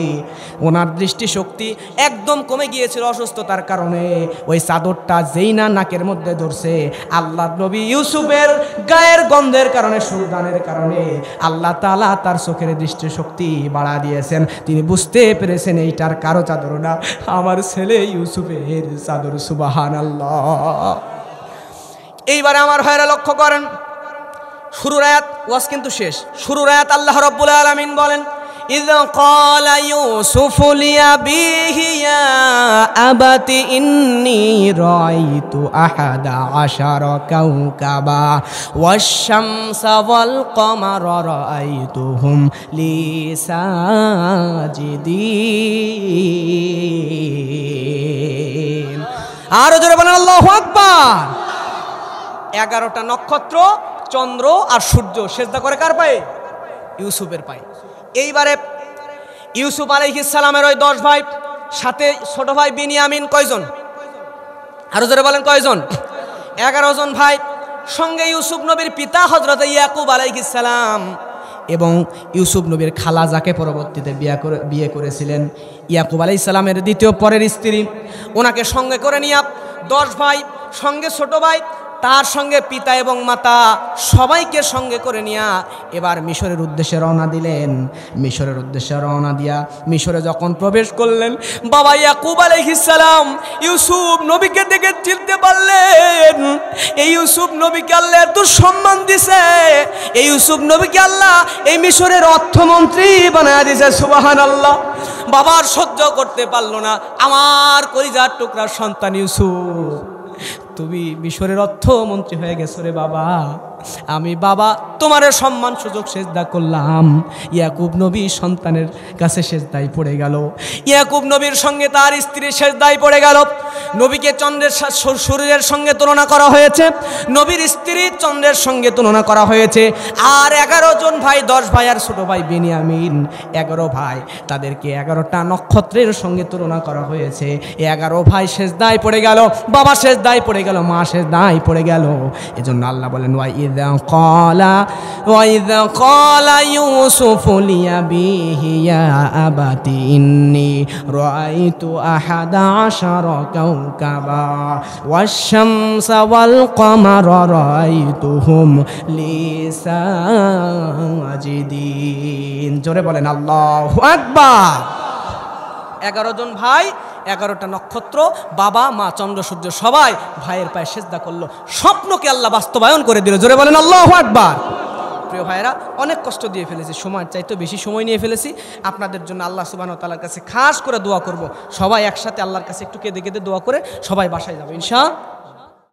ওনার দৃষ্টিশক্তি একদম কমে গিয়েছিল অসুস্থতার কারণে। ওই চাদরটা যেই না নাকের মধ্যে ধরছে, আল্লাহর নবী ইউসুফের গায়ের গন্ধের কারণে, সুরদানের কারণে আল্লাহ তাআলা তার চোখের দৃষ্টিশক্তি বাড়া দিয়েছেন। তিনি বুঝতে পেরেছেন এইটার কারো চাদর না, আমার ছেলে ইউসুফের চাদর। সুবহানাল্লাহ। এইবারে আমার ভাইরা লক্ষ্য করেন, শুরুর আয়াত, ওয়াজ কিন্তু শেষ। শুরুর আয়াত আল্লাহ রাব্বুল আলামিন বলেন, إذ قال يوسف لأبيه يا أبت إني رأيت 11 كوكبا والشمس والقمر رأيتهم لي ساجدين। আর জোরে বলেন আল্লাহু আকবার। 11টা নক্ষত্র, চন্দ্র আর সূর্য সেজদা করে কার পায়ে? ইউসুফের পায়ে। এইবারে ইউসুফ আলাইহিস সালামের ওই 10 ভাই, সাথে ছোট ভাই বিনিয়ামিন, কয়জন? আরো জোরে বলেন কয়জন? 11 জন ভাই। সঙ্গে ইউসুফ নবীর পিতা হযরত ইয়াকুব আলাইহিস সালাম এবং ইউসুফ নবীর খালা, যাকে পরবর্তীতে বিয়ে করেছিলেন ইয়াকুব আলাইহিস সালামের দ্বিতীয় পরের স্ত্রী, ওনাকে সঙ্গে করে নিয়ে 10 ভাই, সঙ্গে ছোট ভাই, তার সঙ্গে পিতা এবং মাতা, সবাইকে সঙ্গে করে নিয়ে এবার মিশরের উদ্দেশ্যে রওনা দিলেন। মিশরের উদ্দেশ্যে রওনা দিয়া মিশরে যখন প্রবেশ করলেন, বাবা ইয়াকুব আলাইহিস সালাম ইউসুফ নবীকে দেখে চিনতে পারলেন। এই ইউসুফ নবীকে আল্লাহ এত সম্মান দিছে, এই ইউসুফ নবীকে আল্লাহ এই মিশরের অর্থমন্ত্রী বানায় দিয়েছে। সুবহানাল্লাহ। বাবা আর সহ্য করতে পারলো না, আমার কলিজার টুকরার সন্তান ইউসুফ, তুমি মিশরের অর্থমন্ত্রী হয়ে গেছো রে বাবা। আমি বাবা তোমার সম্মান সুযোগ সেজদা করলাম। ইয়াকুব নবী সন্তানের কাছে সেজদায় পড়ে গেল। ইয়াকুব নবীর সঙ্গে তার স্ত্রী সেজদায় পড়ে গেল। নবীকে চন্দ্রের সূর্যের সঙ্গে তুলনা করা হয়েছে, নবীর স্ত্রী চন্দ্রের সঙ্গে তুলনা করা হয়েছে। আর 11 জন ভাই, 10 ভাই আর ছোট ভাই বিনিয়ামিন 11 ভাই, তাদেরকে 11টা নক্ষত্রের সঙ্গে তুলনা করা হয়েছে। 11 ভাই সেজদায় পড়ে গেল, বাবা সেজদায় পড়ে গেল, মা সেজদায় পড়ে গেল। এজন্য আল্লাহ বলেন, وَإِذْ قَالَ يُوسُفُ لِأَبِيهِ يَا أَبَتِ إِنِّي رَأَيْتُ 11 كَوْكَبًا وَالشَّمْسَ وَالْقَمَرَ رَأَيْتُهُمْ لِي سَاجِدِينَ। জোরে বলেন আল্লাহু আকবার। 11 জন ভাই, 11টা নক্ষত্র, বাবা মা চন্দ্র সূর্য সবাই ভাইয়ের পায়ে সেজদা করলো। স্বপ্নকে আল্লাহ বাস্তবায়ন করে দিল। জোরে বলেন আল্লাহু আকবার। প্রিয় ভাইরা, অনেক কষ্ট দিয়ে ফেলেছি, সময়ের চাইতে বেশি সময় নিয়ে ফেলেছি। আপনাদের জন্য আল্লাহ সুবহানাহু ওয়া তাআলার কাছে খাস করে দোয়া করব। সবাই একসাথে আল্লাহর কাছে একটু কেঁদে কেঁদে দোয়া করে সবাই বাসায় যাবো ইনশাআল্লাহ।